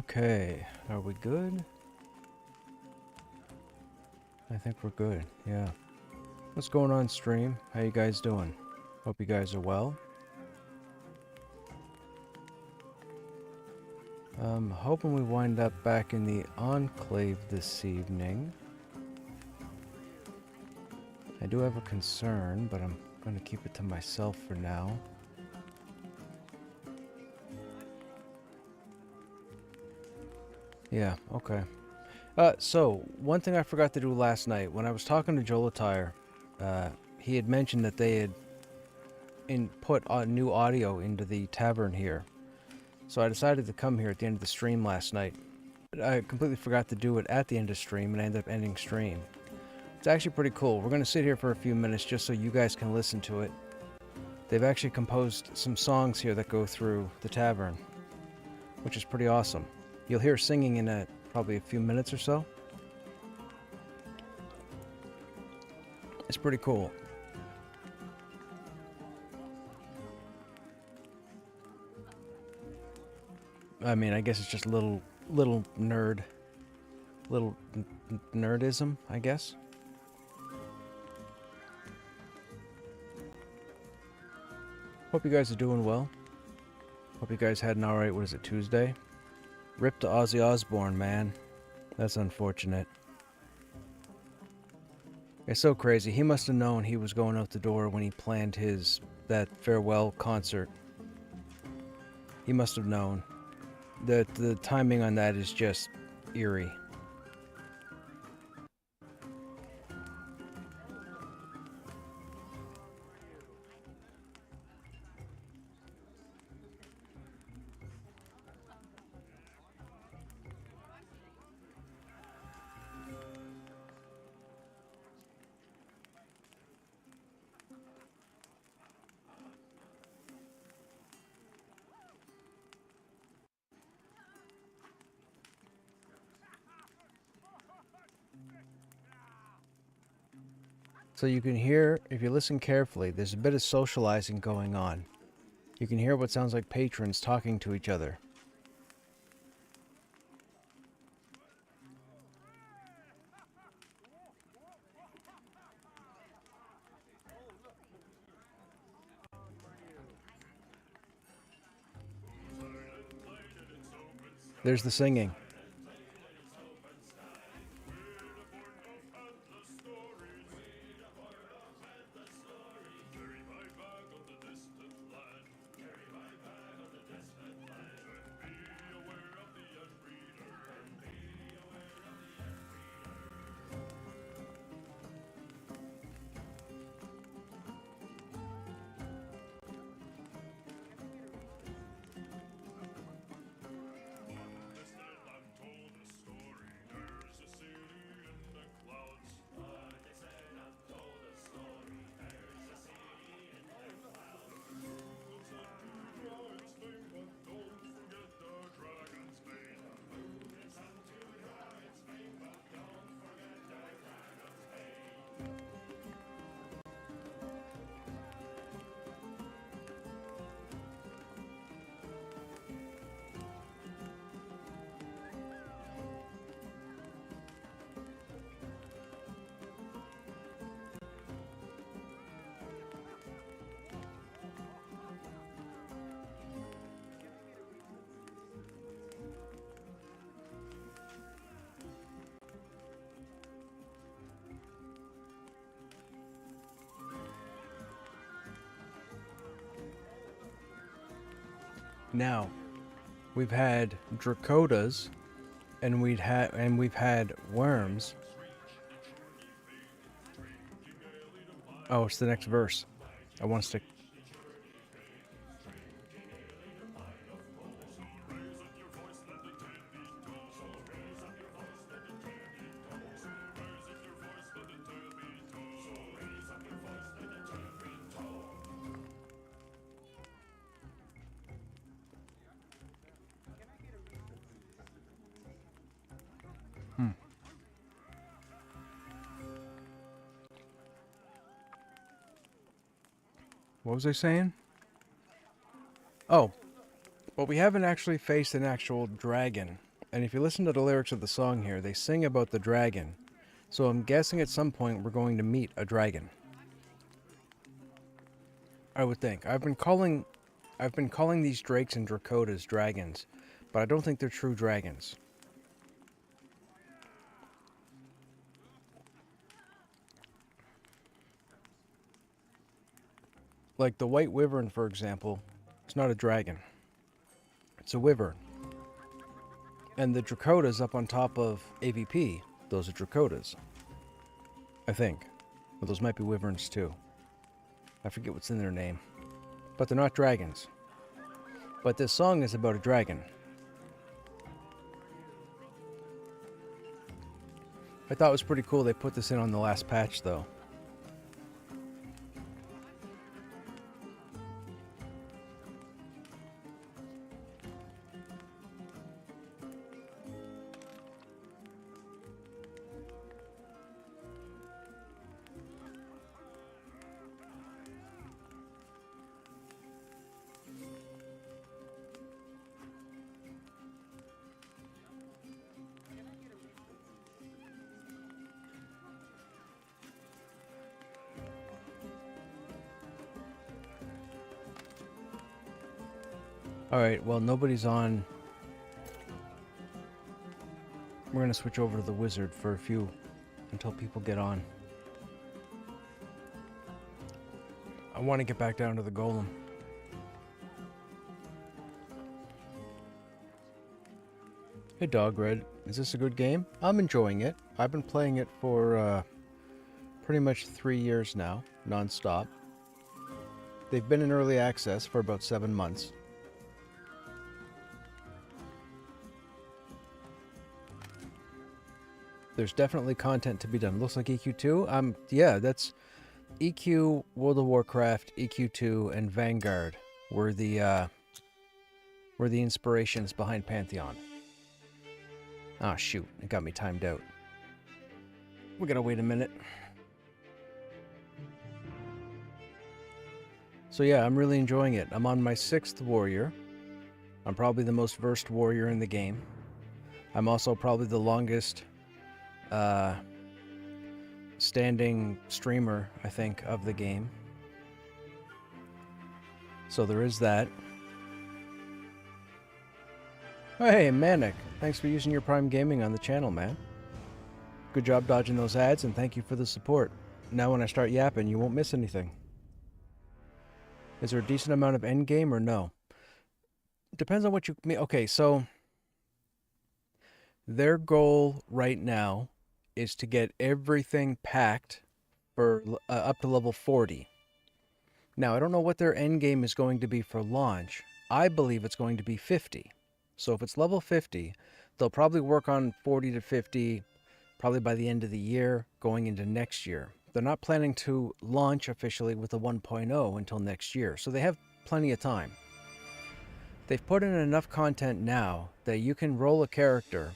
Okay, are we good? I think we're good, yeah. What's going on stream? How you guys doing? Hope you guys are well. Hoping we wind up back in the Enclave this evening. I do have a concern, but I'm going to keep it to myself for now. Yeah, okay. So, one thing I forgot to do last night, when I was talking to Jolatire, he had mentioned that they had put new audio into the tavern here. So I decided to come here at the end of the stream last night. But I completely forgot to do it at the end of stream, and I ended up ending stream. It's actually pretty cool. We're going to sit here for a few minutes just so you guys can listen to it. They've actually composed some songs here that go through the tavern, which is pretty awesome. You'll hear singing in probably a few minutes or so. It's pretty cool. I mean, I guess it's just little nerdism, I guess. Hope you guys are doing well. Hope you guys had an alright, what is it, Tuesday? Rip to Ozzy Osbourne, man. That's unfortunate. It's so crazy. He must have known he was going out the door when he planned that farewell concert. He must have known. The timing on that is just eerie. So you can hear, if you listen carefully, there's a bit of socializing going on. You can hear what sounds like patrons talking to each other. There's the singing. Now, we've had Dracodas, and we've had worms. Oh, it's the next verse. I want to stick. What was I saying? Oh, well, we haven't actually faced an actual dragon. And if you listen to the lyrics of the song here, they sing about the dragon. So I'm guessing at some point we're going to meet a dragon. I would think. I've been calling these drakes and dracotas dragons, but I don't think they're true dragons. Like the white wyvern, for example, it's not a dragon. It's a wyvern. And the dracotas up on top of AVP, those are dracotas. I think. Well, those might be wyverns too. I forget what's in their name. But they're not dragons. But this song is about a dragon. I thought it was pretty cool they put this in on the last patch though. Alright, well, nobody's on. We're going to switch over to the wizard for a few until people get on. I want to get back down to the golem. Hey, Dog Red. Is this a good game? I'm enjoying it. I've been playing it for pretty much 3 years now, non-stop. They've been in early access for about 7 months. There's definitely content to be done. Looks like EQ2. Yeah, that's EQ, World of Warcraft, EQ2, and Vanguard were the inspirations behind Pantheon. Ah, shoot, it got me timed out. We gotta wait a minute. So yeah, I'm really enjoying it. I'm on my 6th warrior. I'm probably the most versed warrior in the game. I'm also probably the longest standing streamer, I think, of the game. So there is that. Oh, hey, Manic. Thanks for using your Prime Gaming on the channel, man. Good job dodging those ads, and thank you for the support. Now when I start yapping, you won't miss anything. Is there a decent amount of endgame or no? Depends on what you mean. Okay, so their goal right now is to get everything packed for up to level 40. Now, I don't know what their end game is going to be for launch. I believe it's going to be 50. So if it's level 50, they'll probably work on 40 to 50 probably by the end of the year, going into next year. They're not planning to launch officially with the 1.0 until next year, so they have plenty of time. They've put in enough content now that you can roll a character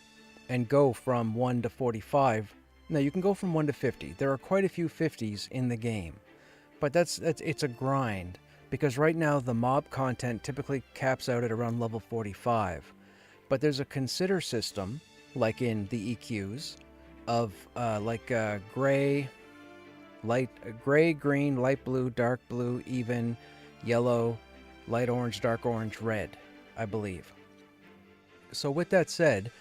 and go from 1 to 45. Now you can go from 1 to 50. There are quite a few 50s in the game, but it's a grind because right now the mob content typically caps out at around level 45. But there's a consider system, like in the EQs, of gray, green, light blue, dark blue, even, yellow, light orange, dark orange, red, I believe. So with that said,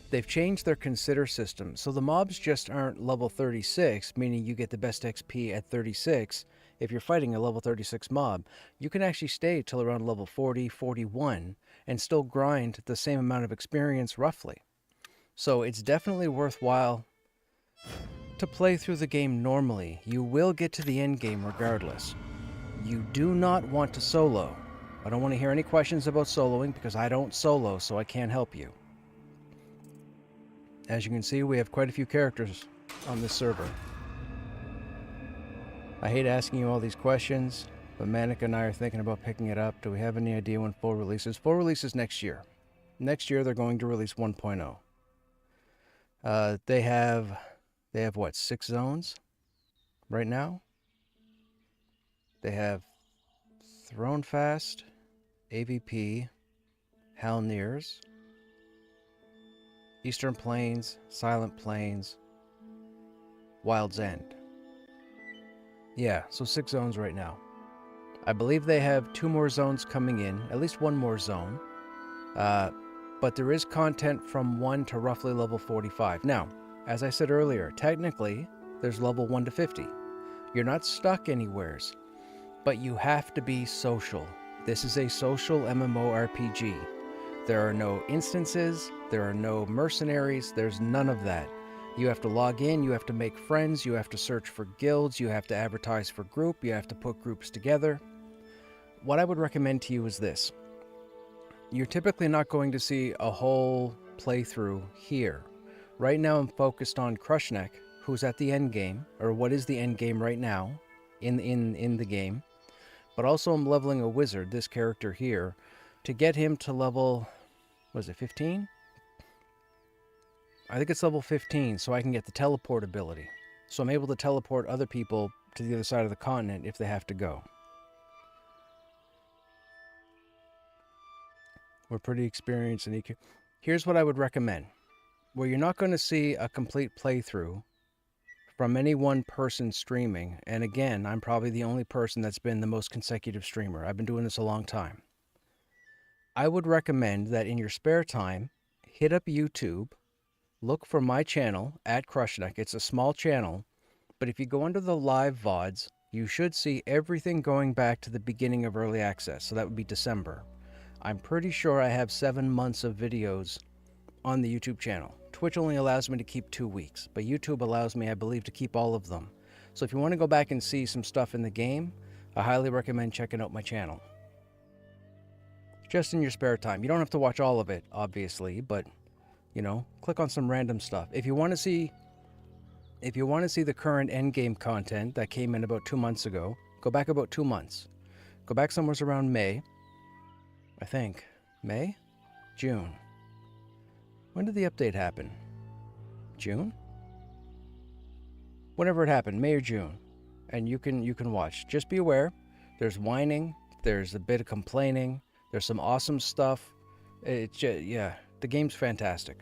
they've changed their consider system, so the mobs just aren't level 36, meaning you get the best XP at 36. If you're fighting a level 36 mob, you can actually stay till around level 40, 41, and still grind the same amount of experience roughly. So it's definitely worthwhile to play through the game normally. You will get to the end game regardless. You do not want to solo. I don't want to hear any questions about soloing because I don't solo, so I can't help you. As you can see, we have quite a few characters on this server. I hate asking you all these questions, but Manik and I are thinking about picking it up. Do we have any idea when full release is? Full release is next year. Next year they're going to release 1.0. They have what, 6 zones right now? They have Thronefast, AVP, Halnirs, Eastern Plains, Silent Plains, Wild's End. Yeah, so 6 zones right now. I believe they have 2 more zones coming in, at least 1 more zone. But there is content from 1 to roughly level 45. Now, as I said earlier, technically, there's level 1 to 50. You're not stuck anywheres, but you have to be social. This is a social MMORPG. There are no instances, there are no mercenaries, there's none of that. You have to log in, you have to make friends, you have to search for guilds, you have to advertise for group, you have to put groups together. What I would recommend to you is this. You're typically not going to see a whole playthrough here. Right now I'm focused on Krushnek, who's at the end game, or what is the end game right now in the game. But also I'm leveling a wizard, this character here, to get him to level, was it 15? I think it's level 15, so I can get the teleport ability. So I'm able to teleport other people to the other side of the continent if they have to go. We're pretty experienced in EQ. Here's what I would recommend. Where you're not going to see a complete playthrough from any one person streaming, and again, I'm probably the only person that's been the most consecutive streamer. I've been doing this a long time. I would recommend that in your spare time, hit up YouTube, look for my channel at Krushnek. It's a small channel, but if you go under the live VODs, you should see everything going back to the beginning of early access. So that would be December. I'm pretty sure I have 7 months of videos on the YouTube channel. Twitch only allows me to keep 2 weeks, but YouTube allows me, I believe, to keep all of them. So if you want to go back and see some stuff in the game, I highly recommend checking out my channel. Just in your spare time. You don't have to watch all of it, obviously, but, you know, click on some random stuff. If you want to see the current endgame content that came in about 2 months ago, go back about 2 months. Go back somewhere around May, I think. May? June. When did the update happen? June? Whenever it happened, May or June. And you can watch. Just be aware, there's whining, there's a bit of complaining, there's some awesome stuff. It's just, yeah, the game's fantastic.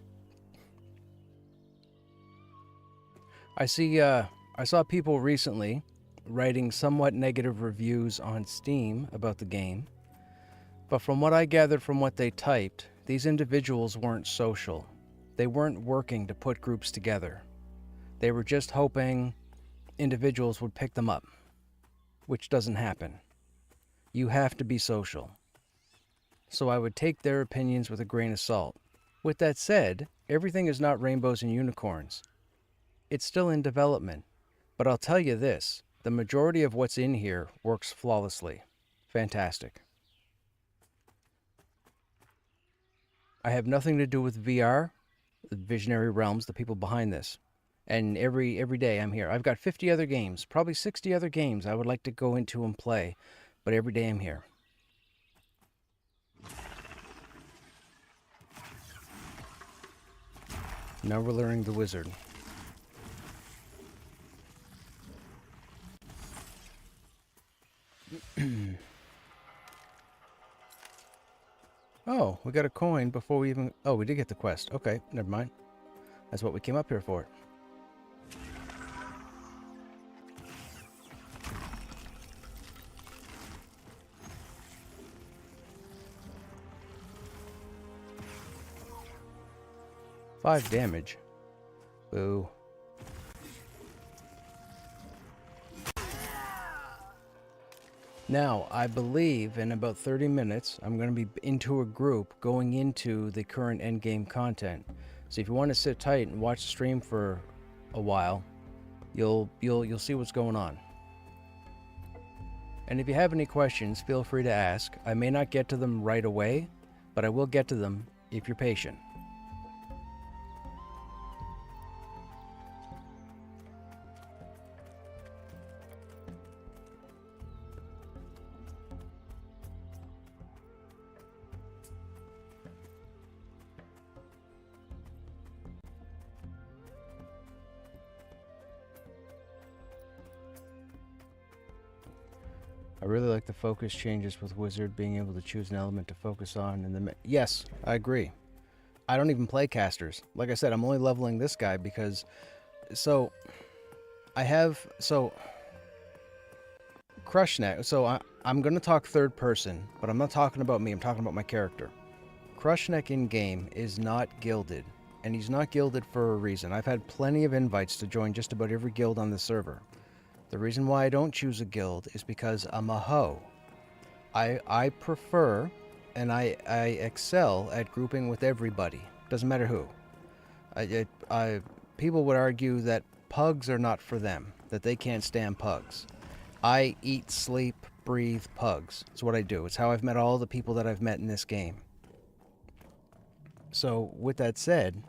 I saw people recently writing somewhat negative reviews on Steam about the game. But from what I gathered from what they typed, these individuals weren't social. They weren't working to put groups together. They were just hoping individuals would pick them up, which doesn't happen. You have to be social. So I would take their opinions with a grain of salt. With that said, everything is not rainbows and unicorns. It's still in development. But I'll tell you this, the majority of what's in here works flawlessly. Fantastic. I have nothing to do with VR, the Visionary Realms, the people behind this. And every day I'm here. I've got 50 other games, probably 60 other games I would like to go into and play, but every day I'm here. Now we're learning the wizard. Oh, we got a coin before we even... Oh, we did get the quest. Okay, never mind. That's what we came up here for. Five damage. Boo. Now, I believe in about 30 minutes, I'm going to be into a group going into the current endgame content. So if you want to sit tight and watch the stream for a while, you'll see what's going on. And if you have any questions, feel free to ask. I may not get to them right away, but I will get to them if you're patient. I really like the focus changes with Wizard, being able to choose an element to focus on. And yes, I agree. I don't even play casters. Like I said, I'm only leveling this guy because... So, I have... So, Krushnek... So, I'm going to talk third person, but I'm not talking about me. I'm talking about my character. Krushnek in-game is not gilded, and he's not gilded for a reason. I've had plenty of invites to join just about every guild on the server. The reason why I don't choose a guild is because I'm a hoe. I prefer and I excel at grouping with everybody. Doesn't matter who. People would argue that pugs are not for them, that they can't stand pugs. I eat, sleep, breathe pugs. It's what I do. It's how I've met all the people that I've met in this game. So, with that said,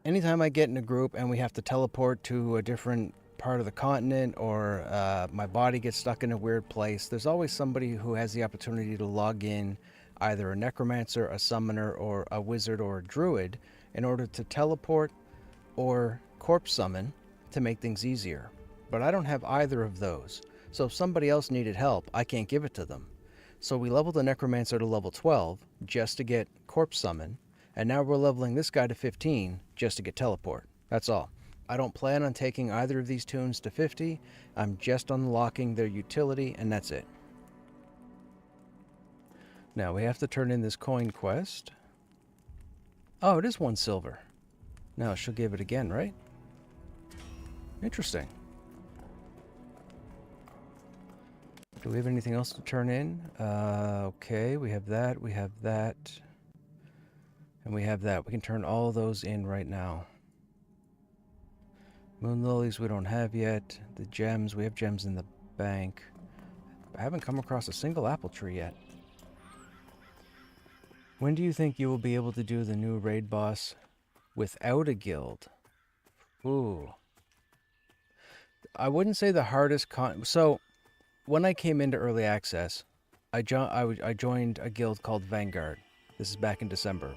anytime I get in a group and we have to teleport to a different part of the continent, or my body gets stuck in a weird place, there's always somebody who has the opportunity to log in, either a necromancer, a summoner, or a wizard, or a druid, in order to teleport or corpse summon to make things easier. But I don't have either of those, so if somebody else needed help, I can't give it to them. So we leveled the necromancer to level 12 just to get corpse summon, and now we're leveling this guy to 15 just to get teleport. That's all. I don't plan on taking either of these tunes to 50. I'm just unlocking their utility, and that's it. Now we have to turn in this coin quest. Oh, it is 1 silver. Now she'll give it again, right? Interesting. Do we have anything else to turn in? Okay, we have that, and we have that. We can turn all those in right now. Moon lilies we don't have yet. The gems, we have gems in the bank. I haven't come across a single apple tree yet. When do you think you will be able to do the new raid boss without a guild? Ooh. I wouldn't say the hardest so, when I came into early access, I joined a guild called Vanguard. This is back in December.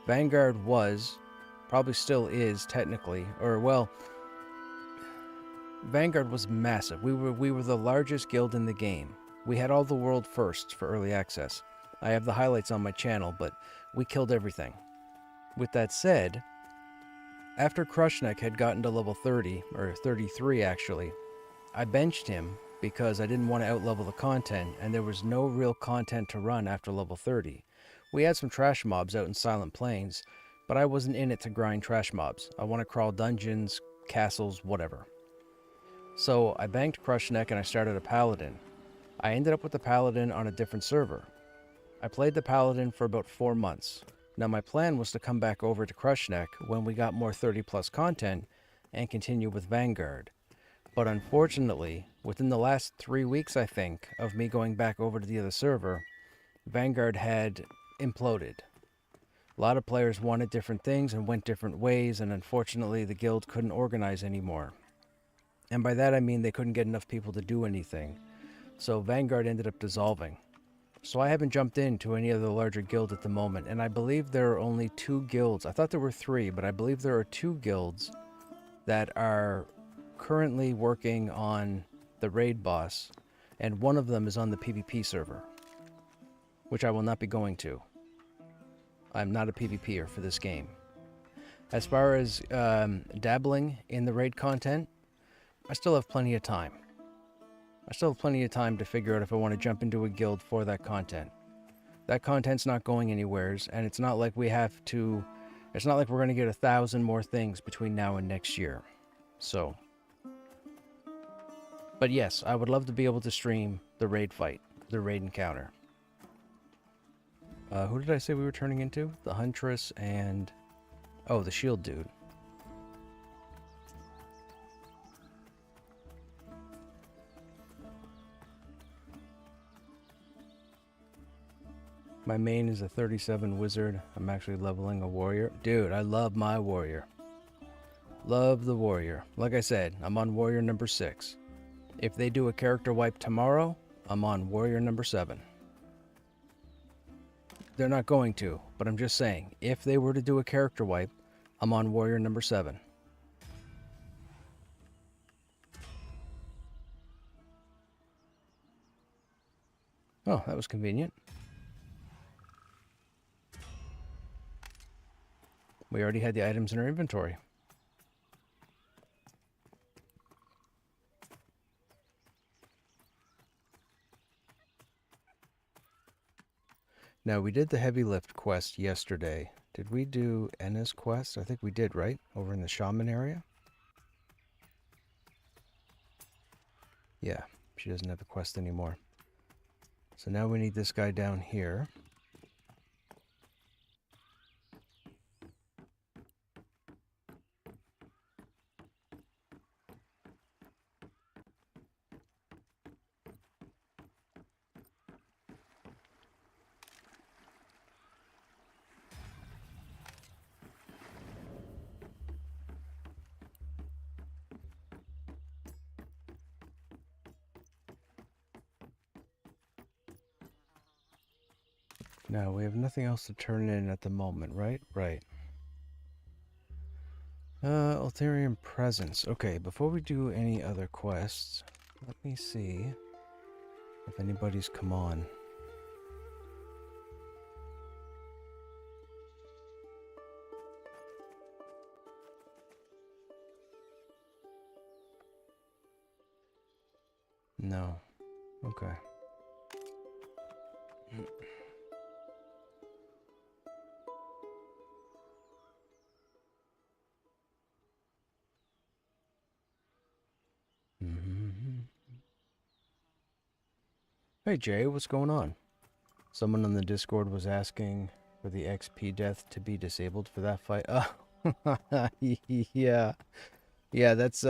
Vanguard was, probably still is technically, or well, Vanguard was massive. We were the largest guild in the game. We had all the world firsts for early access. I have the highlights on my channel, but we killed everything. With that said, after Krushnek had gotten to level 30, or 33 actually, I benched him because I didn't want to outlevel the content, and there was no real content to run after level 30. We had some trash mobs out in Silent Plains, but I wasn't in it to grind trash mobs. I want to crawl dungeons, castles, whatever. So I banked Krushnek and I started a paladin. I ended up with the paladin on a different server. I played the paladin for about 4 months. Now my plan was to come back over to Krushnek when we got more 30 plus content and continue with Vanguard. But unfortunately, within the last 3 weeks, I think, of me going back over to the other server, Vanguard had imploded. A lot of players wanted different things and went different ways, and unfortunately the guild couldn't organize anymore. And by that I mean they couldn't get enough people to do anything. So Vanguard ended up dissolving. So I haven't jumped into any other larger guild at the moment, and I believe there are only 2 guilds. I thought there were 3, but I believe there are 2 guilds that are currently working on the raid boss, and one of them is on the PvP server, which I will not be going to. I'm not a PvPer for this game. As far as dabbling in the raid content, I still have plenty of time. I still have plenty of time to figure out if I want to jump into a guild for that content. That content's not going anywheres, and it's not like we have to... It's not like we're going to get 1,000 more things between now and next year. So... But yes, I would love to be able to stream the raid fight, the raid encounter. Who did I say we were turning into? The Huntress and... Oh, the shield dude. My main is a 37 wizard. I'm actually leveling a warrior. Dude, I love my warrior. Love the warrior. Like I said, I'm on warrior number 6. If they do a character wipe tomorrow, I'm on warrior number 7. They're not going to, but I'm just saying, if they were to do a character wipe, I'm on warrior number 7. Oh, that was convenient. We already had the items in our inventory. Now, we did the heavy lift quest yesterday. Did we do Enna's quest? I think we did, right? Over in the shaman area? Yeah, she doesn't have a quest anymore. So now we need this guy down here. Now, we have nothing else to turn in at the moment, right? Right. Ulterior Presence. Okay, before we do any other quests, let me see if anybody's come on. No. Okay. Hey Jay, what's going on? Someone on the Discord was asking for the XP death to be disabled for that fight. Oh, yeah, yeah. That's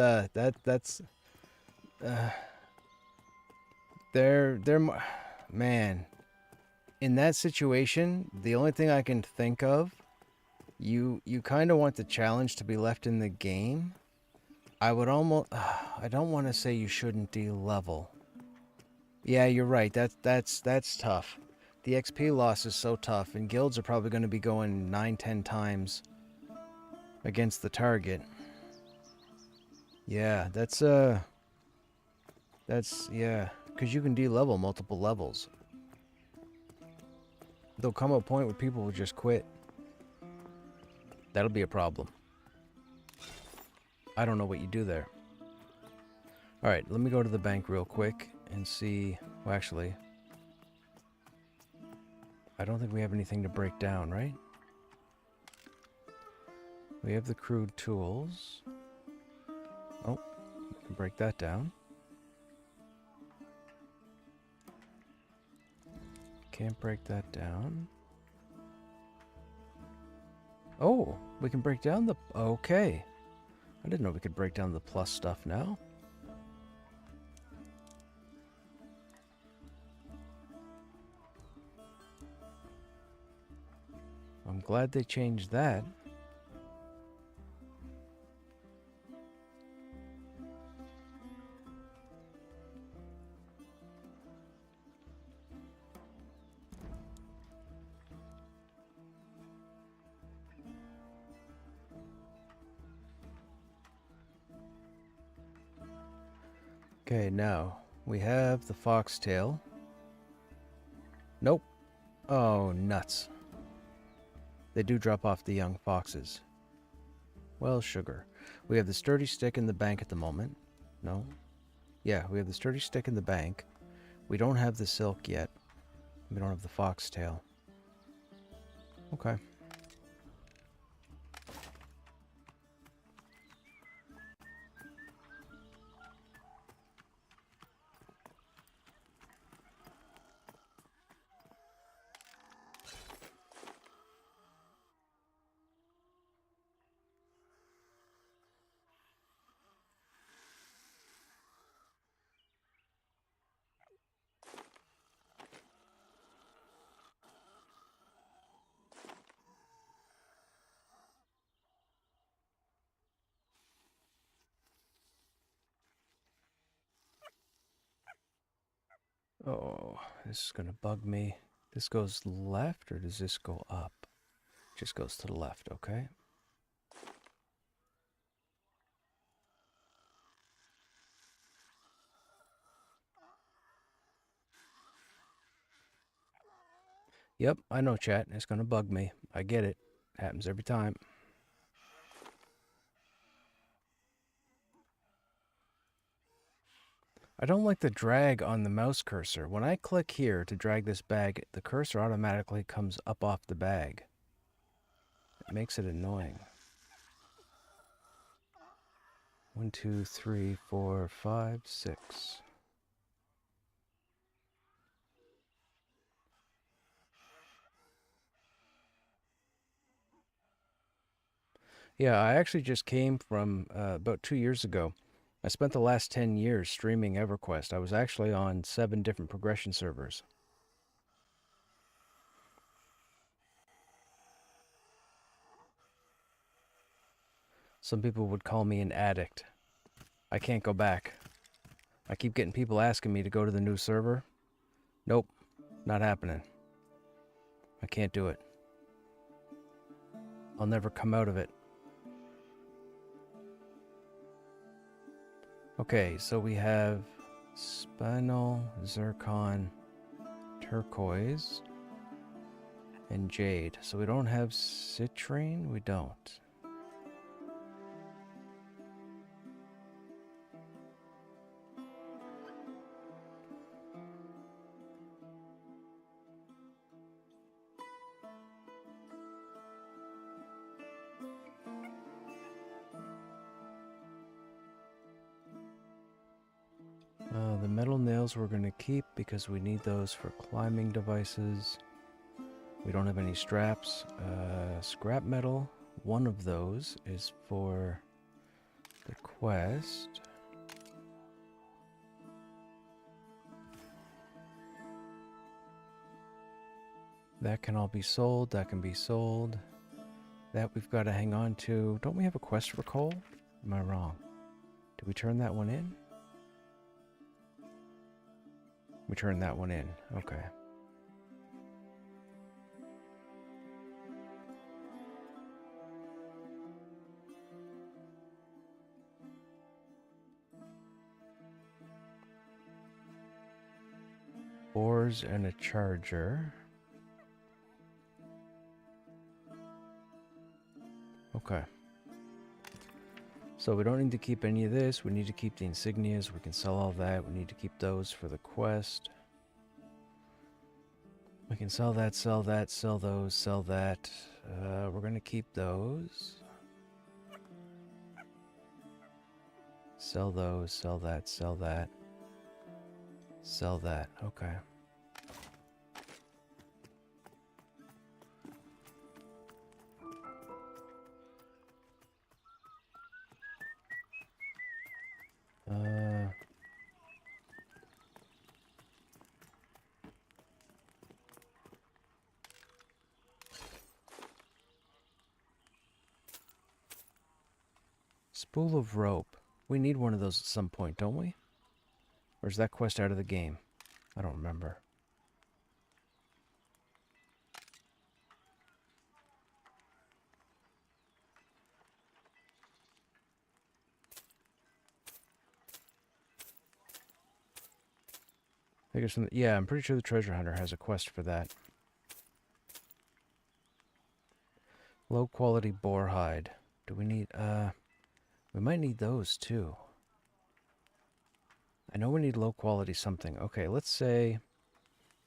they're man. In that situation, the only thing I can think of, you kind of want the challenge to be left in the game. I would almost, I don't want to say you shouldn't de-level. Yeah, you're right. That's tough. The XP loss is so tough, and guilds are probably going to be going 9-10 times against the target. Yeah, yeah, because you can de-level multiple levels. There'll come a point where people will just quit. That'll be a problem. I don't know what you do there. Alright, let me go to the bank real quick and see... Well, actually... I don't think we have anything to break down, right? We have the crude tools. Oh, we can break that down. Can't break that down. Oh, we can break down the... Okay. I didn't know we could break down the plus stuff now. I'm glad they changed that. Okay, now we have the foxtail. Nope. Oh, nuts. They do drop off the young foxes. Well, sugar. We have the sturdy stick in the bank at the moment. No? Yeah, we have the sturdy stick in the bank. We don't have the silk yet. We don't have the foxtail. Okay. Oh, this is gonna bug me. This goes left, or does this go up? It just goes to the left, okay? Yep, I know, chat. It's gonna bug me. I get it. Happens every time. I don't like the drag on the mouse cursor. When I click here to drag this bag, the cursor automatically comes up off the bag. It makes it annoying. 1, 2, 3, 4, 5, 6. Yeah, I actually just came from about 2 years ago. I spent the last 10 years streaming EverQuest. I was actually on 7 different progression servers. Some people would call me an addict. I can't go back. I keep getting people asking me to go to the new server. Nope, not happening. I can't do it. I'll never come out of it. Okay, so we have spinel, zircon, turquoise, and jade. So we don't have citrine? We don't. The metal nails we're going to keep because we need those for climbing devices. We don't have any straps. Scrap metal, one of those is for the quest. That can all be sold. That can be sold. That we've got to hang on to. Don't we have a quest for coal? Am I wrong? Did we turn that one in? We turned that one in. Okay. Ores and a charger. Okay. So we don't need to keep any of this. We need to keep the insignias. We can sell all that. We need to keep those for the quest. We can sell that, sell that, sell those, sell that. We're going to keep those. Sell those, sell that, sell that. Sell that. Okay. Spool of rope. We need one of those at some point, don't we? Or is that quest out of the game? I don't remember. I think it's from yeah, I'm pretty sure the treasure hunter has a quest for that. Low quality boar hide. Do we need, we might need those too. I know we need low quality something. Okay, let's say,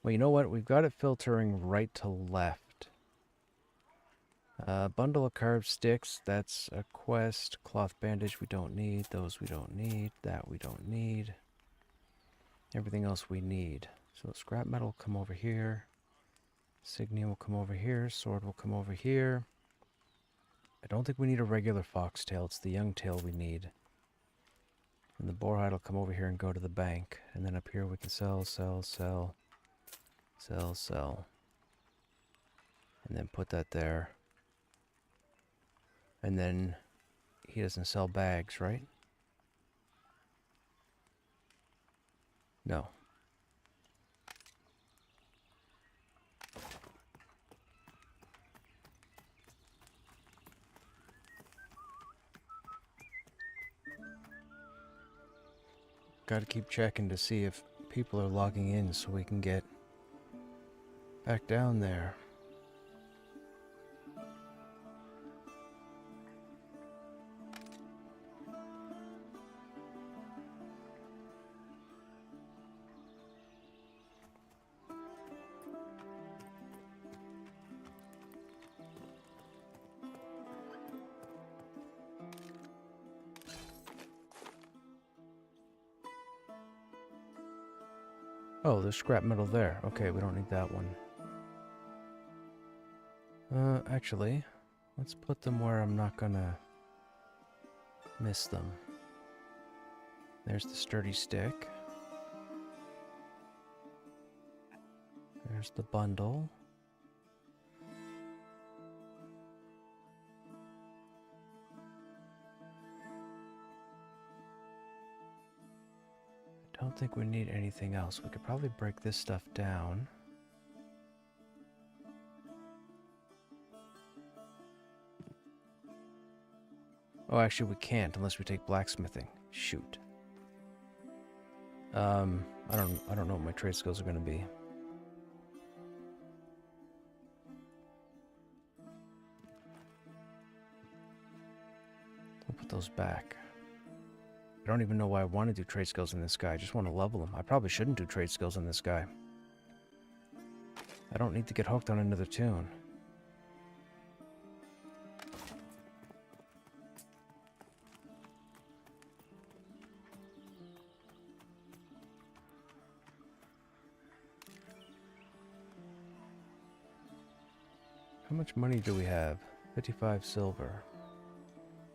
well, you know what? We've got it filtering right to left. Bundle of carved sticks, that's a quest. Cloth bandage we don't need. Those we don't need. That we don't need. Everything else we need. So scrap metal will come over here. Signia will come over here. Sword will come over here. I don't think we need a regular foxtail. It's the young tail we need. And the boarhide will come over here and go to the bank. And then up here we can sell, sell, sell, sell, sell. And then put that there. And then he doesn't sell bags, right? No. Gotta keep checking to see if people are logging in so we can get back down there. Oh, there's scrap metal there. Okay, we don't need that one. Actually, let's put them where I'm not gonna miss them. There's the sturdy stick. There's the bundle. I don't think we need anything else. We could probably break this stuff down. Oh, actually we can't unless we take blacksmithing. Shoot. I don't know what my trade skills are going to be. I'll put those back. I don't even know why I want to do trade skills in this guy. I just want to level him. I probably shouldn't do trade skills in this guy. I don't need to get hooked on another tune. How much money do we have? 55 silver.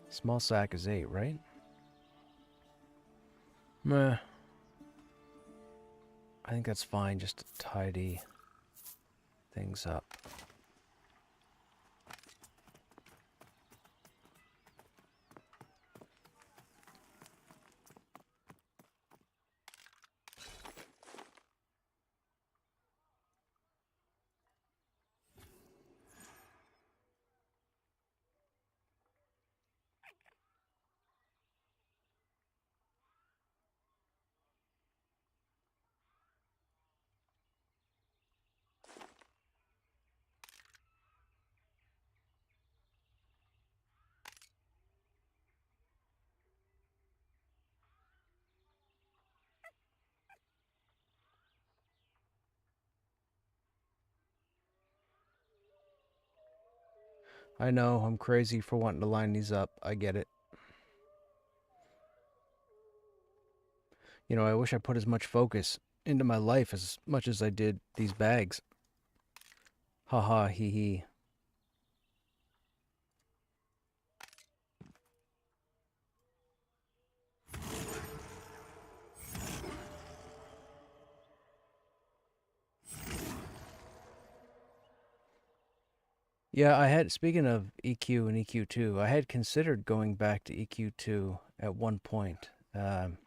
Small sack is 8, right? Meh. I think that's fine just to tidy things up. I know, I'm crazy for wanting to line these up. I get it. You know, I wish I put as much focus into my life as much as I did these bags. Haha, hee hee. Yeah, I had, speaking of EQ and EQ2, I had considered going back to EQ2 at one point. When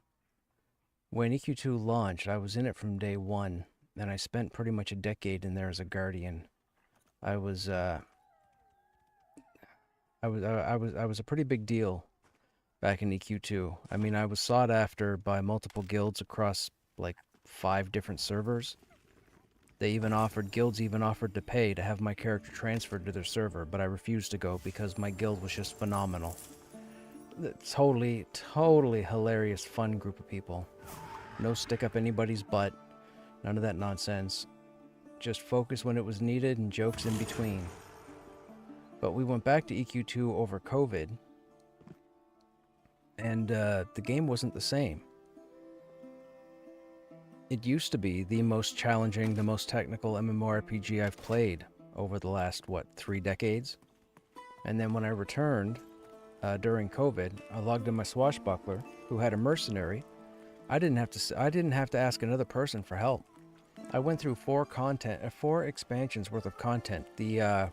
EQ2 launched, I was in it from day one, and I spent pretty much a decade in there as a guardian. I was a pretty big deal back in EQ2. I mean, I was sought after by multiple guilds across like 5 different servers. Guilds even offered to pay to have my character transferred to their server, but I refused to go because my guild was just phenomenal. Totally hilarious, fun group of people. No stick up anybody's butt. None of that nonsense. Just focus when it was needed and jokes in between. But we went back to EQ2 over COVID, and the game wasn't the same. It used to be the most challenging, the most technical MMORPG I've played over the last, 3 decades? And then when I returned during COVID, I logged in my swashbuckler, who had a mercenary. I didn't have to ask another person for help. I went through 4 expansions worth of content. Their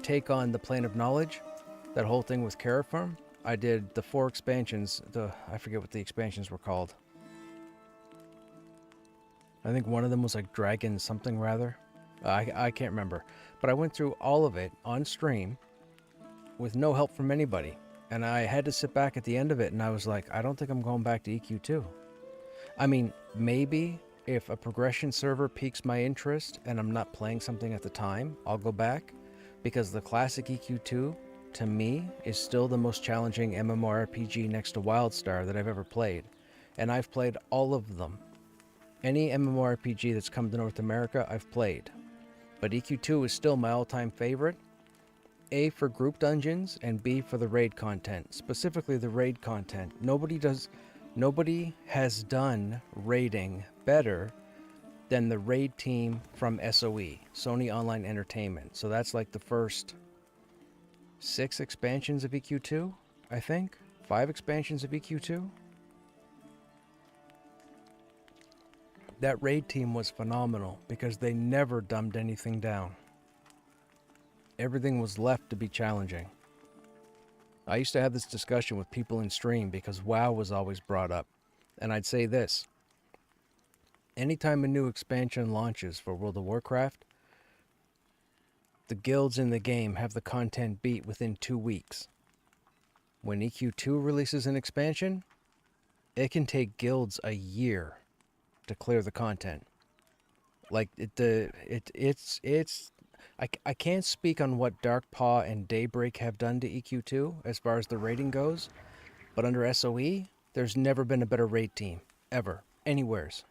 take on the Plane of Knowledge, that whole thing with Terraform. I did the 4 expansions. I forget what the expansions were called. I think one of them was like Dragon something rather. I can't remember. But I went through all of it on stream with no help from anybody. And I had to sit back at the end of it and I was like, I don't think I'm going back to EQ2. I mean, maybe if a progression server piques my interest and I'm not playing something at the time, I'll go back. Because the classic EQ2, to me, is still the most challenging MMORPG next to WildStar that I've ever played. And I've played all of them. Any MMORPG that's come to North America, I've played. But EQ2 is still my all-time favorite. A, for group dungeons, and B, for the raid content. Specifically the raid content. Nobody has done raiding better than the raid team from SOE, Sony Online Entertainment. So that's like the first 6 expansions of EQ2, I think. 5 expansions of EQ2. That raid team was phenomenal because they never dumbed anything down. Everything was left to be challenging. I used to have this discussion with people in stream because WoW was always brought up. And I'd say this. Anytime a new expansion launches for World of Warcraft, the guilds in the game have the content beat within 2 weeks. When EQ2 releases an expansion, it can take guilds a year to clear the content. Like I can't speak on what Darkpaw and Daybreak have done to EQ2 as far as the raiding goes, but under SOE, there's never been a better raid team ever, anywheres.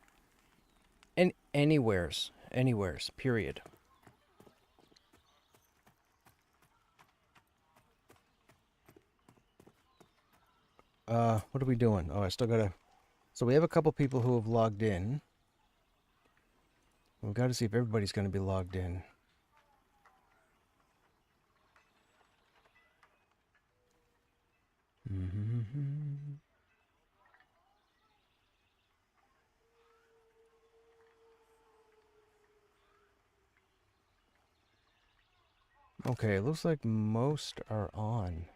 And anywheres, period. What are we doing? Oh, I still gotta... So we have a couple people who have logged in. We've got to see if everybody's going to be logged in. Okay, it looks like most are on.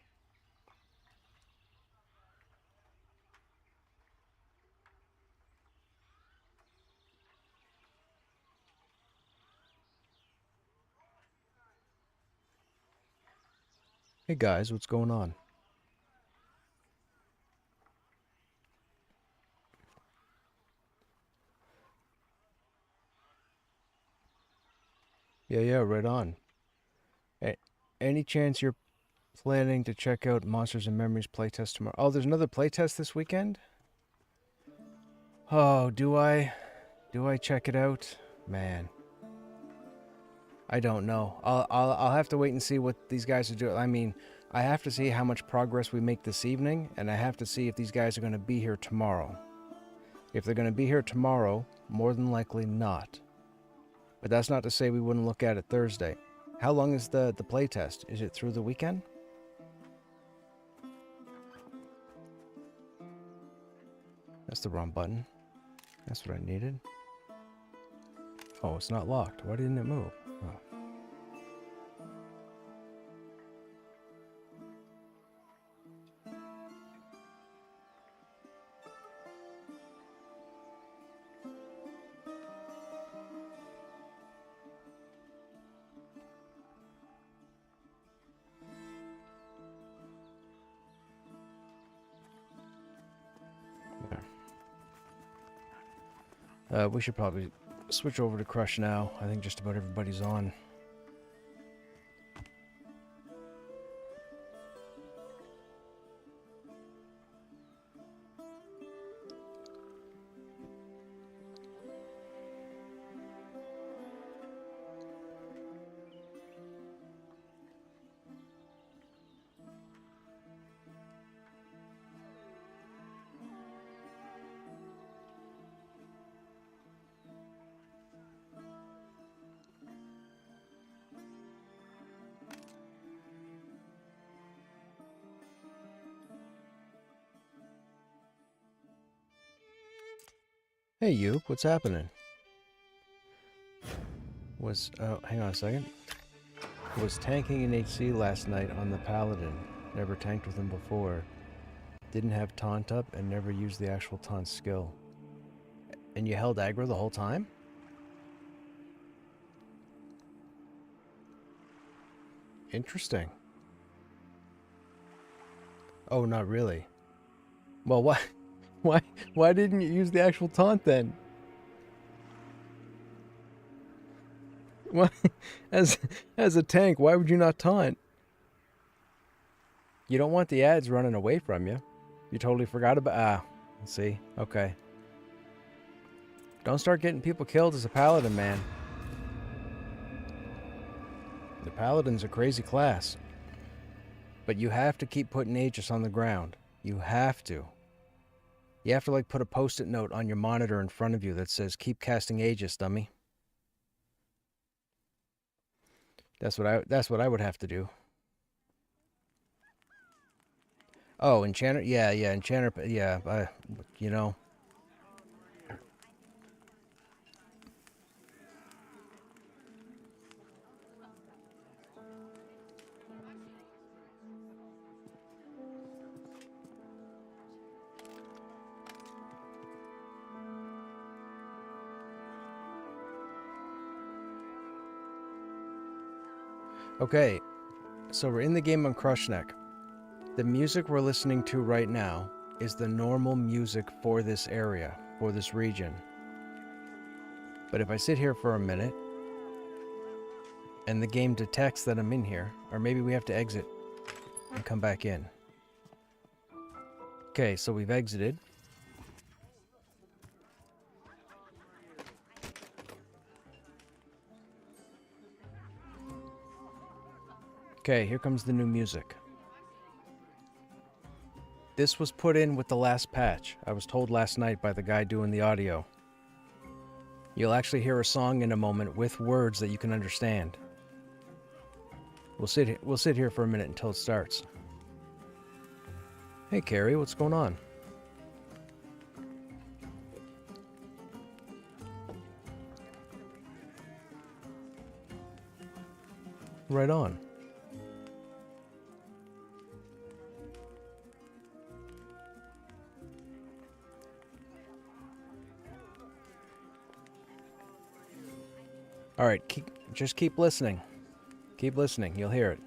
Hey guys, what's going on? Yeah, right on. Any chance you're planning to check out Monsters and Memories playtest tomorrow? Oh, there's another playtest this weekend? Oh, do I check it out? Man. I don't know. I'll have to wait and see what these guys are doing. I mean, I have to see how much progress we make this evening, and I have to see if these guys are going to be here tomorrow. If they're going to be here tomorrow, more than likely not. But that's not to say we wouldn't look at it Thursday. How long is the playtest? Is it through the weekend? That's the wrong button. That's what I needed. Oh, it's not locked. Why didn't it move? Oh. We should probably switch over to Crush now. I think just about everybody's on. Hey, Yuke, what's happening? Hang on a second. Was tanking in HC last night on the Paladin. Never tanked with him before. Didn't have taunt up and never used the actual taunt skill. And you held aggro the whole time? Interesting. Oh, not really. Well, why didn't you use the actual taunt then? What? As a tank, why would you not taunt? You don't want the ads running away from you. You totally forgot about... see? Okay. Don't start getting people killed as a paladin, man. The paladin's a crazy class. But you have to keep putting Aegis on the ground. You have to. You have to like put a post-it note on your monitor in front of you that says "Keep casting Aegis, dummy." That's what I would have to do. Oh, Enchanter, yeah, Enchanter, yeah. You know. Okay, so we're in the game on Krushnek. The music we're listening to right now is the normal music for this area, for this region. But if I sit here for a minute and the game detects that I'm in here, or maybe we have to exit and come back in. Okay, so we've exited. Okay, here comes the new music. This was put in with the last patch. I was told last night by the guy doing the audio. You'll actually hear a song in a moment with words that you can understand. We'll sit here for a minute until it starts. Hey Carrie, what's going on? Right on. All right, just keep listening. Keep listening, you'll hear it.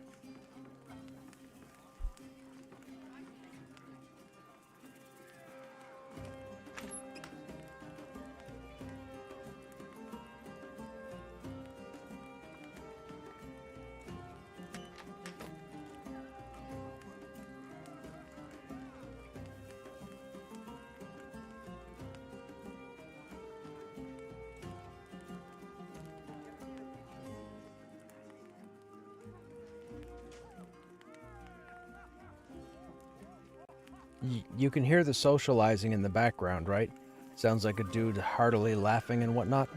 You can hear the socializing in the background, right? Sounds like a dude heartily laughing and whatnot.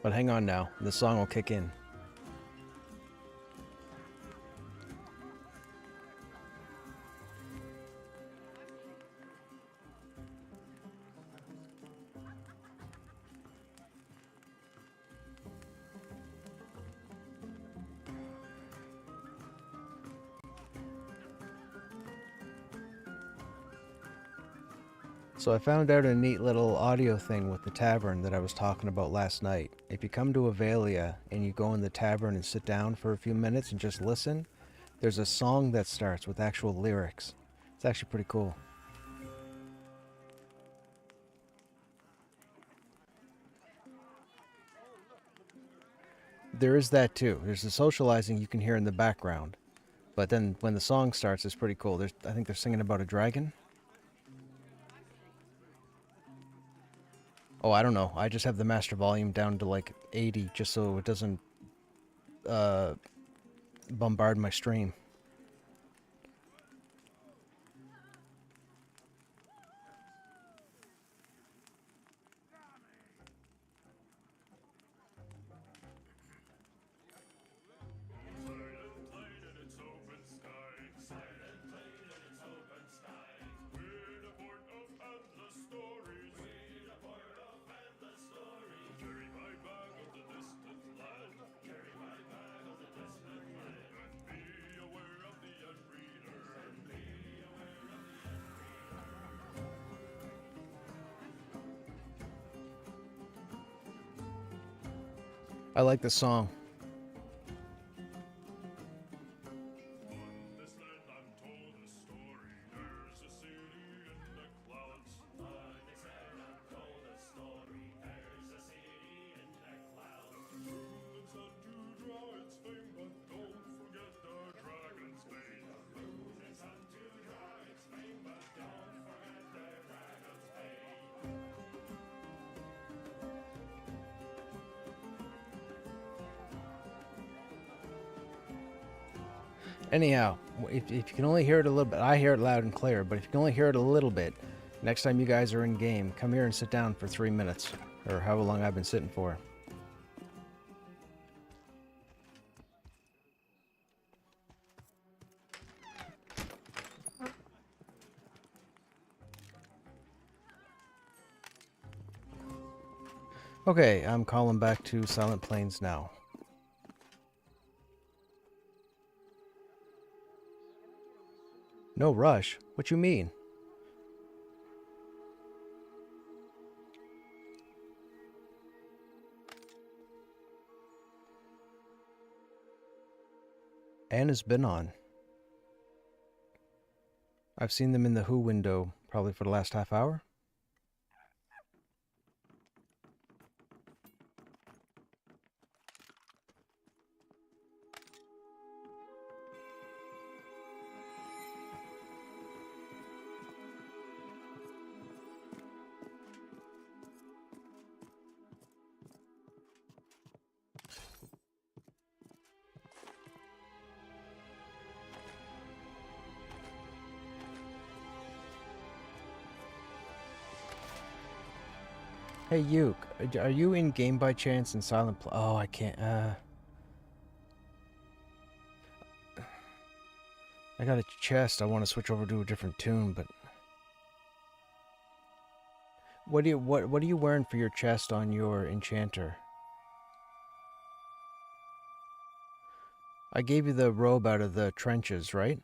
But hang on now, the song will kick in. So I found out a neat little audio thing with the tavern that I was talking about last night. If you come to Avalia and you go in the tavern and sit down for a few minutes and just listen, there's a song that starts with actual lyrics. It's actually pretty cool. There is that too. There's the socializing you can hear in the background. But then when the song starts, it's pretty cool. I think they're singing about a dragon. Oh, I don't know. I just have the master volume down to like 80 just so it doesn't bombard my stream. I like the song. Anyhow, if you can only hear it a little bit, I hear it loud and clear, but if you can only hear it a little bit, Next time you guys are in game, come here and sit down for 3 minutes, or however long I've been sitting for. Okay, I'm calling back to Silent Plains now. No rush? What you mean? Anna's been on. I've seen them in the Who window probably for the last half hour. Hey, Yuke, are you in game by chance in Silent Pl- Oh, I can't, I got a chest. I want to switch over to a different tune, but... What are you wearing for your chest on your enchanter? I gave you the robe out of the trenches, right?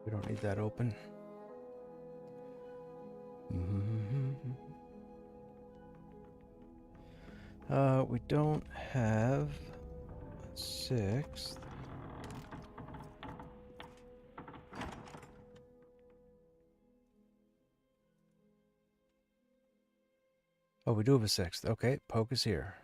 We don't need that open. We don't have a 6th. Oh, we do have a 6th. Okay, poke is here.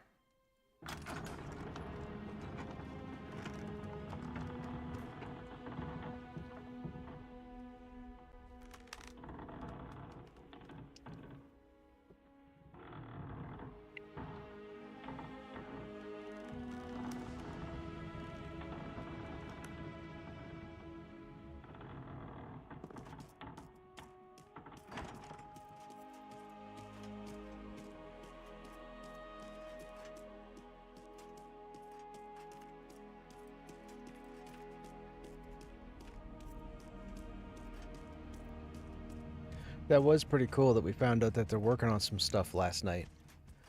That was pretty cool that we found out that they're working on some stuff last night.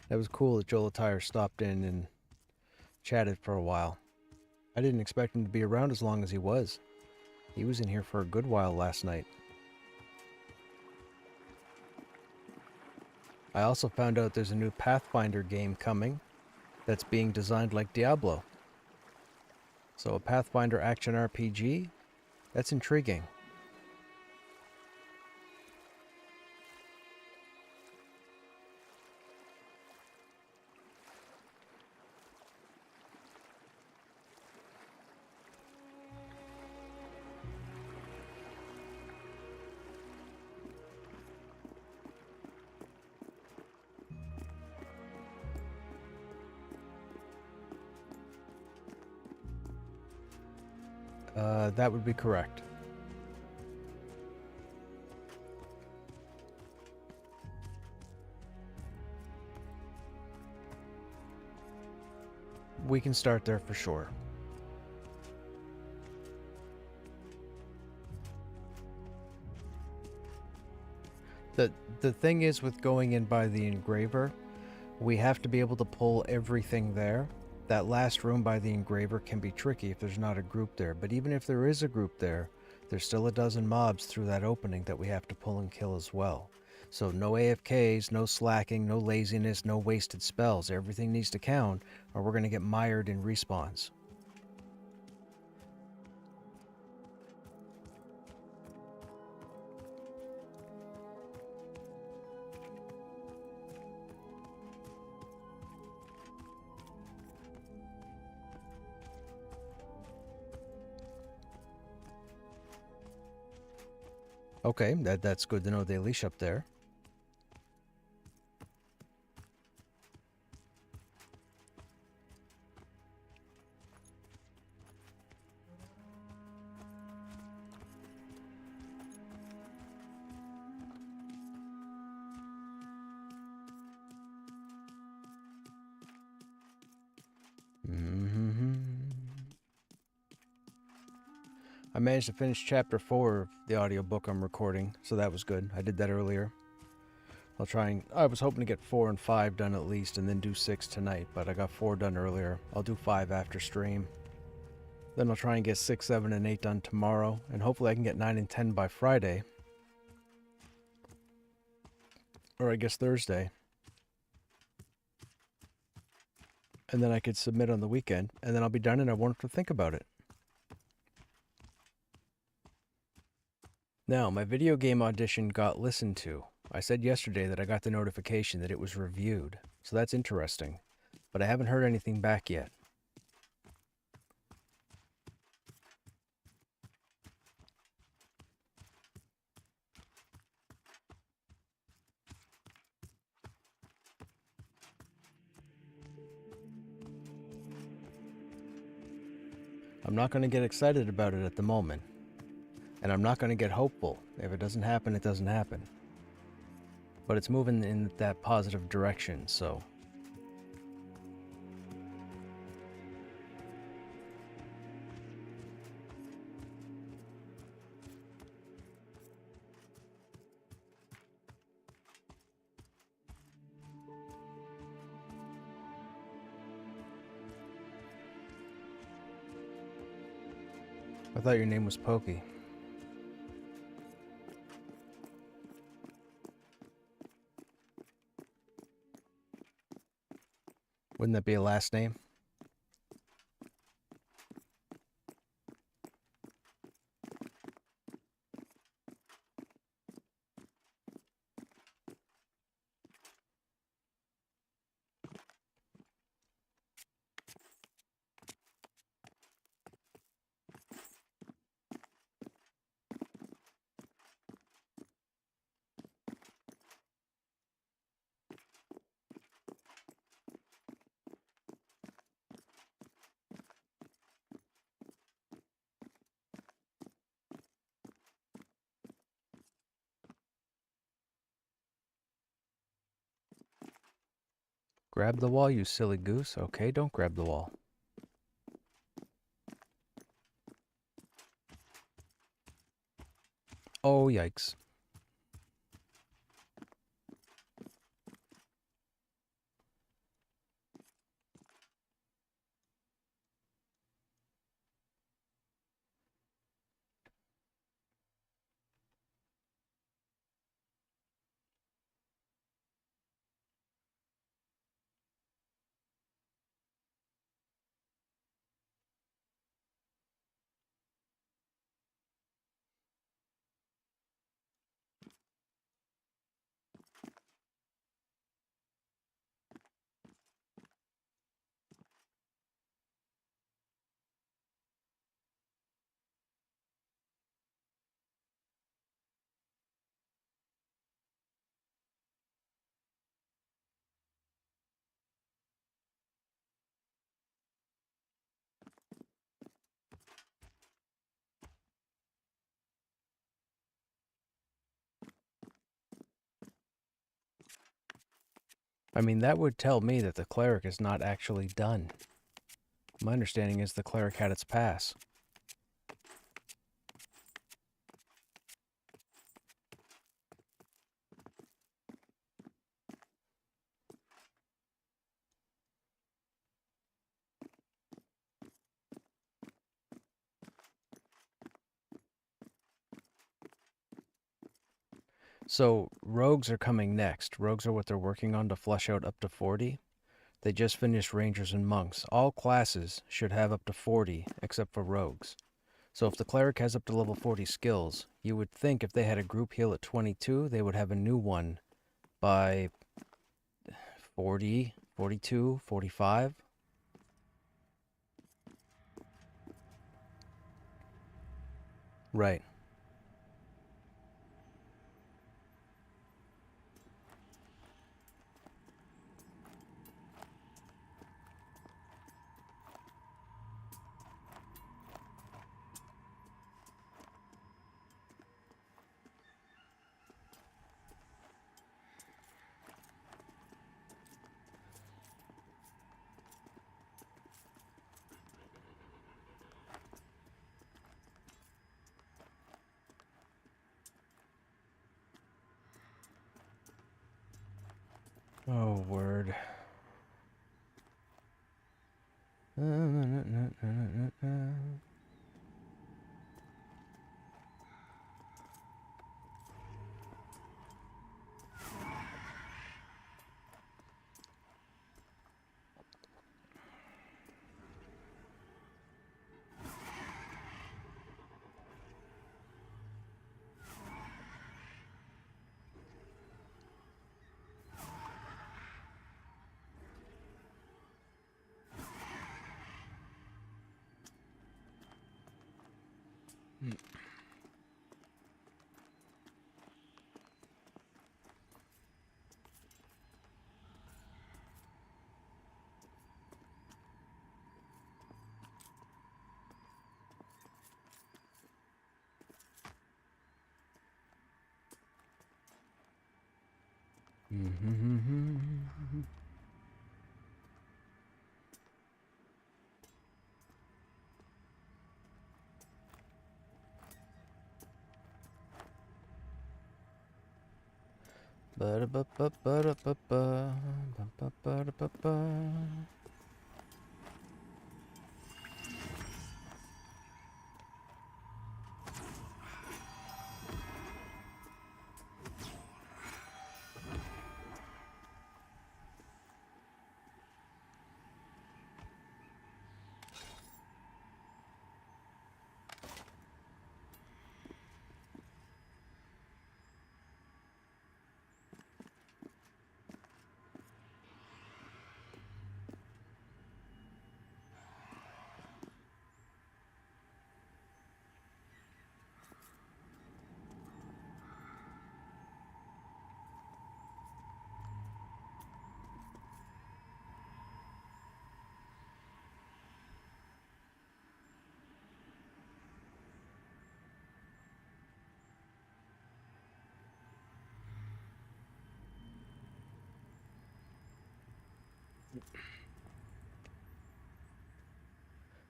That was cool that Joel Attire stopped in and chatted for a while. I didn't expect him to be around as long as he was. He was in here for a good while last night. I also found out there's a new Pathfinder game coming that's being designed like Diablo. So a Pathfinder action RPG? That's intriguing. That would be correct. We can start there for sure. The thing is with going in by the engraver, we have to be able to pull everything there. That last room by the engraver can be tricky if there's not a group there, but even if there is a group there, there's still a dozen mobs through that opening that we have to pull and kill as well. So no AFKs, no slacking, no laziness, no wasted spells. Everything needs to count, or we're going to get mired in respawns. Okay, that's good to know they leash up there. I managed to finish chapter 4 of the audiobook I'm recording, so that was good. I did that earlier. I was hoping to get 4 and 5 done at least, and then do 6 tonight, but I got 4 done earlier. I'll do 5 after stream. Then I'll try and get 6, 7, and 8 done tomorrow, and hopefully I can get 9 and 10 by Friday. Or I guess Thursday. And then I could submit on the weekend, and then I'll be done and I won't have to think about it. Now, my video game audition got listened to. I said yesterday that I got the notification that it was reviewed, so that's interesting. But I haven't heard anything back yet. I'm not going to get excited about it at the moment. And I'm not going to get hopeful. If it doesn't happen, it doesn't happen. But it's moving in that positive direction, so... I thought your name was Pokey. Wouldn't that be a last name? Grab the wall, you silly goose. Okay, don't grab the wall. Oh, yikes. I mean, that would tell me that the cleric is not actually done. My understanding is the cleric had its pass. So rogues are coming next. Rogues are what they're working on to flush out up to 40. They just finished rangers and monks. All classes should have up to 40, except for rogues. So if the cleric has up to level 40 skills, you would think if they had a group heal at 22, they would have a new one by 40, 42, 45. Right. Oh, word.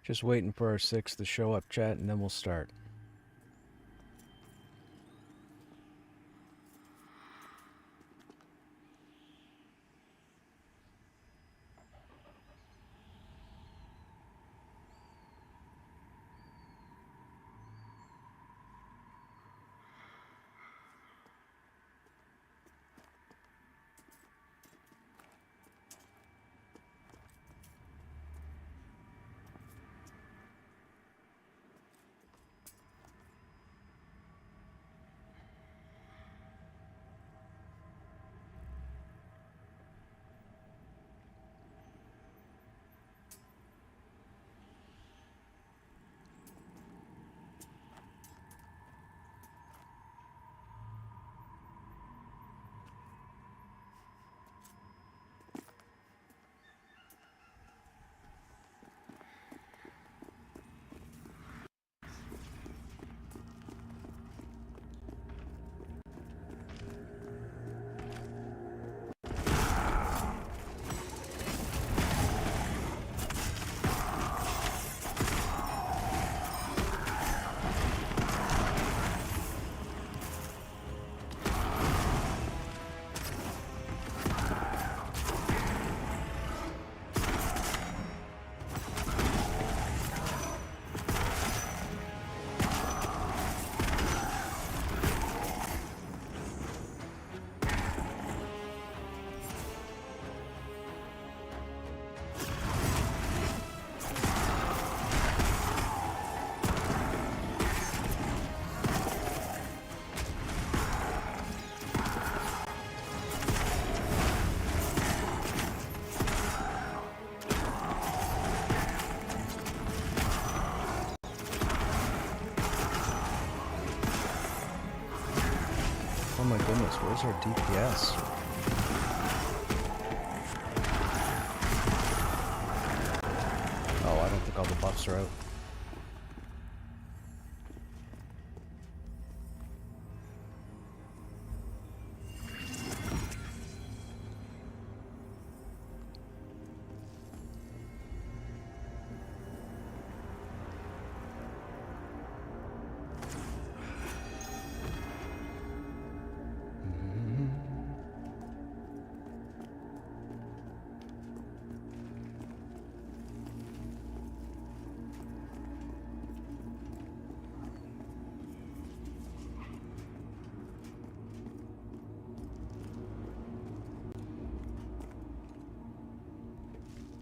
Just waiting for our 6 to show up, chat, and then we'll start. Jesus, where's our DPS? Oh, I don't think all the buffs are out.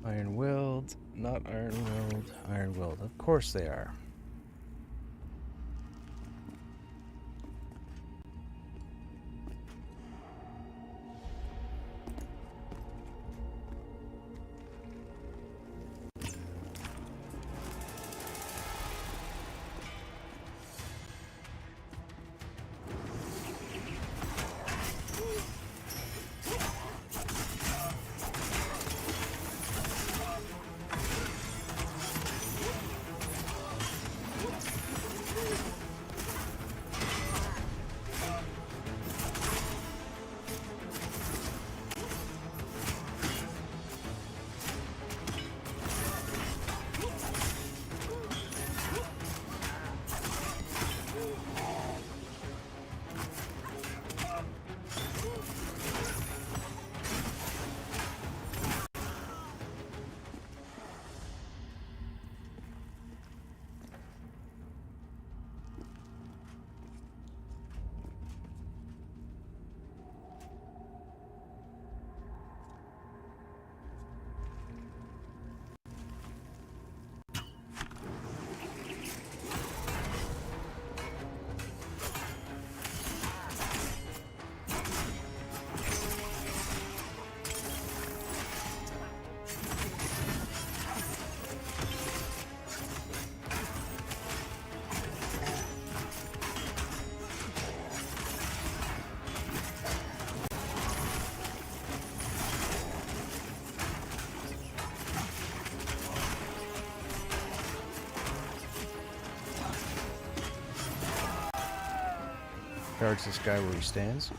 Iron-willed, not iron-willed, iron-willed. Of course they are. Charge this guy where he stands.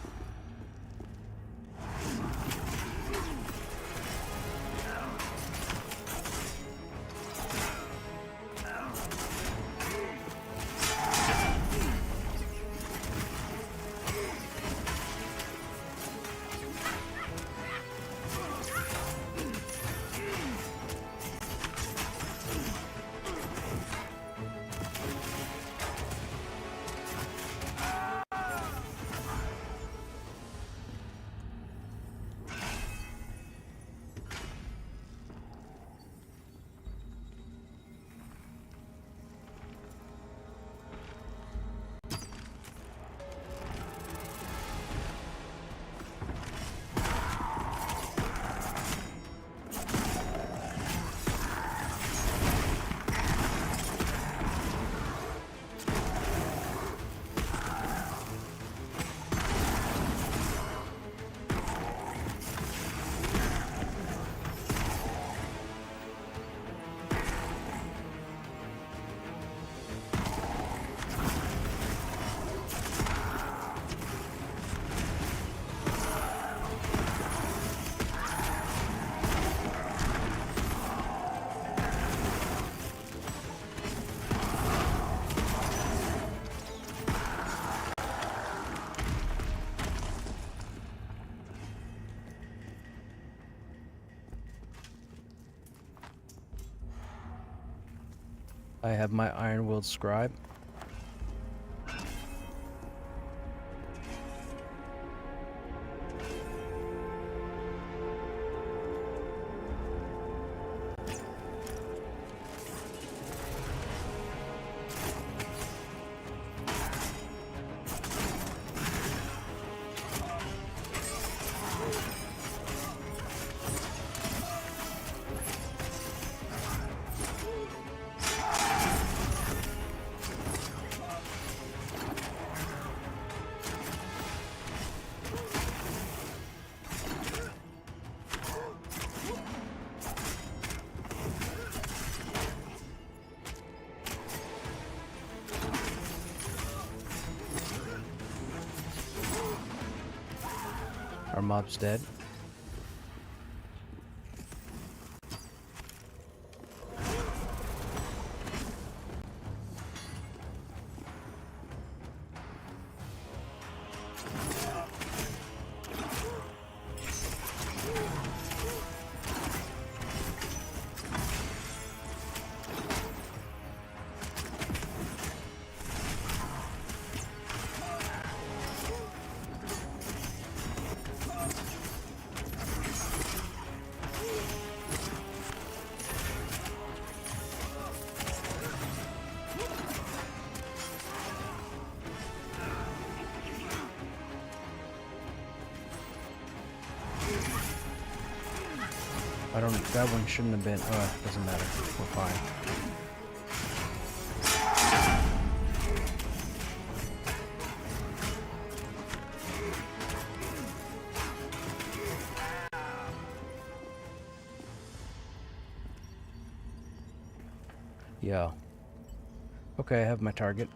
I have my iron-willed scribe. Our mob's dead. That one shouldn't have been. Oh, it doesn't matter. We're fine. Yeah. Okay, I have my target.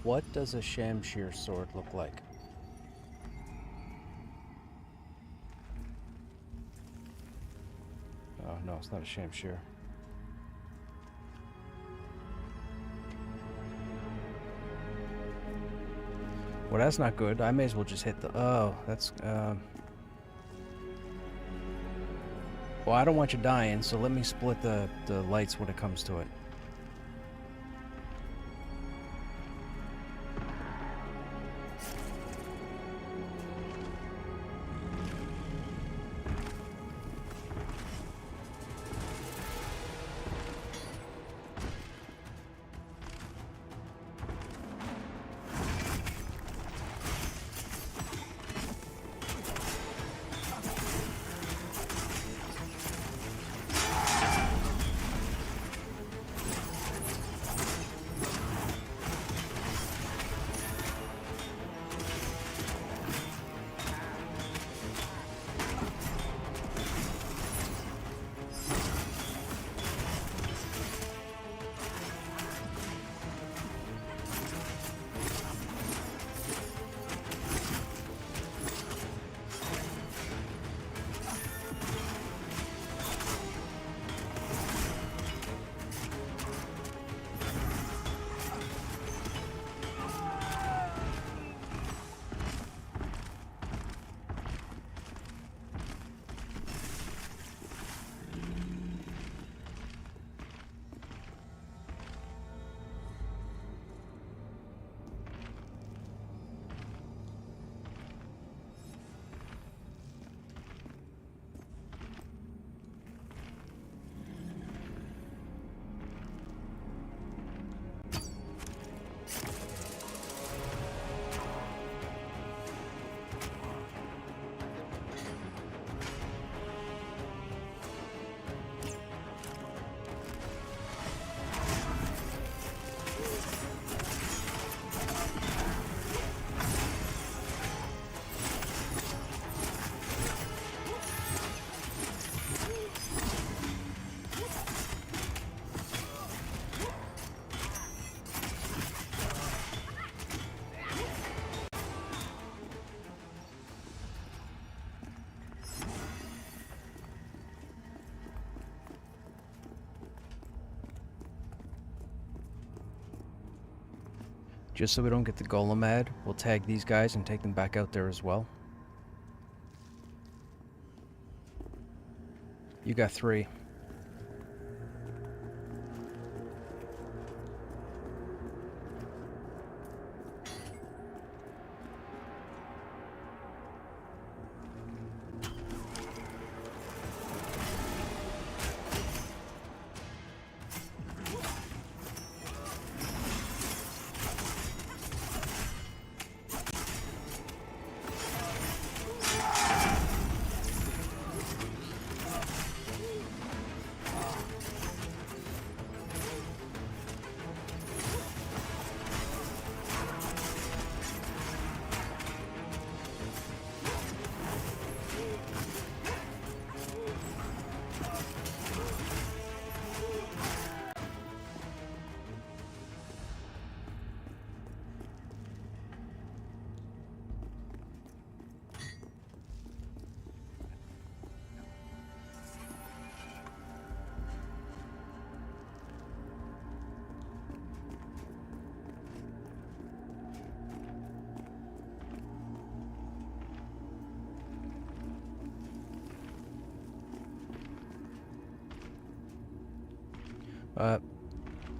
What does a Shamshir sword look like? Oh, no, it's not a Shamshir. Well, that's not good. I may as well just hit the... Oh, that's... Well, I don't want you dying, so let me split the lights when it comes to it. Just so we don't get the golem mad, we'll tag these guys and take them back out there as well. You got 3.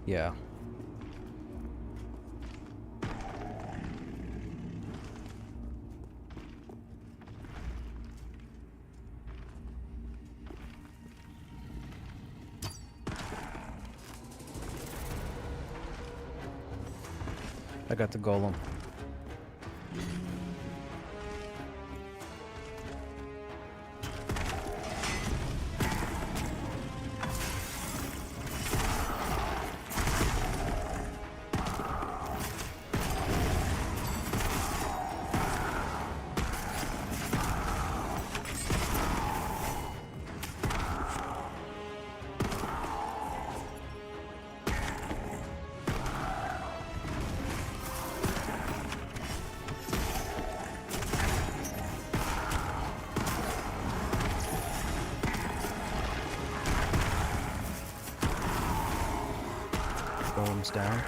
Yeah. I got the golem. Golem's down.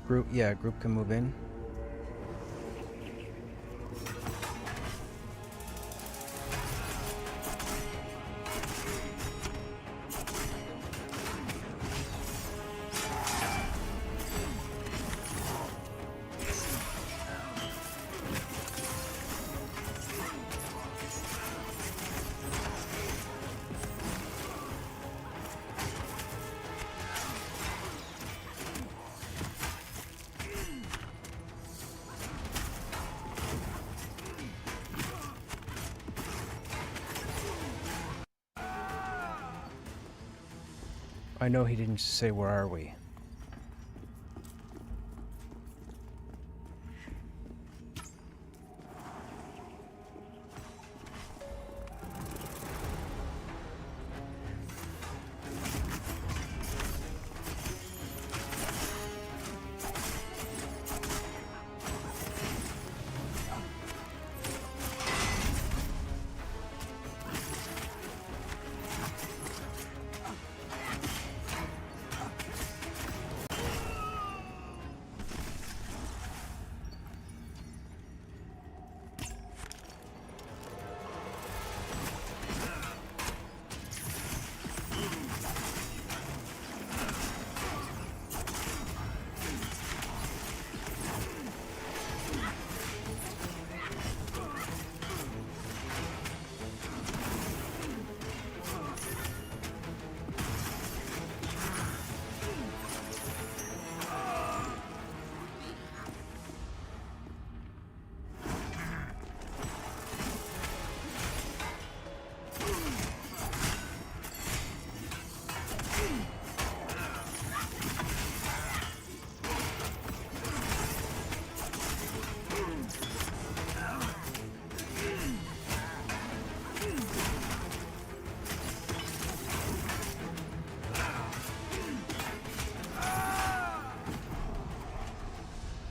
Group, yeah, group can move in. I know he didn't say where are we.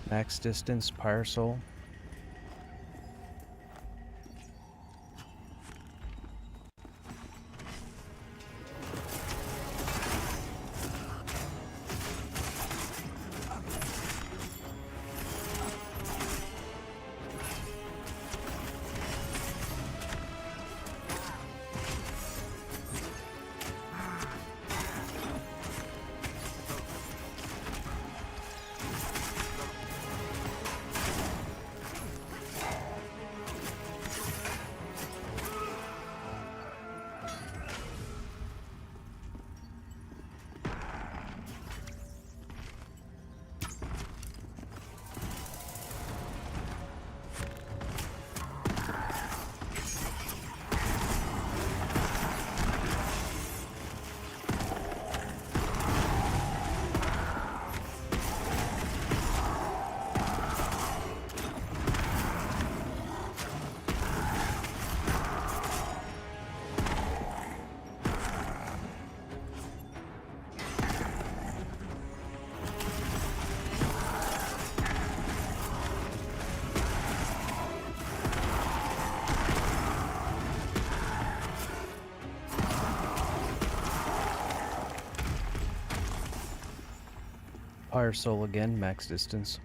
Max distance, Pyre Soul. Pyre Soul again, max distance.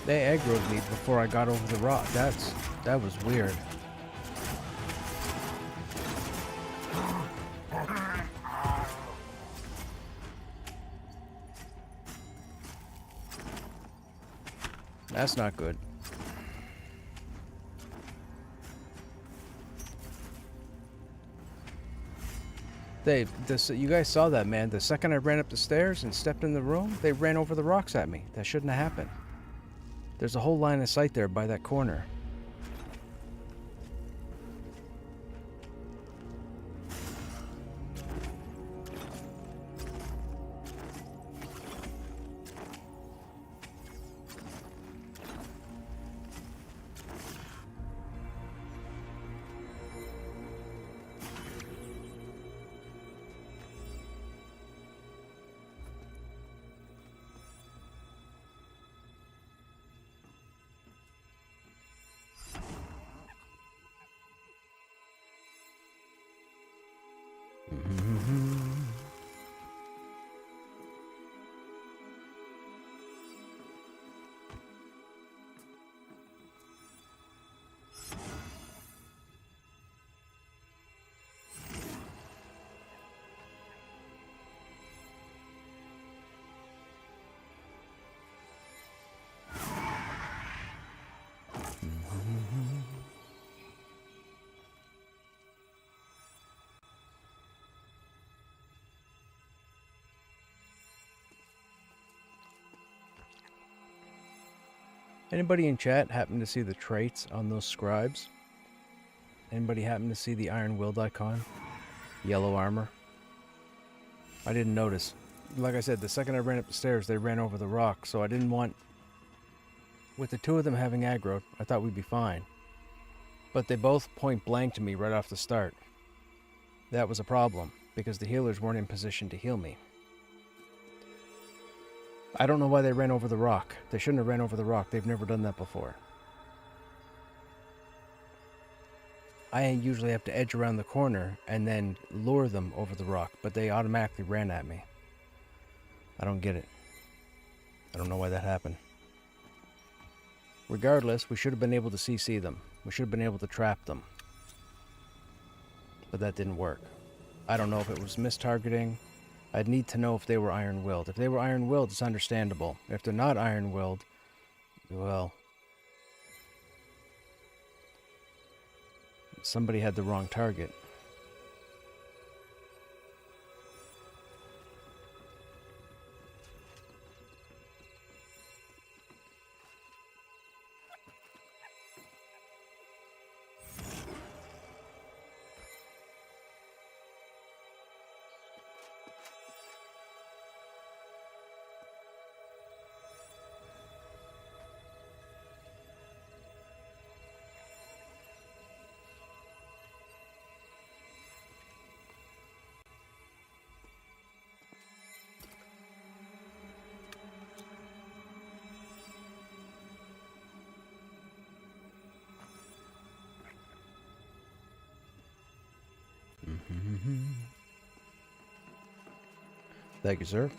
They aggroed me before I got over the rock. That was weird. That's not good. You guys saw that, man. The second I ran up the stairs and stepped in the room, they ran over the rocks at me. That shouldn't have happened. There's a whole line of sight there by that corner. Anybody in chat happen to see the traits on those scribes? Anybody happen to see the Iron Willed icon? Yellow armor? I didn't notice. Like I said, the second I ran up the stairs, they ran over the rock, so I didn't want... With the two of them having aggro, I thought we'd be fine. But they both point blank to me right off the start. That was a problem, because the healers weren't in position to heal me. I don't know why they ran over the rock. They shouldn't have ran over the rock. They've never done that before. I usually have to edge around the corner and then lure them over the rock, but they automatically ran at me. I don't get it. I don't know why that happened. Regardless, we should have been able to CC them. We should have been able to trap them. But that didn't work. I don't know if it was mistargeting. I'd need to know if they were iron-willed. If they were iron-willed, it's understandable. If they're not iron-willed, Well, somebody had the wrong target. Thank you, sir.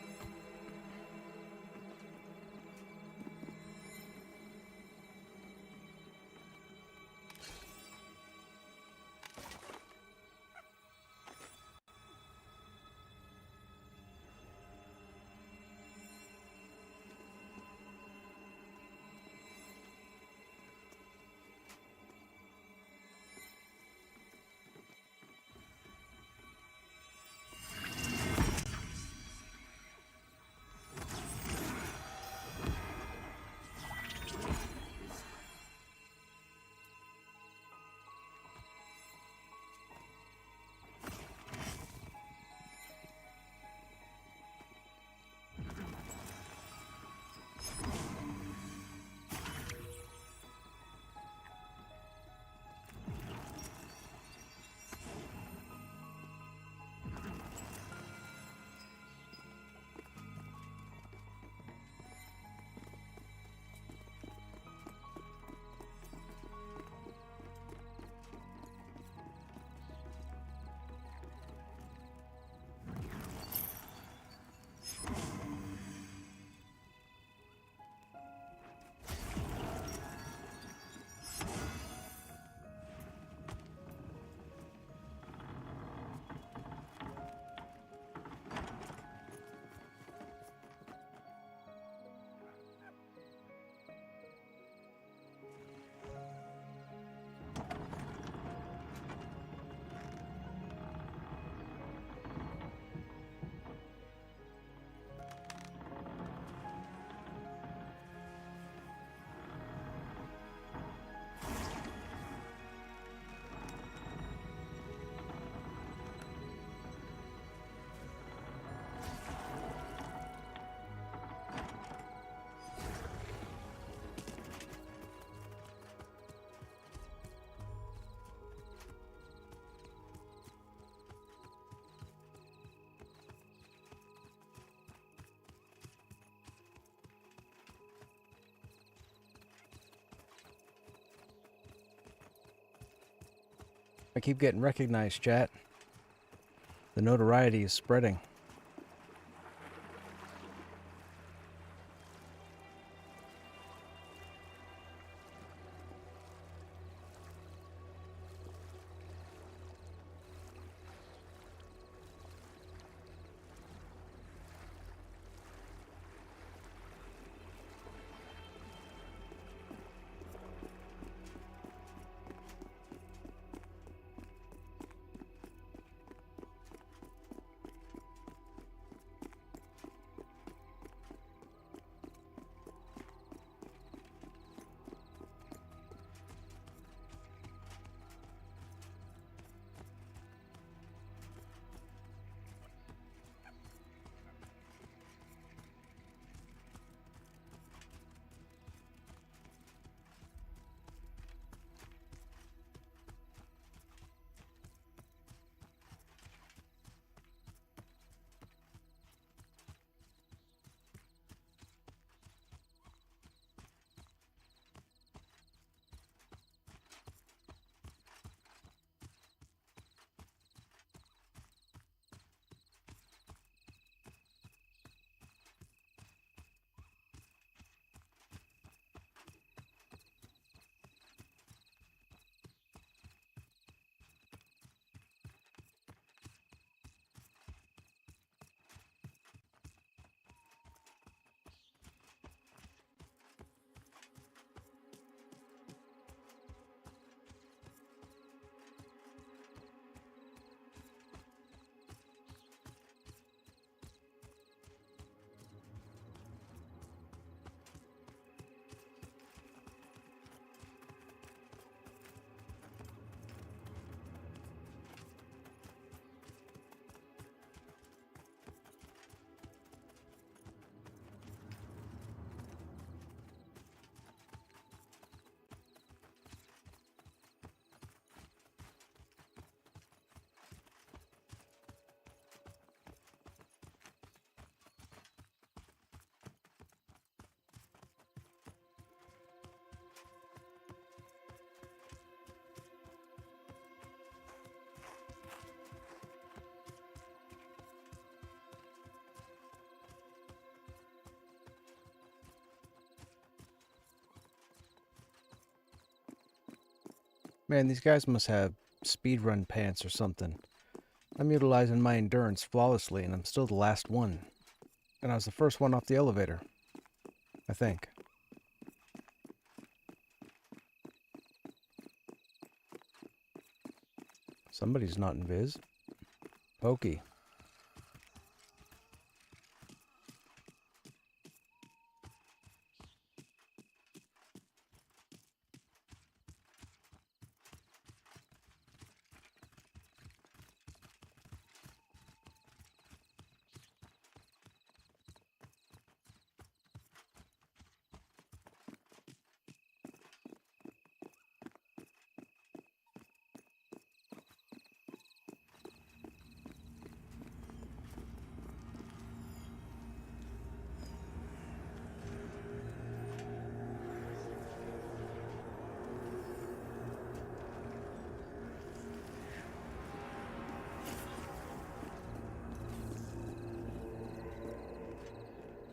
I keep getting recognized, chat. The notoriety is spreading. Man, these guys must have speedrun pants or something. I'm utilizing my endurance flawlessly, and I'm still the last one. And I was the first one off the elevator. I think. Somebody's not in Viz. Pokey.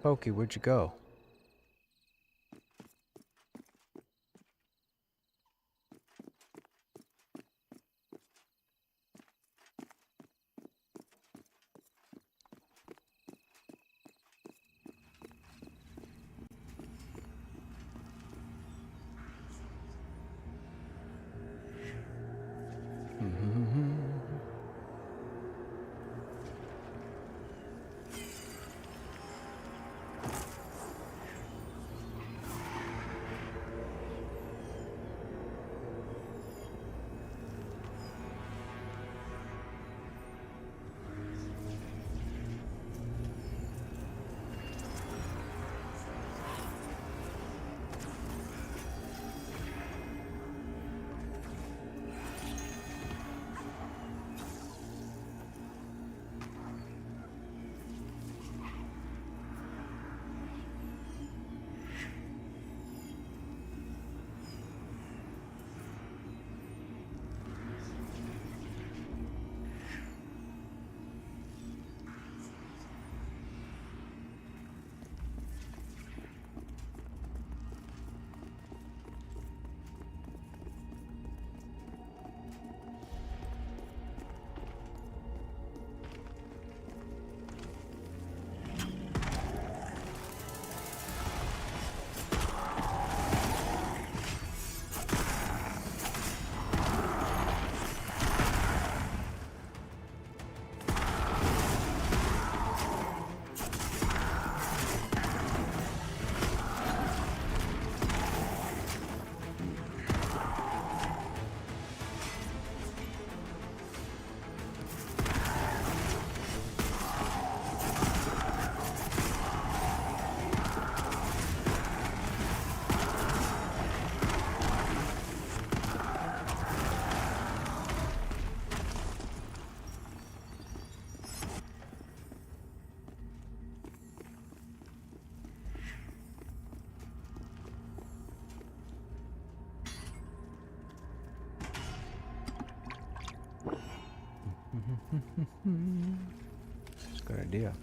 Pokey, where'd you go? That's a good idea.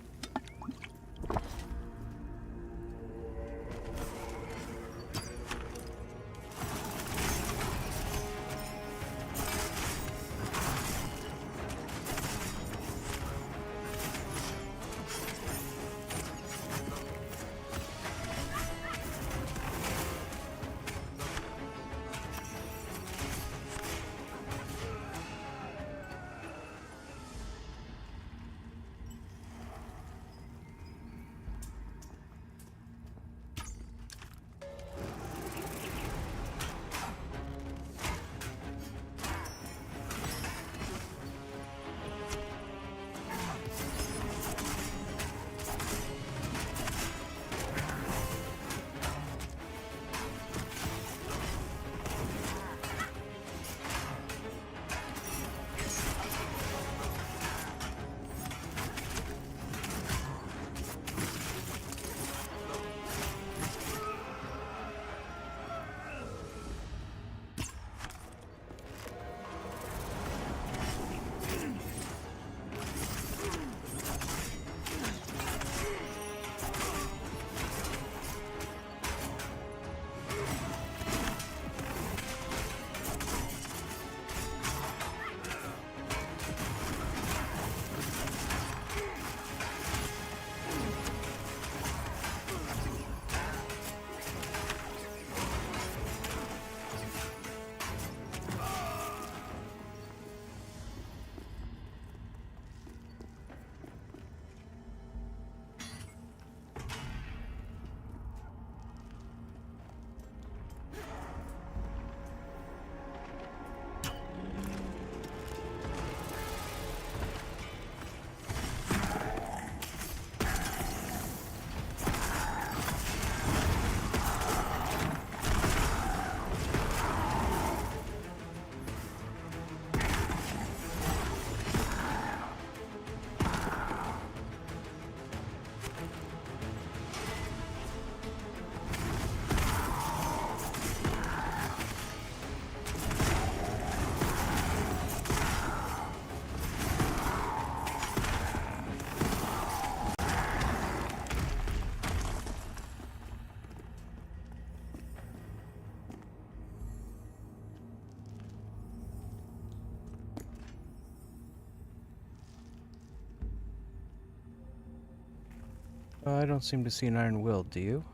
I don't seem to see an iron will, do you?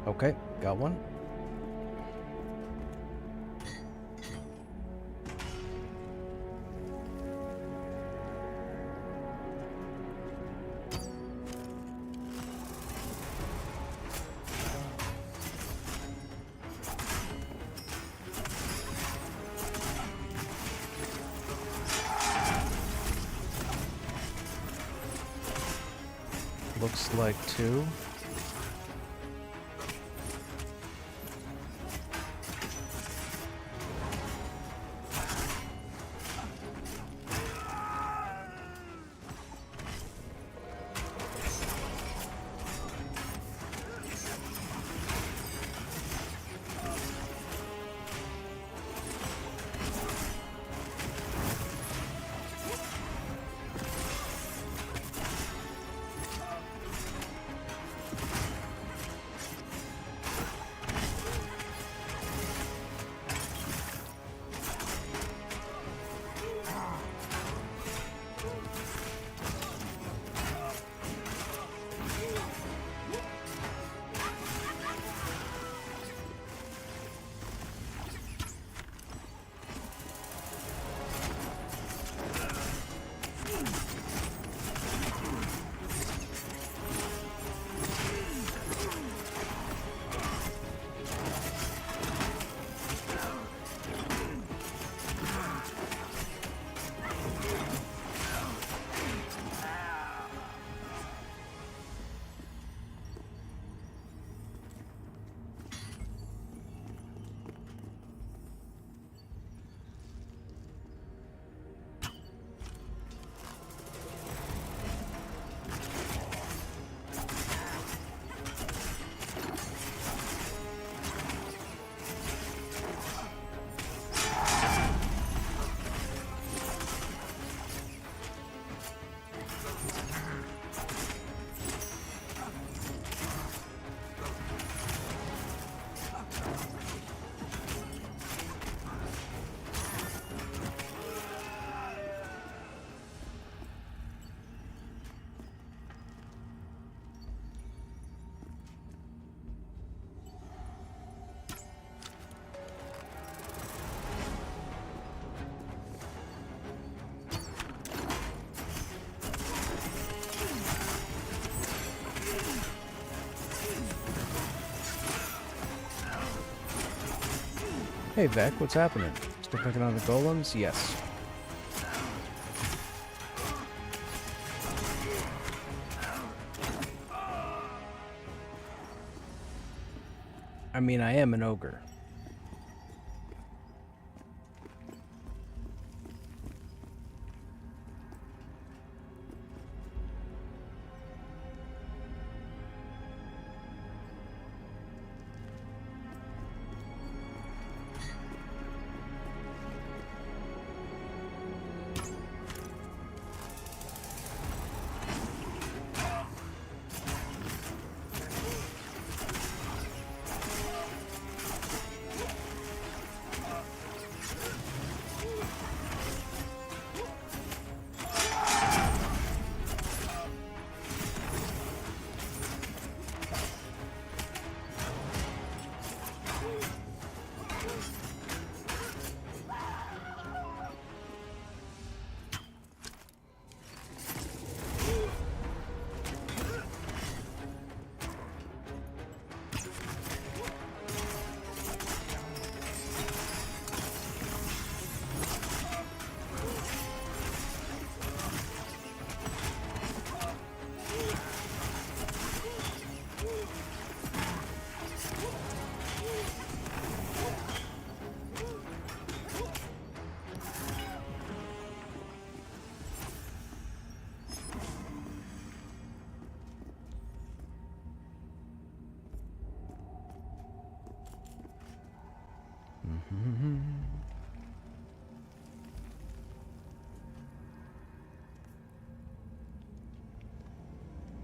Okay, got one. Looks like two. Hey Vec, what's happening? Still picking on the golems? Yes. I mean, I am an ogre.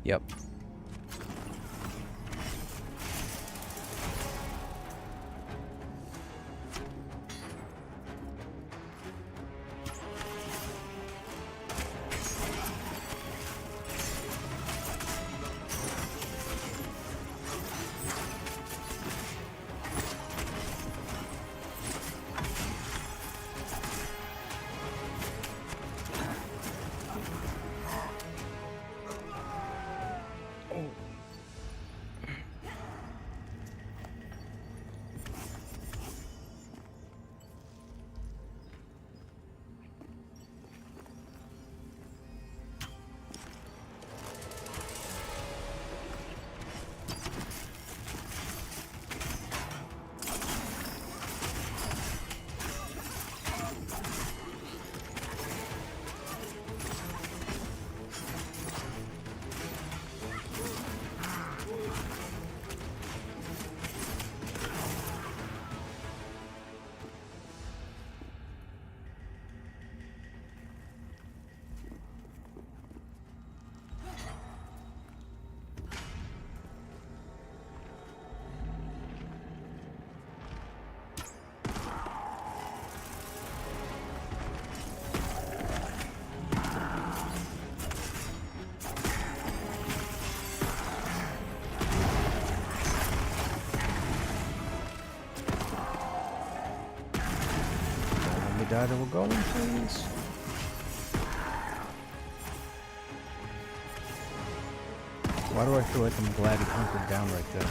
Yep. out and we're going, please. Why do I feel like I'm glad he hunkered down right there?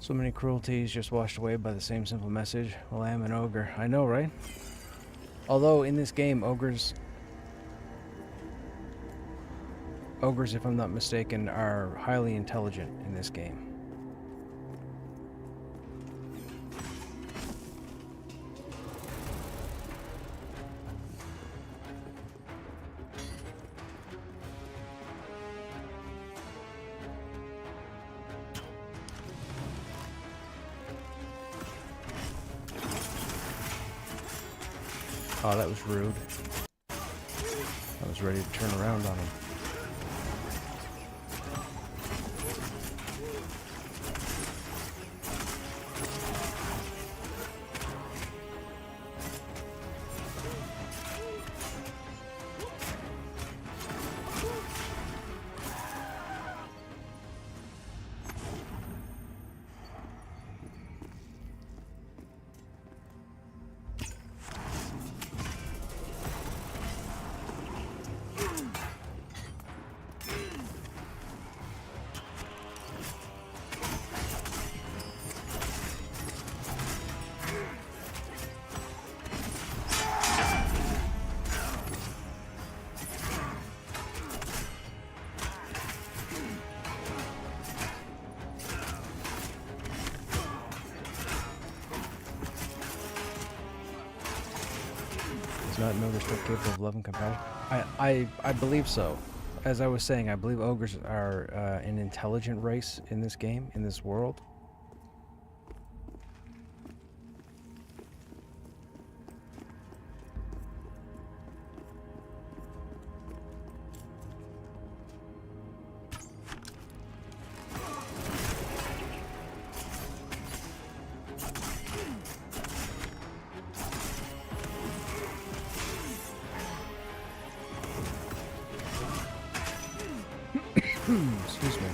So many cruelties just washed away by the same simple message. Well, I am an ogre. I know, right? Although in this game, ogres, if I'm not mistaken, are highly intelligent in this game. Oh, that was rude. I was ready to turn around on him. Not an ogre still capable of love and compassion? I believe so. As I was saying, I believe ogres are an intelligent race in this game, in this world. Excuse me.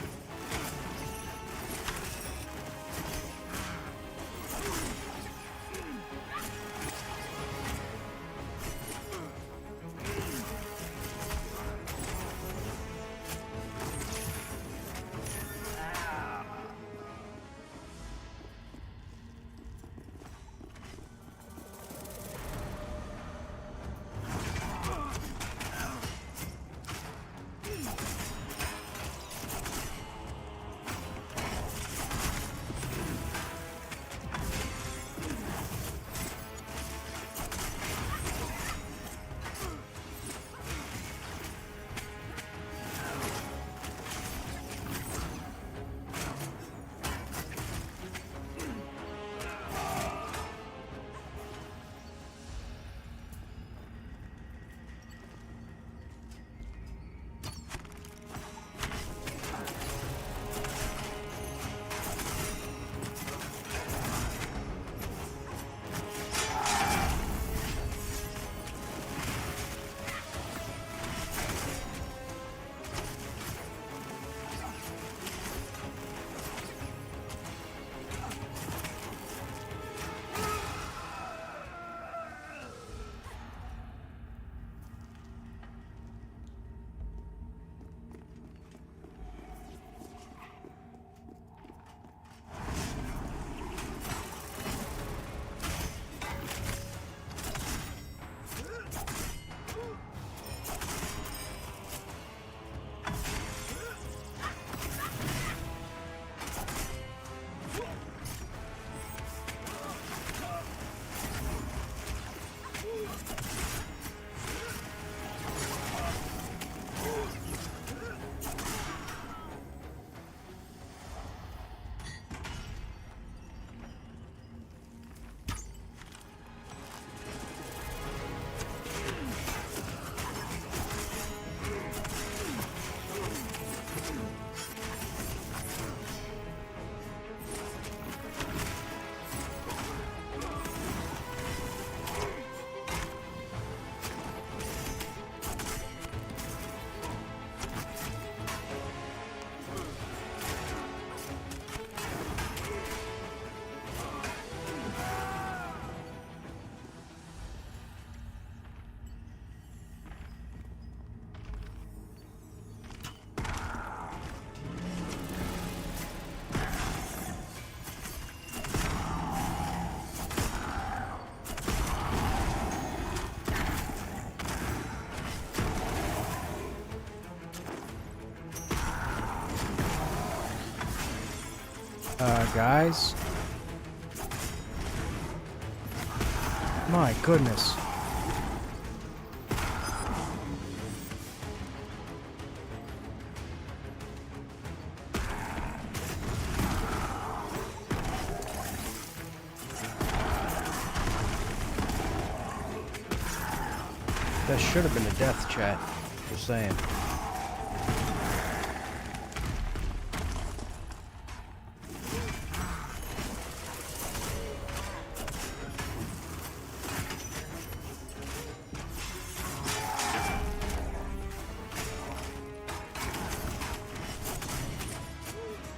Guys. My goodness. That should have been a death, chat. Just saying.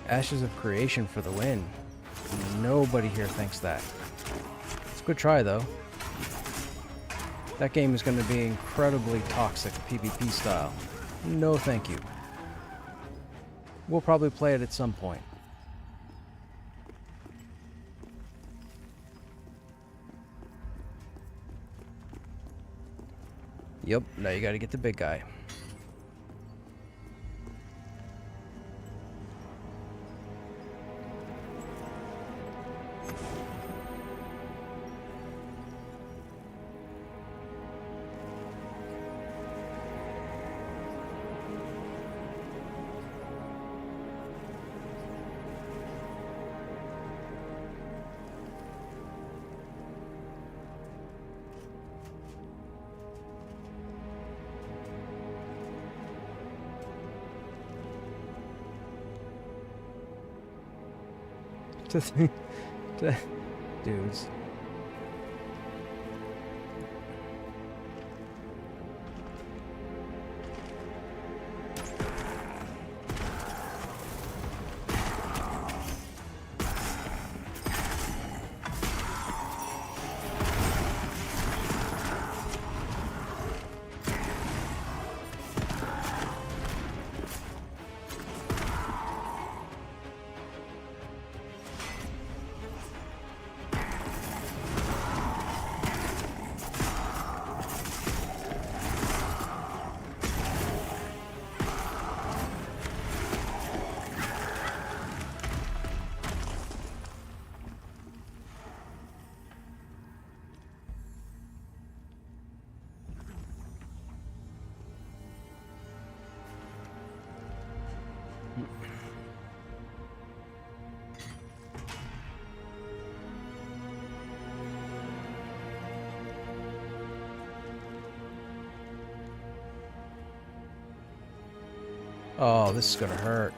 Ashes of Creation for the win. Nobody here thinks that. It's a good try, though. That game is going to be incredibly toxic, PvP style. No thank you. We'll probably play it at some point. Yep, now you gotta get the big guy. Dudes. Oh, this is gonna hurt.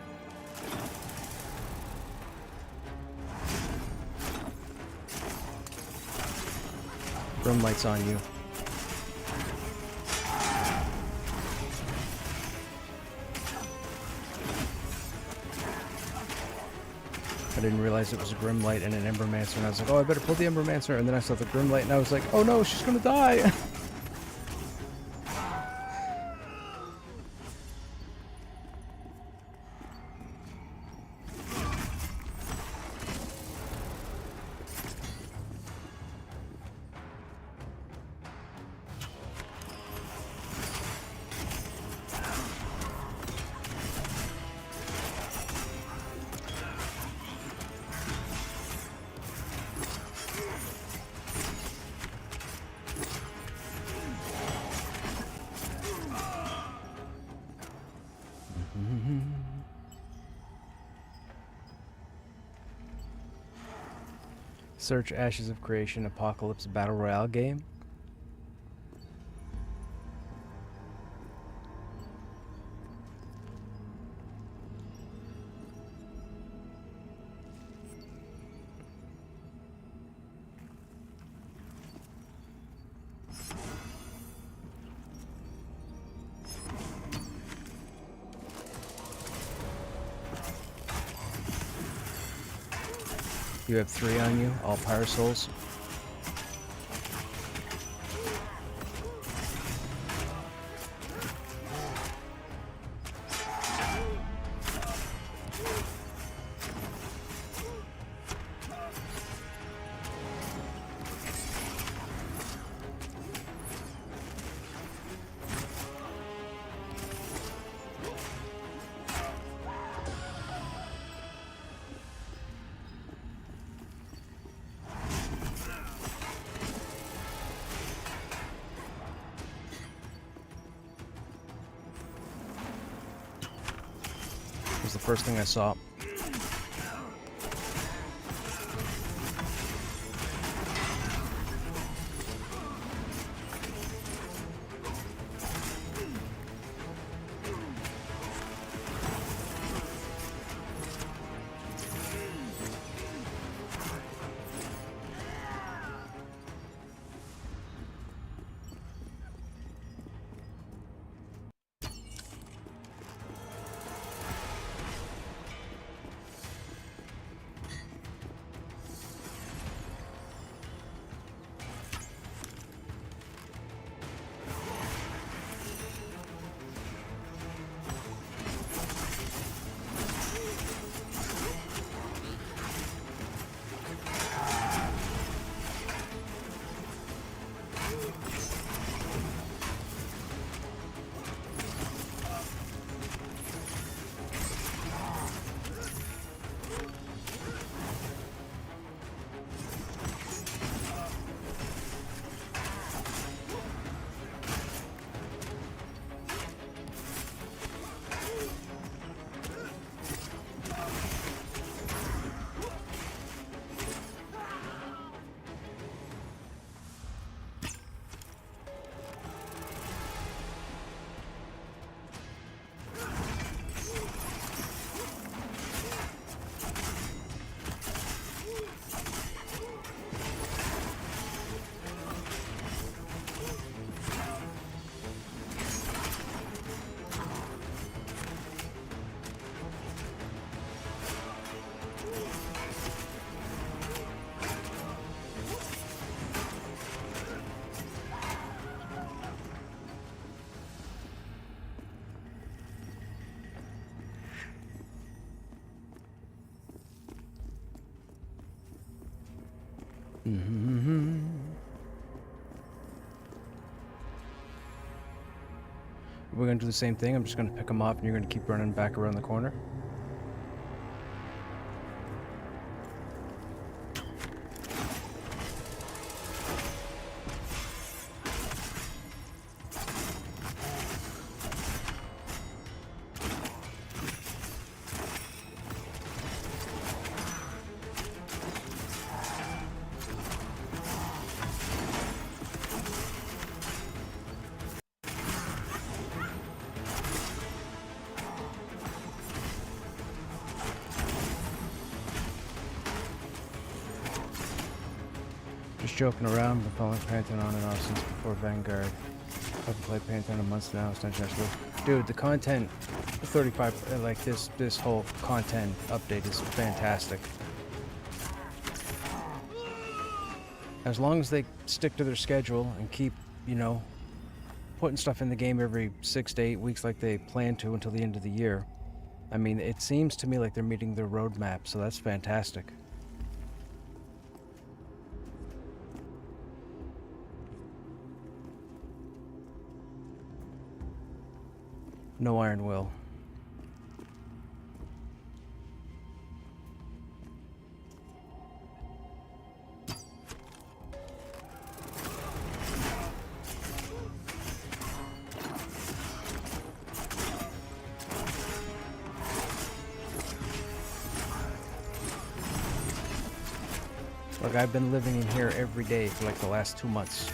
Room light's on you. I didn't realize it was a Grim Light and an Embermancer, and I was like, oh, I better pull the Embermancer, and then I saw the Grim Light, and I was like, oh no, she's gonna die! Search Ashes of Creation Apocalypse Battle Royale game. You have 3 on you, all Pyre Souls. was the first thing I saw. We're going to do the same thing. I'm just going to pick them up and you're going to keep running back around the corner. Just joking around, been following Pantheon on and off since before Vanguard. I've played Pantheon in months now, it's not just dude, the content, 35, like this whole content update is fantastic. As long as they stick to their schedule and keep, you know, putting stuff in the game every 6 to 8 weeks like they plan to until the end of the year. I mean, it seems to me like they're meeting their roadmap, so that's fantastic. No iron will. Look, I've been living in here every day for like the last 2 months.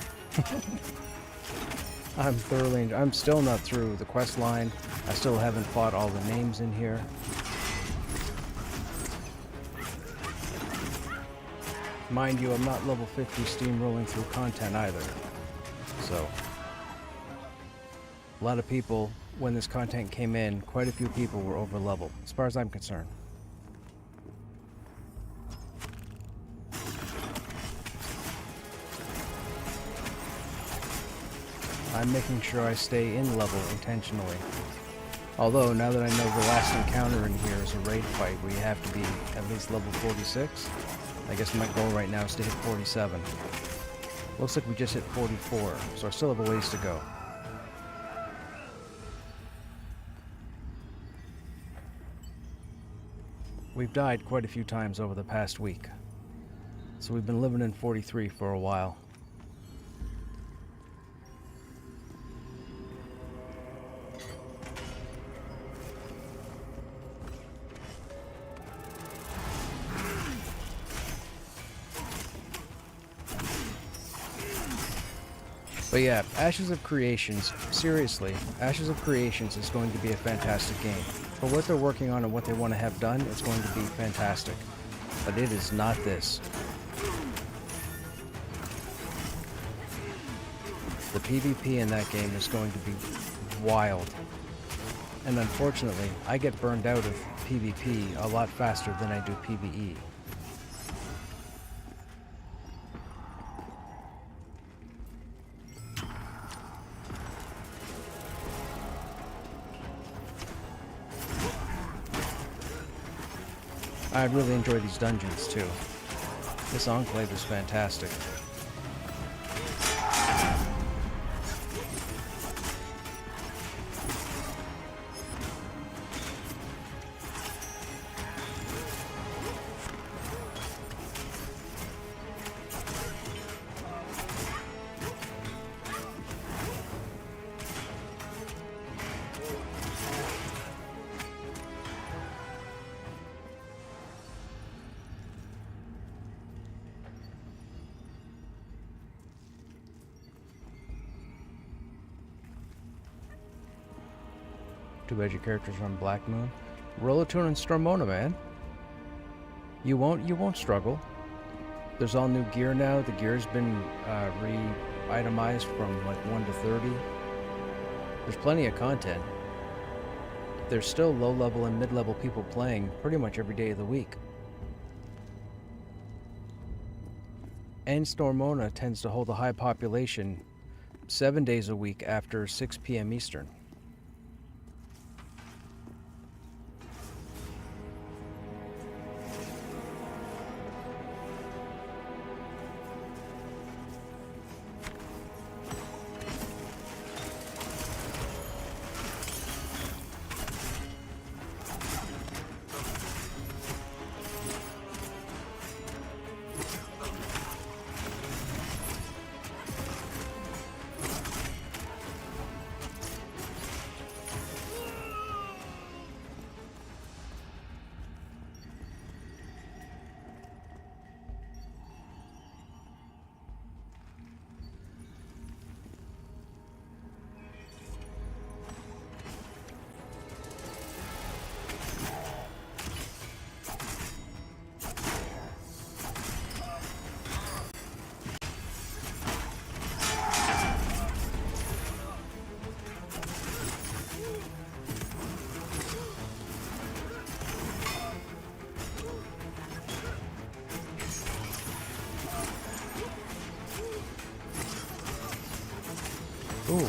I'm still not through the quest line. I still haven't fought all the names in here. Mind you, I'm not level 50 steamrolling through content either. So, a lot of people, when this content came in, quite a few people were over leveled, as far as I'm concerned. I'm making sure I stay in level intentionally. Although, now that I know the last encounter in here is a raid fight where you have to be at least level 46, I guess my goal right now is to hit 47. Looks like we just hit 44, so I still have a ways to go. We've died quite a few times over the past week, so we've been living in 43 for a while. But yeah, Ashes of Creations, seriously, Ashes of Creations is going to be a fantastic game. For what they're working on and what they want to have done, it's going to be fantastic. But it is not this. The PvP in that game is going to be wild. And unfortunately, I get burned out of PvP a lot faster than I do PvE. I really enjoy these dungeons too. This enclave is fantastic. Too bad your character's on Black Moon. Roll a tune on Stormona, man. You won't struggle. There's all new gear now. The gear's been re-itemized from like 1 to 30. There's plenty of content. There's still low-level and mid-level people playing pretty much every day of the week. And Stormona tends to hold a high population 7 days a week after 6 p.m. Eastern. Ooh.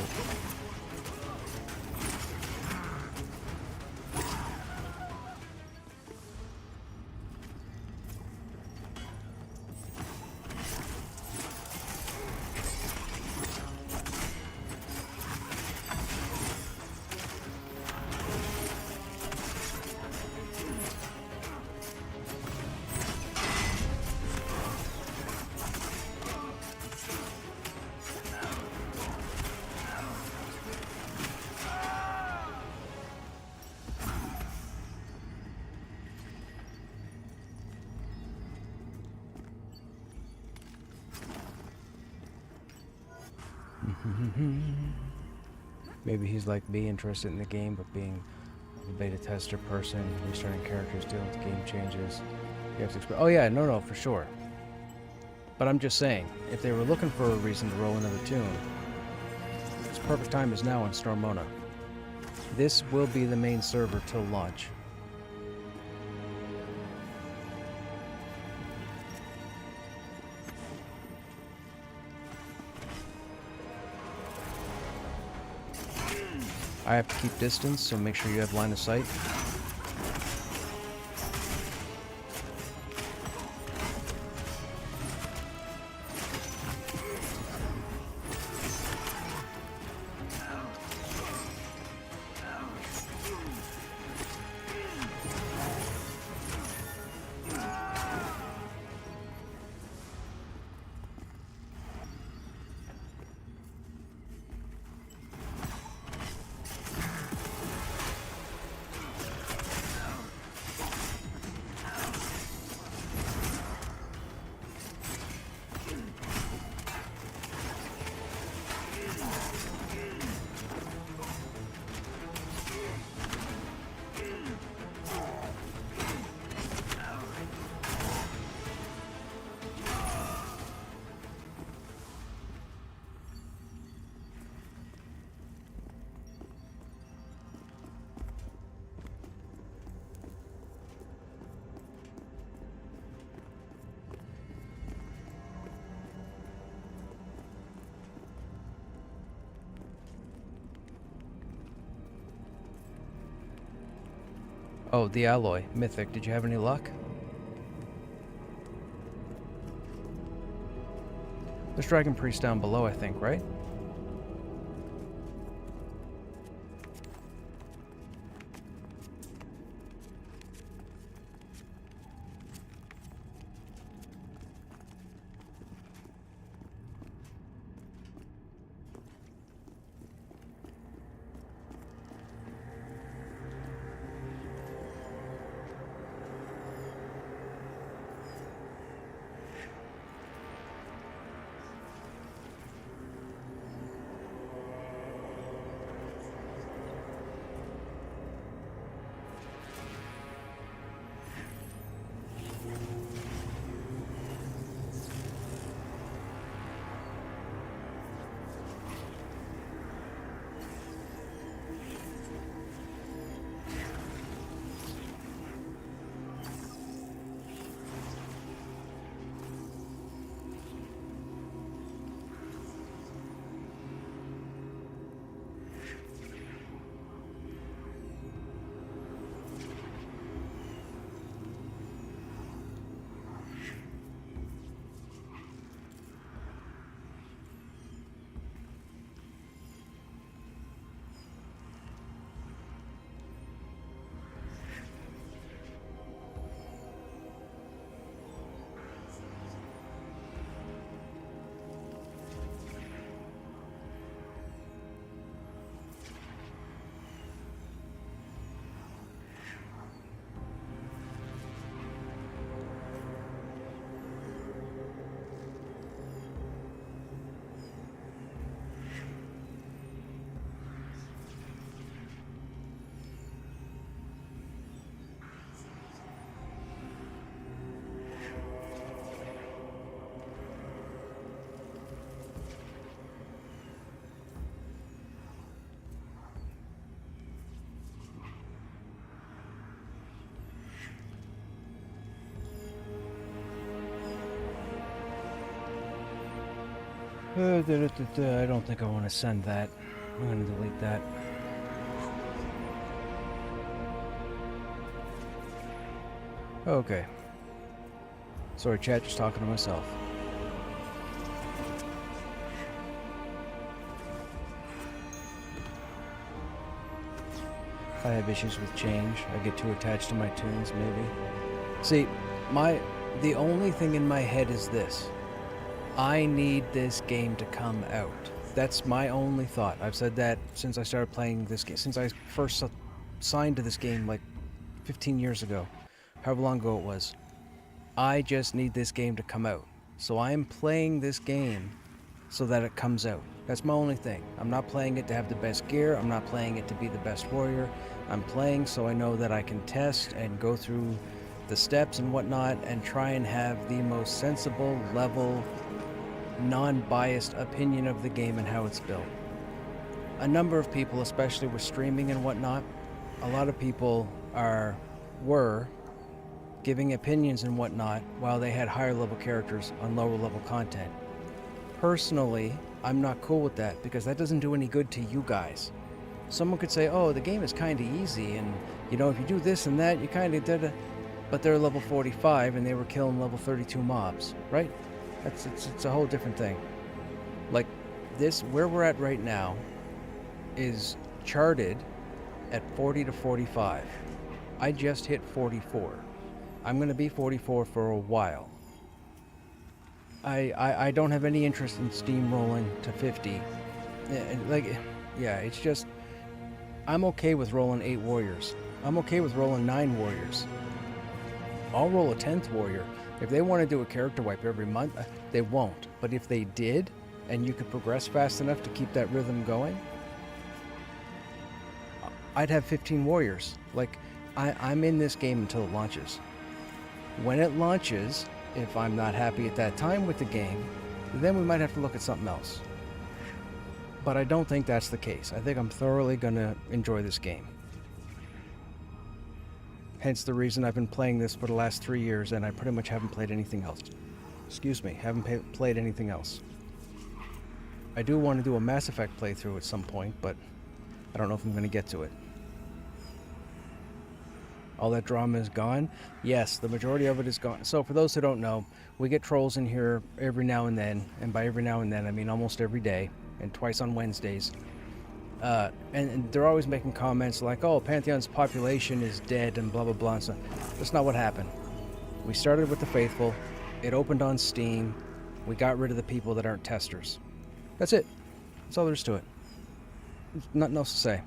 Maybe he's like me, interested in the game, but being a beta tester person, restarting characters, dealing with game changes. You have to oh yeah, no, for sure. But I'm just saying, if they were looking for a reason to roll another tune, its perfect time is now on Stormona. This will be the main server till launch. I have to keep distance, so make sure you have line of sight. Oh, the alloy. Mythic. Did you have any luck? There's Dragon Priest down below, I think, right? I don't think I want to send that. I'm going to delete that. Okay. Sorry, chat, just talking to myself. I have issues with change. I get too attached to my tunes, maybe. See, the only thing in my head is this. I need this game to come out. That's my only thought. I've said that since I started playing this game, since I first signed to this game like 15 years ago, however long ago it was. I just need this game to come out. So I'm playing this game so that it comes out. That's my only thing. I'm not playing it to have the best gear. I'm not playing it to be the best warrior. I'm playing so I know that I can test and go through the steps and whatnot and try and have the most sensible, level, non-biased opinion of the game and how it's built. A number of people, especially with streaming and whatnot, a lot of people were giving opinions and whatnot while they had higher level characters on lower level content. Personally, I'm not cool with that because that doesn't do any good to you guys. Someone could say, oh, the game is kind of easy and, you know, if you do this and that, you kind of did it. But they're level 45 and they were killing level 32 mobs, right? It's a whole different thing. Like, this, where we're at right now, is charted at 40 to 45. I just hit 44. I'm going to be 44 for a while. I don't have any interest in steamrolling to 50. It's just, I'm okay with rolling 8 warriors. I'm okay with rolling 9 warriors. I'll roll a 10th warrior. If they want to do a character wipe every month, they won't. But if they did, and you could progress fast enough to keep that rhythm going, I'd have 15 warriors. Like, I'm in this game until it launches. When it launches, if I'm not happy at that time with the game, then we might have to look at something else. But I don't think that's the case. I think I'm thoroughly going to enjoy this game. Hence the reason I've been playing this for the last 3 years and I pretty much haven't played anything else. Excuse me, haven't played anything else. I do want to do a Mass Effect playthrough at some point, but I don't know if I'm going to get to it. All that drama is gone? Yes, the majority of it is gone. So for those who don't know, we get trolls in here every now and then, and by every now and then I mean almost every day, and twice on Wednesdays. And they're always making comments like, oh, Pantheon's population is dead and blah blah blah and stuff. That's not what happened. We started with the faithful, it opened on Steam, we got rid of the people that aren't testers. That's it. That's all there is to it. There's nothing else to say.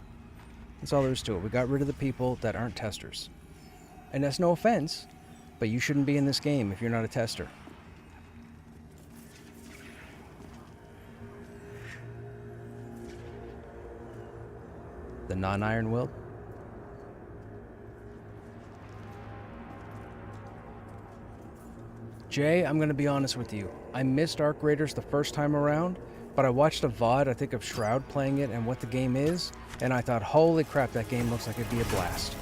That's all there is to it. We got rid of the people that aren't testers. And that's no offense, but you shouldn't be in this game if you're not a tester. The non-iron willed? Jay, I'm going to be honest with you. I missed Arc Raiders the first time around, but I watched a VOD, I think, of Shroud playing it and what the game is, and I thought, holy crap, that game looks like it'd be a blast.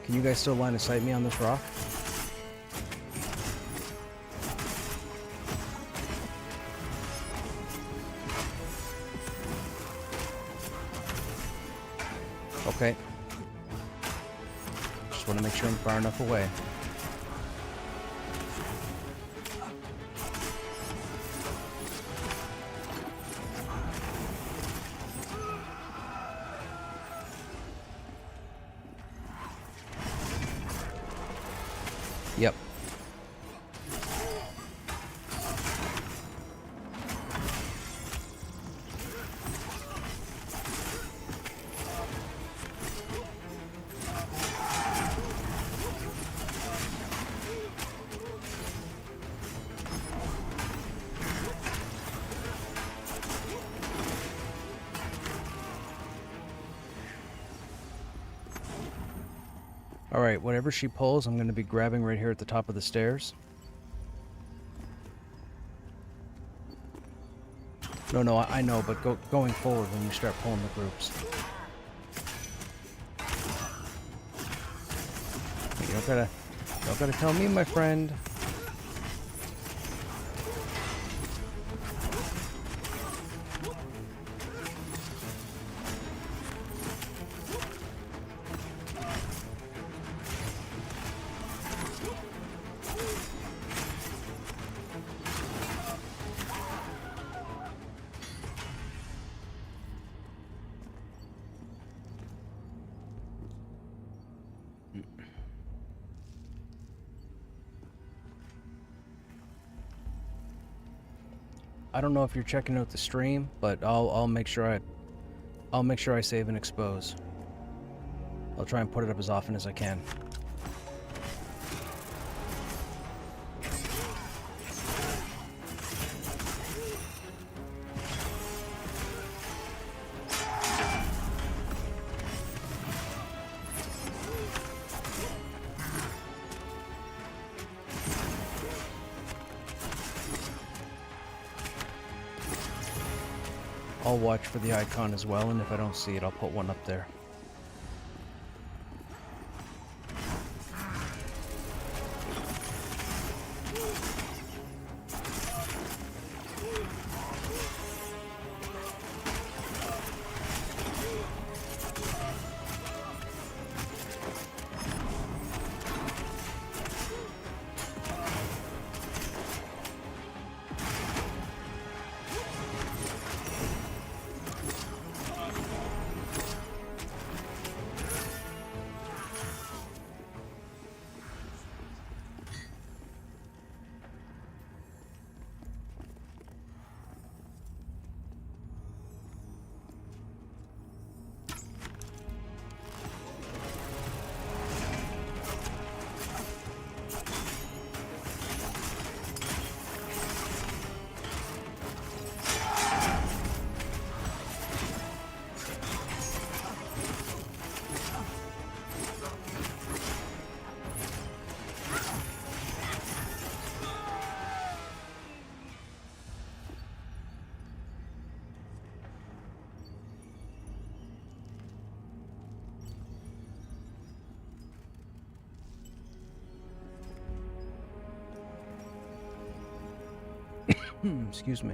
Can you guys still line of sight me on this rock? Okay. Just want to make sure I'm far enough away. Yep. Alright, whatever she pulls, I'm going to be grabbing right here at the top of the stairs. No, I know, but going forward when you start pulling the groups. You don't gotta tell me, my friend. I don't know if you're checking out the stream, but I'll make sure I save and expose. I'll try and put it up as often as I can. I'll watch for the icon as well, and if I don't see it, I'll put one up there. Excuse me.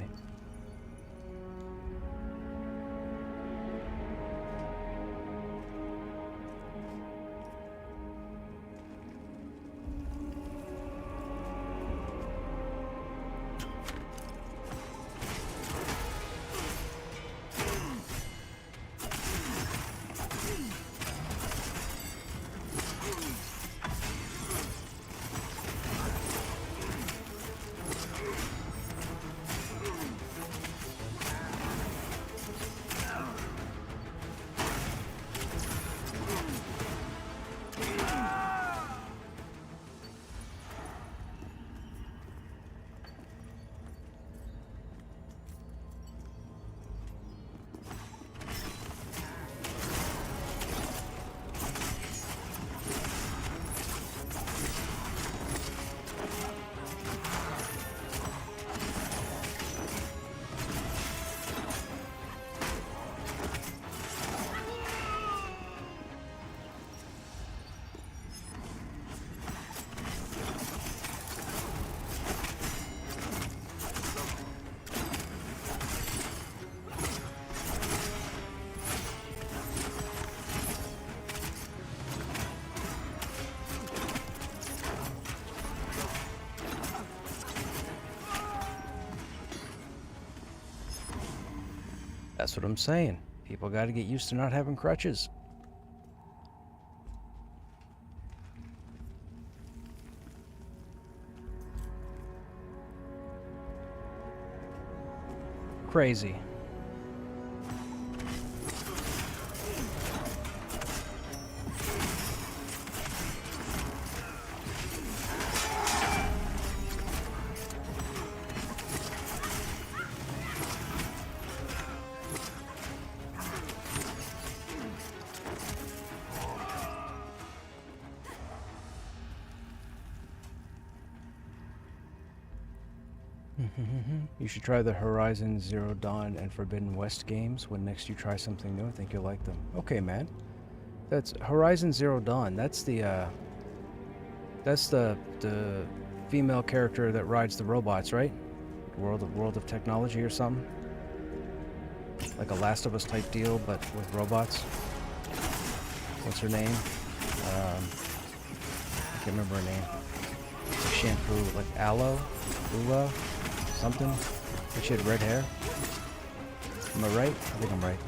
That's what I'm saying. People gotta get used to not having crutches. Crazy. You should try the Horizon Zero Dawn and Forbidden West games when next you try something new. I think you'll like them. Okay, man. That's Horizon Zero Dawn. That's the female character that rides the robots, right? World of Technology or something. Like a Last of Us type deal, but with robots. What's her name? I can't remember her name. It's a shampoo, like Aloe? Ula? Something? But she had red hair. Am I right? I think I'm right.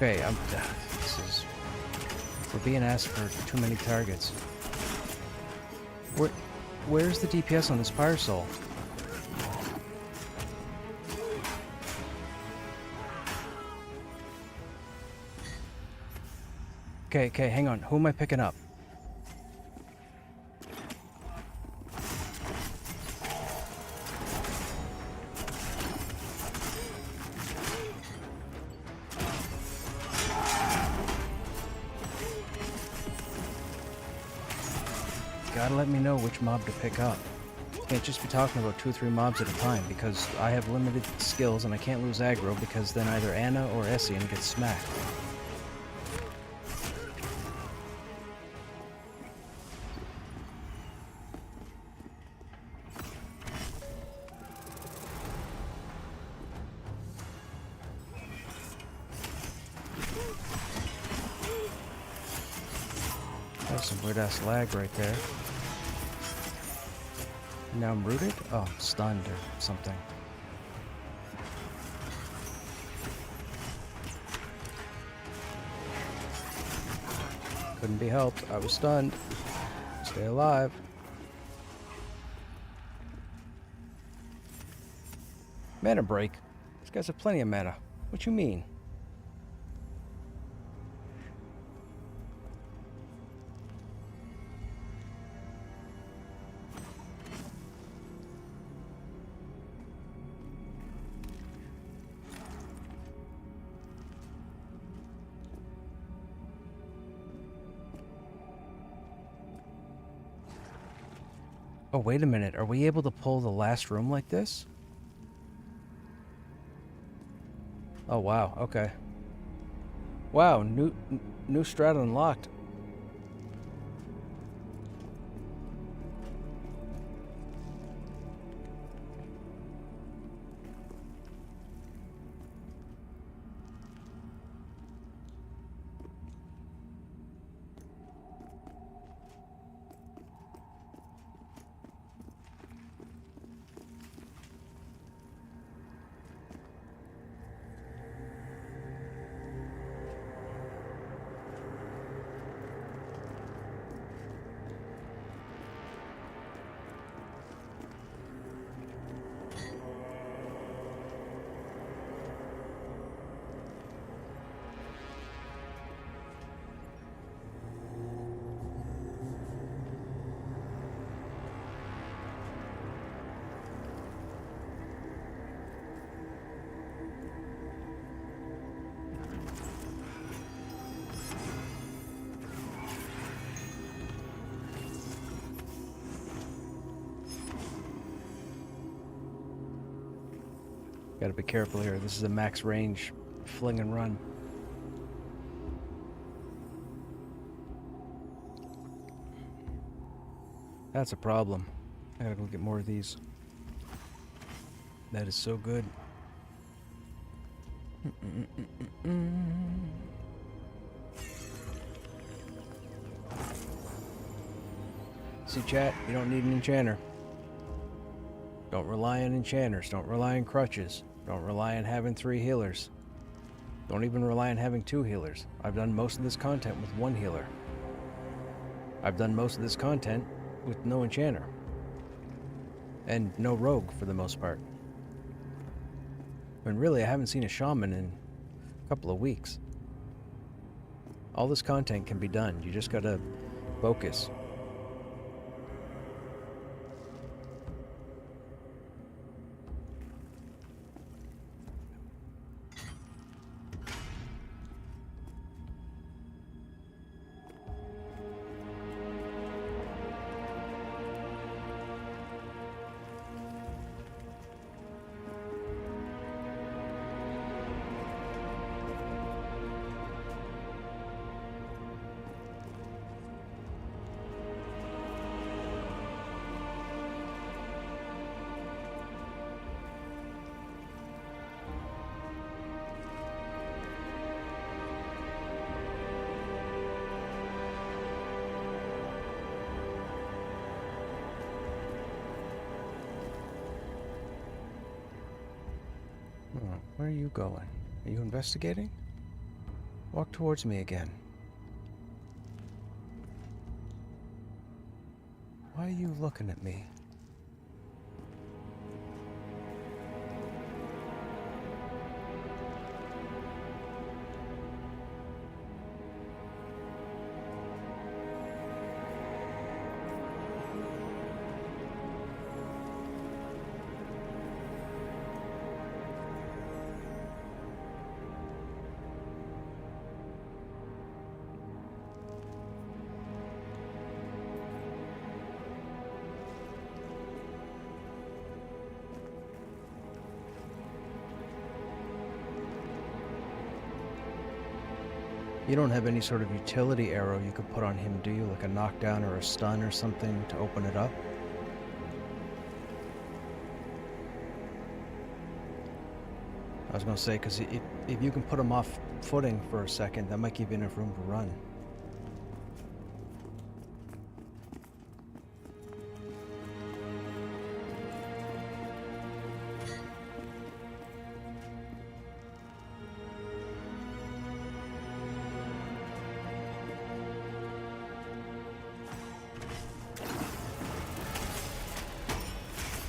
Okay, we're being asked for too many targets. Where's the DPS on this Fire Soul? Okay, hang on. Who am I picking up? Gotta let me know which mob to pick up. Can't just be talking about 2 or 3 mobs at a time, because I have limited skills and I can't lose aggro, because then either Anna or Essien gets smacked. That's some weird ass lag right there. Now I'm rooted? Oh, I'm stunned or something. Couldn't be helped. I was stunned. Stay alive. Mana break. These guys have plenty of mana. What you mean? Oh, wait a minute. Are we able to pull the last room like this? Oh, wow. Okay. Wow, new strat unlocked. Gotta be careful here. This is a max range fling and run. That's a problem. I gotta go get more of these. That is so good. See, chat, you don't need an enchanter. Don't rely on enchanters. Don't rely on crutches. Don't rely on having 3 healers. Don't even rely on having 2 healers. I've done most of this content with 1 healer. I've done most of this content with no enchanter. And no rogue for the most part. When really I haven't seen a shaman in a couple of weeks. All this content can be done. You just gotta focus. Where are you going? Are you investigating? Walk towards me again. Why are you looking at me? You don't have any sort of utility arrow you could put on him, do you? Like a knockdown or a stun or something to open it up? I was gonna say, because if you can put him off footing for a second, that might give you enough room to run.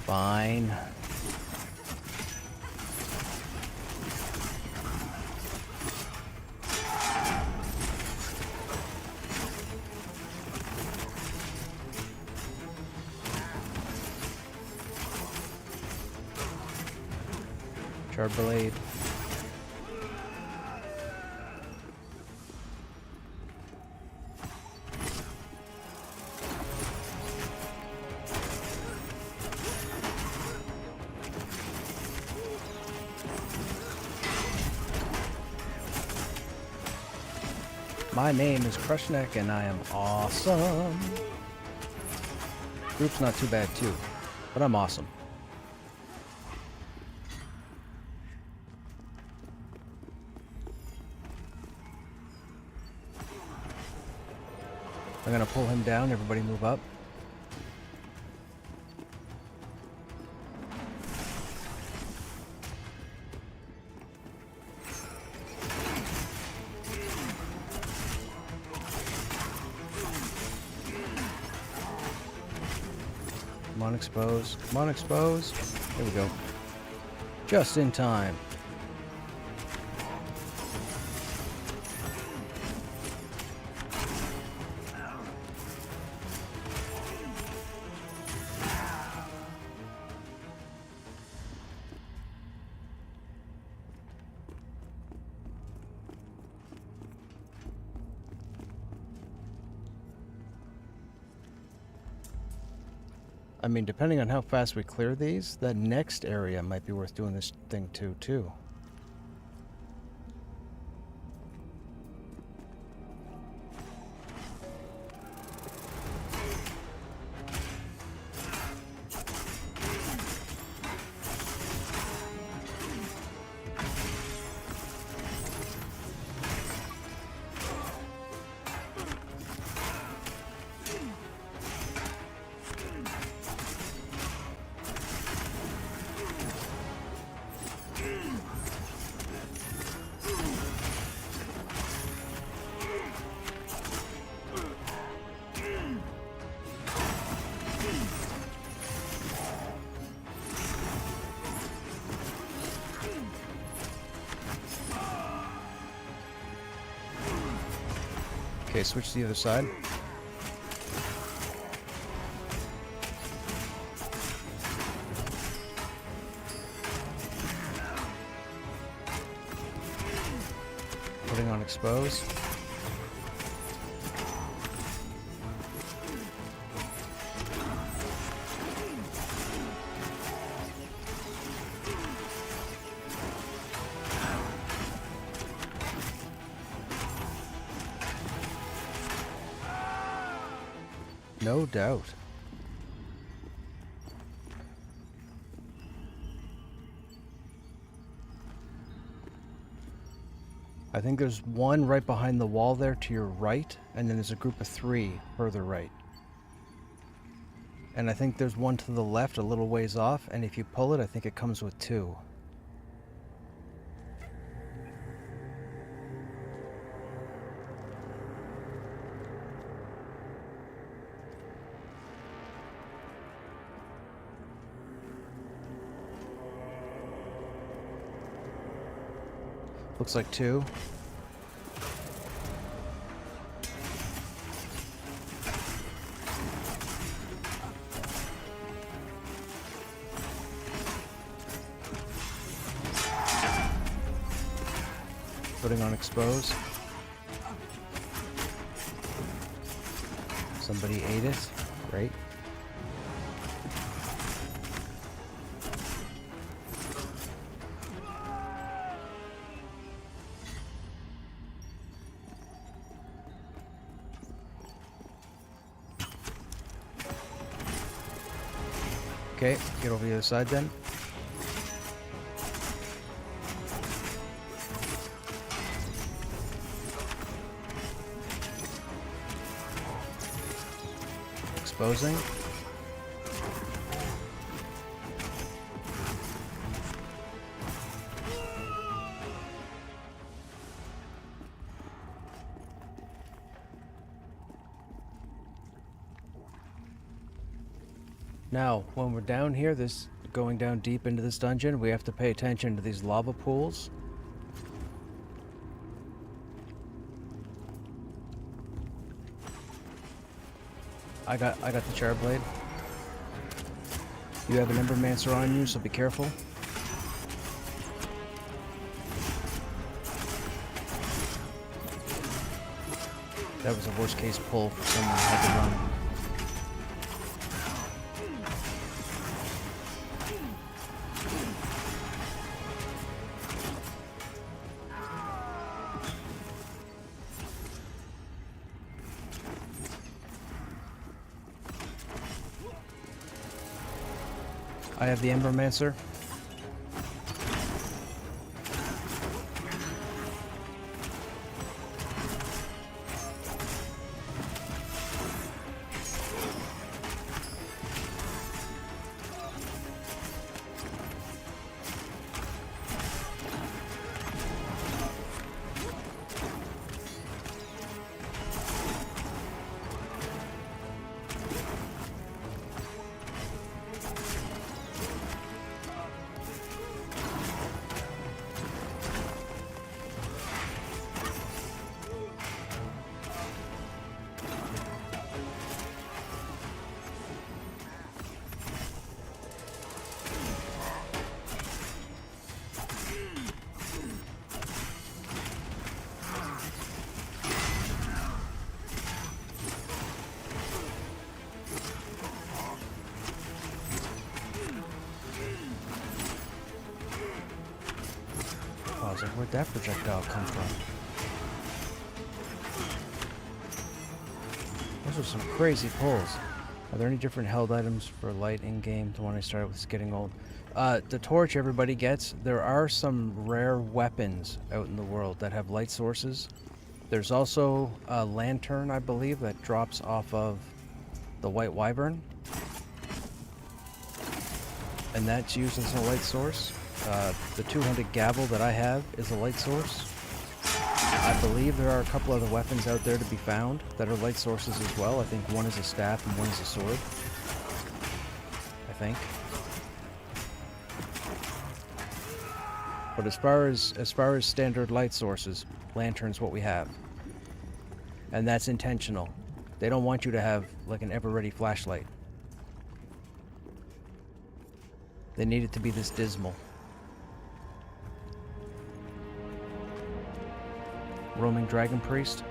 Fine. Charbelade. My name is Krushnek and I am awesome. Group's not too bad too, but I'm awesome. I'm gonna pull him down, everybody move up. Come on, expose. Come on, expose. There we go. Just in time. I mean, depending on how fast we clear these, that next area might be worth doing this thing too. Okay, switch to the other side. Putting on expose. No doubt. I think there's one right behind the wall there to your right, and then there's a group of 3 further right. And I think there's one to the left a little ways off, and if you pull it, I think it comes with 2. Looks like 2. Putting on expose. Somebody ate it. Great. Okay, get over the other side then. Exposing. Now, when we're down here, going down deep into this dungeon, we have to pay attention to these lava pools. I got the Charblade. You have an Embermancer on you, so be careful. That was a worst case pull for someone who had to run. I have the Embermancer. Where'd that projectile come from? Those are some crazy pulls. Are there any different held items for light in-game? The one I started with is getting old. The torch everybody gets, there are some rare weapons out in the world that have light sources. There's also a lantern, I believe, that drops off of the White Wyvern. And that's used as a light source. The two-handed gavel that I have is a light source. I believe there are a couple other weapons out there to be found that are light sources as well. I think one is a staff and one is a sword. I think. But as far as standard light sources, lantern's what we have. And that's intentional. They don't want you to have like an ever-ready flashlight. They need it to be this dismal. Roaming Dragon Priest.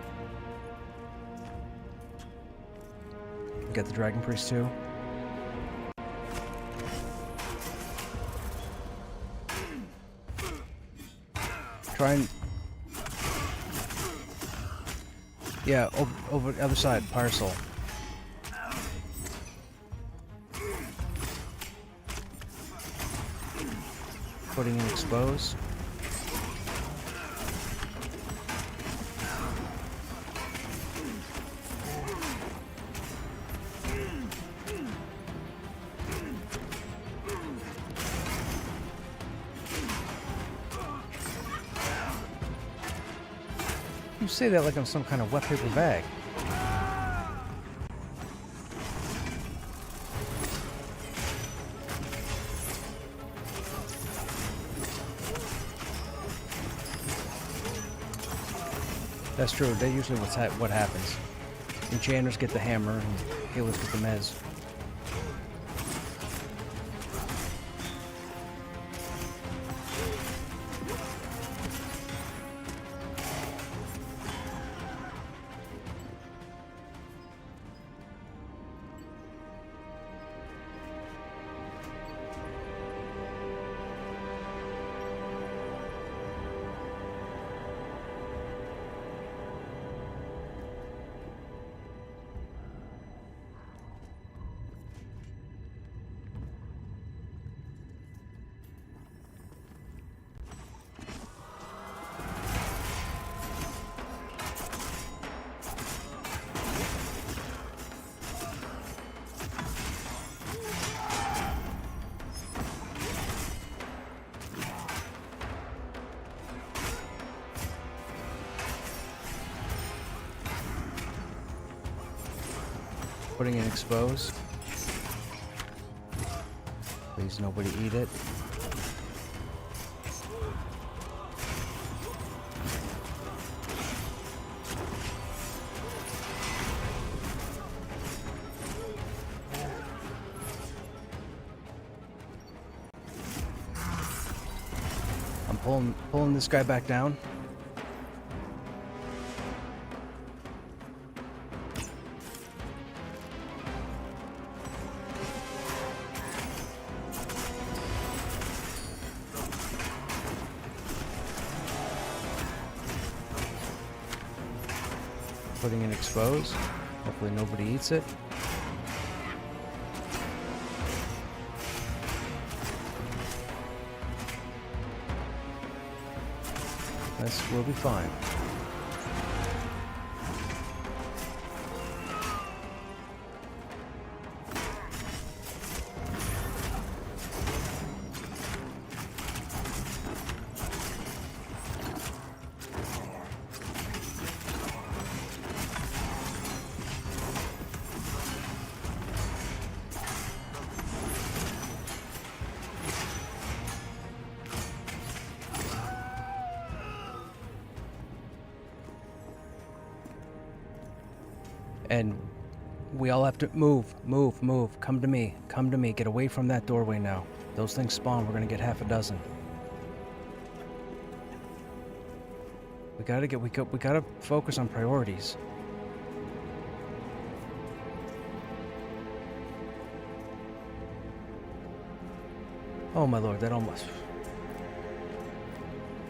Get the Dragon Priest too. Try and... Yeah, over the other side, Parcel. Putting in Expose. You say that like I'm some kind of wet paper bag. That's true. That's usually what happens. Enchanters get the hammer and healers get the mez. Putting in Expose. Please nobody eat it. I'm pulling this guy back down. Putting in Expose. Hopefully nobody eats it. We'll be fine. And we all have to move. Come to me. Get away from that doorway now. Those things spawn. We're gonna get half a dozen. We gotta focus on priorities. Oh my lord, that almost...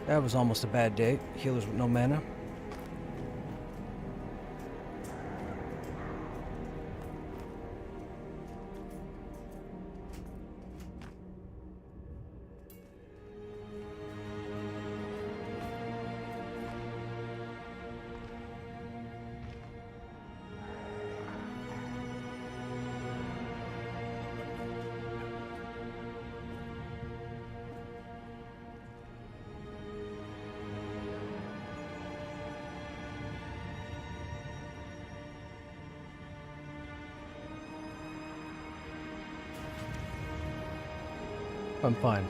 That was almost a bad day. Healers with no mana. I'm fine.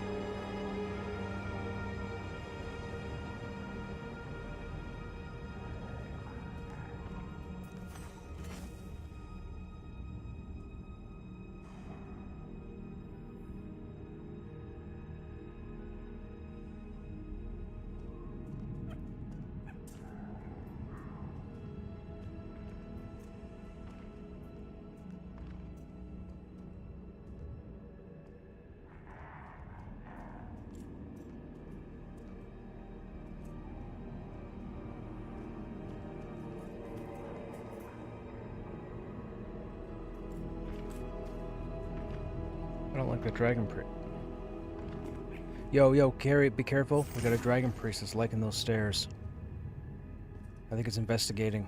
I don't like the dragon priest. Yo, Carrie, be careful. We got a dragon priest that's liking those stairs. I think it's investigating.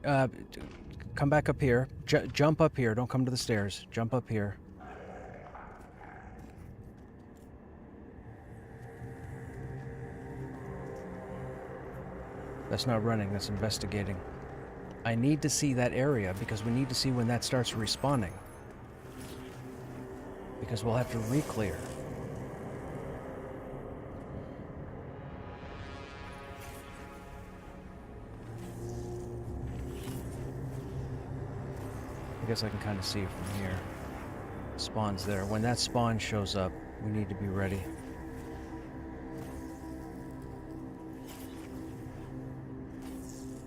Come back up here. Jump up here. Don't come to the stairs. Jump up here. That's not running. That's investigating. I need to see that area because we need to see when that starts respawning. Because we'll have to re-clear. I guess I can kind of see it from here. Spawn's there. When that spawn shows up, we need to be ready.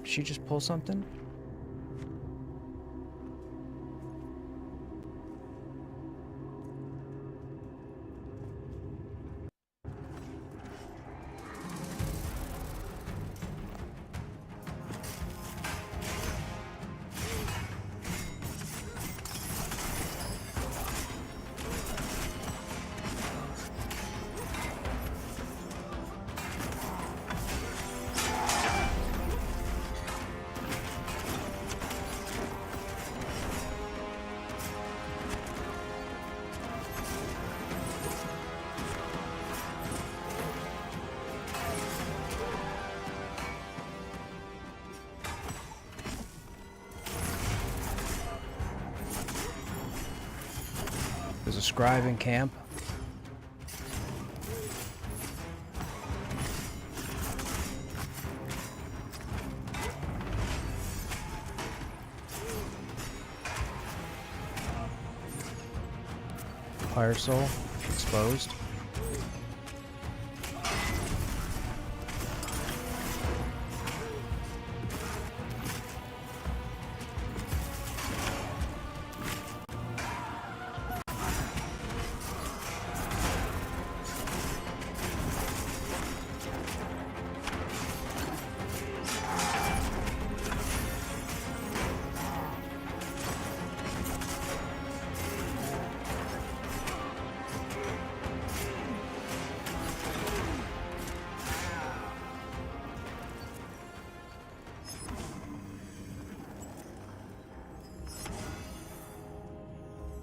Did she just pull something? There's a scribe in camp. Fire soul exposed.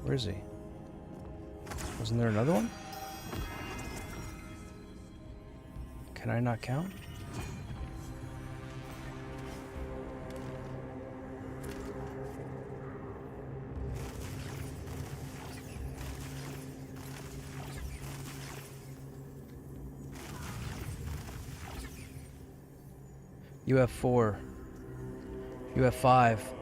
Where is he? Wasn't there another one? Can I not count? You have 4. You have 5.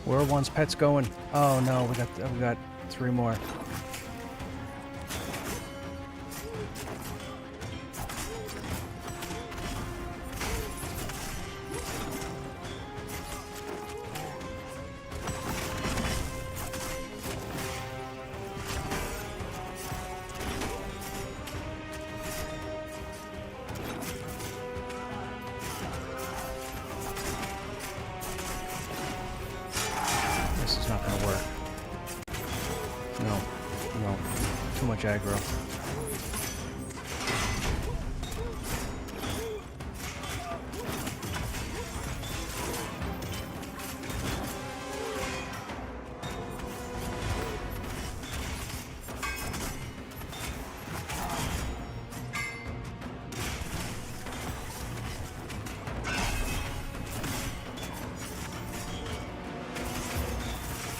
Where are one's pets going? Oh no, we got 3 more. This is not gonna work. No, no, too much aggro.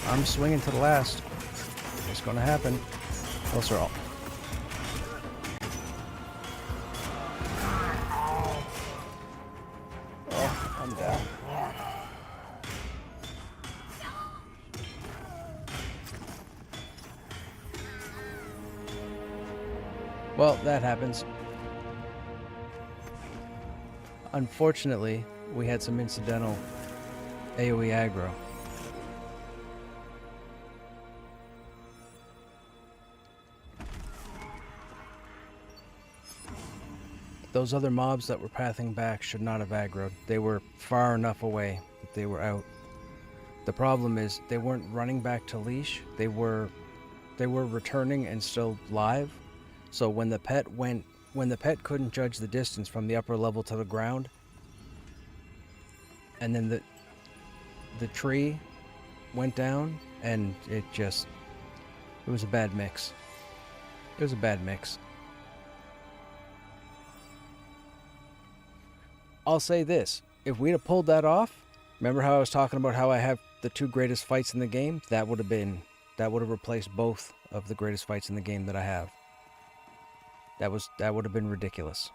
I'm swinging to the last. It's gonna happen. Those are all. Oh, I'm down. Well, that happens. Unfortunately, we had some incidental AoE aggro. Those other mobs that were pathing back should not have aggroed. They were far enough away that they were out. The problem is they weren't running back to leash. They were returning and still live. So when the pet couldn't judge the distance from the upper level to the ground, and then the tree went down, and it was a bad mix. It was a bad mix. I'll say this, if we'd have pulled that off, remember how I was talking about how I have the 2 greatest fights in the game? That would have replaced both of the greatest fights in the game that I have. That would have been ridiculous.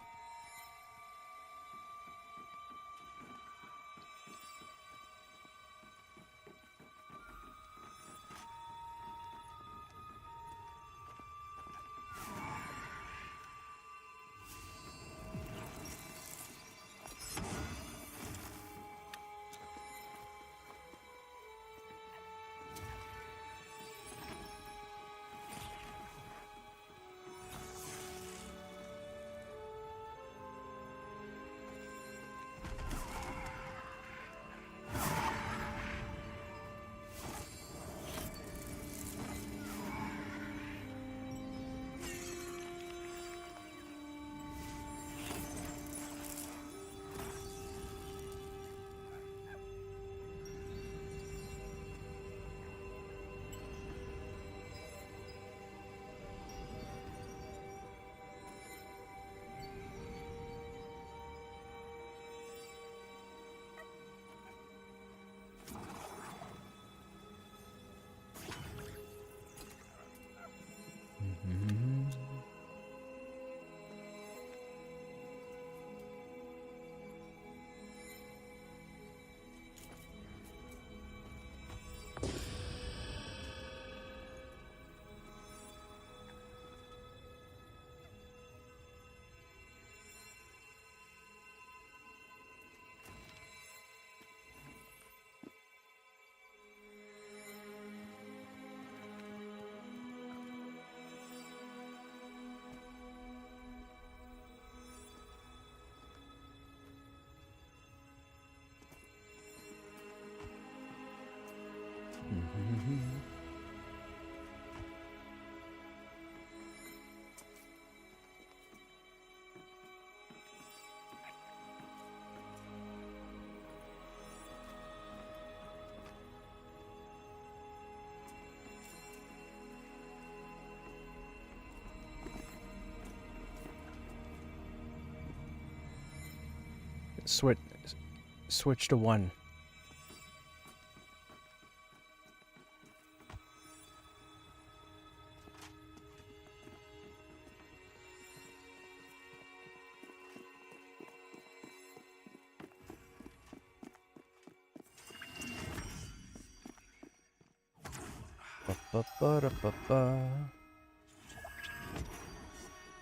Switch to 1.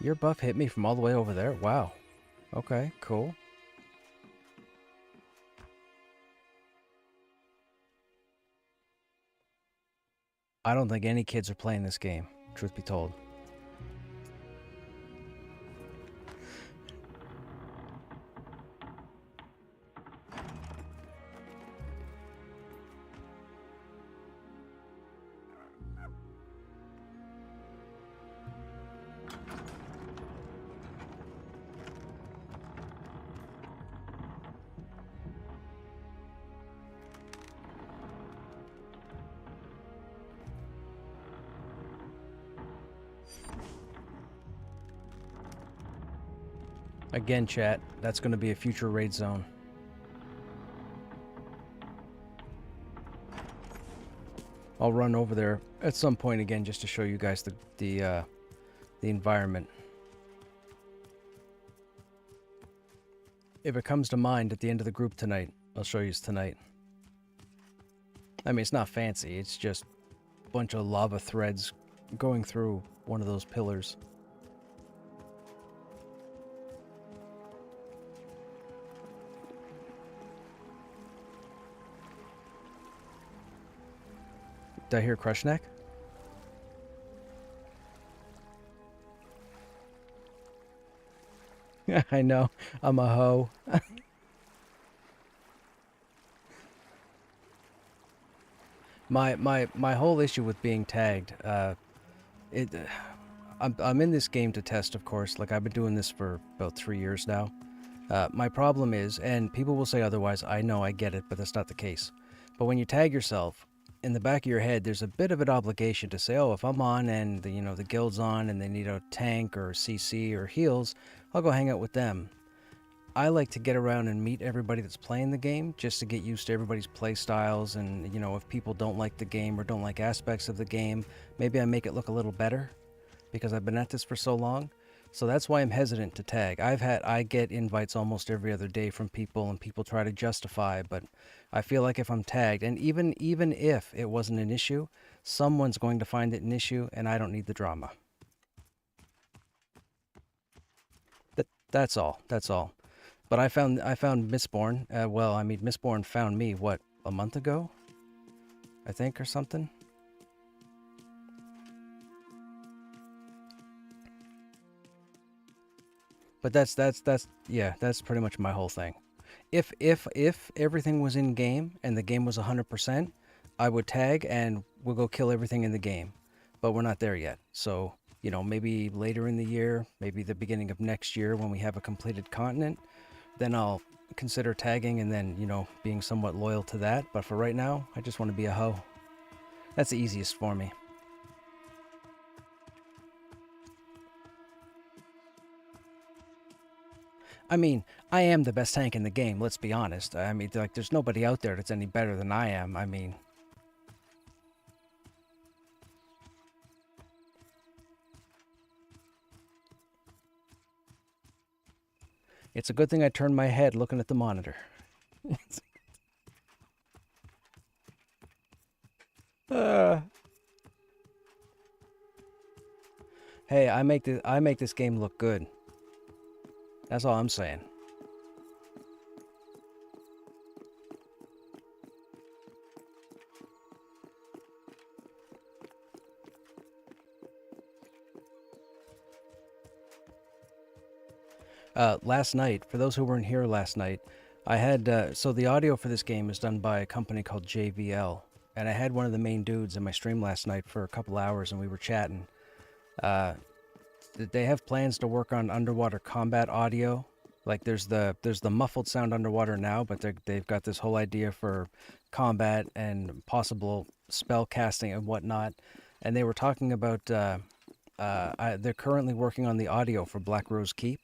Your buff hit me from all the way over there? Wow. Okay, cool. I don't think any kids are playing this game, truth be told. Again, chat, that's going to be a future raid zone. I'll run over there at some point again just to show you guys the environment. If it comes to mind at the end of the group tonight, I'll show you tonight. I mean, it's not fancy. It's just a bunch of lava threads going through one of those pillars. Did I hear Krushnek? I know. I'm a hoe. My whole issue with being tagged, I'm in this game to test, of course. Like, I've been doing this for about 3 years now. My problem is, and people will say otherwise, I know, I get it, but that's not the case. But when you tag yourself, in the back of your head, there's a bit of an obligation to say, oh, if I'm on and the guild's on and they need a tank or CC or heals, I'll go hang out with them. I like to get around and meet everybody that's playing the game just to get used to everybody's play styles, and if people don't like the game or don't like aspects of the game, maybe I make it look a little better because I've been at this for so long. So that's why I'm hesitant to tag. I get invites almost every other day from people, and people try to justify, but I feel like if I'm tagged, and even if it wasn't an issue, someone's going to find it an issue, and I don't need the drama. That's all. That's all. But I found Mistborn. Well, I mean, Mistborn found me, what, a month ago? I think, or something? But that's pretty much my whole thing. If everything was in game and the game was 100%, I would tag and we'll go kill everything in the game. But we're not there yet. So, maybe later in the year, maybe the beginning of next year when we have a completed continent, then I'll consider tagging and then, being somewhat loyal to that. But for right now, I just want to be a hoe. That's the easiest for me. I mean, I am the best tank in the game, let's be honest. I mean, like, there's nobody out there that's any better than I am. I mean... It's a good thing I turned my head looking at the monitor. Hey, I make this game look good. That's all I'm saying. Last night, for those who weren't here last night, I had, so the audio for this game is done by a company called JVL, and I had one of the main dudes in my stream last night for a couple hours, and we were chatting. They have plans to work on underwater combat audio. Like, there's the muffled sound underwater now, but they've got this whole idea for combat and possible spell casting and whatnot. And they were talking about they're currently working on the audio for Black Rose Keep.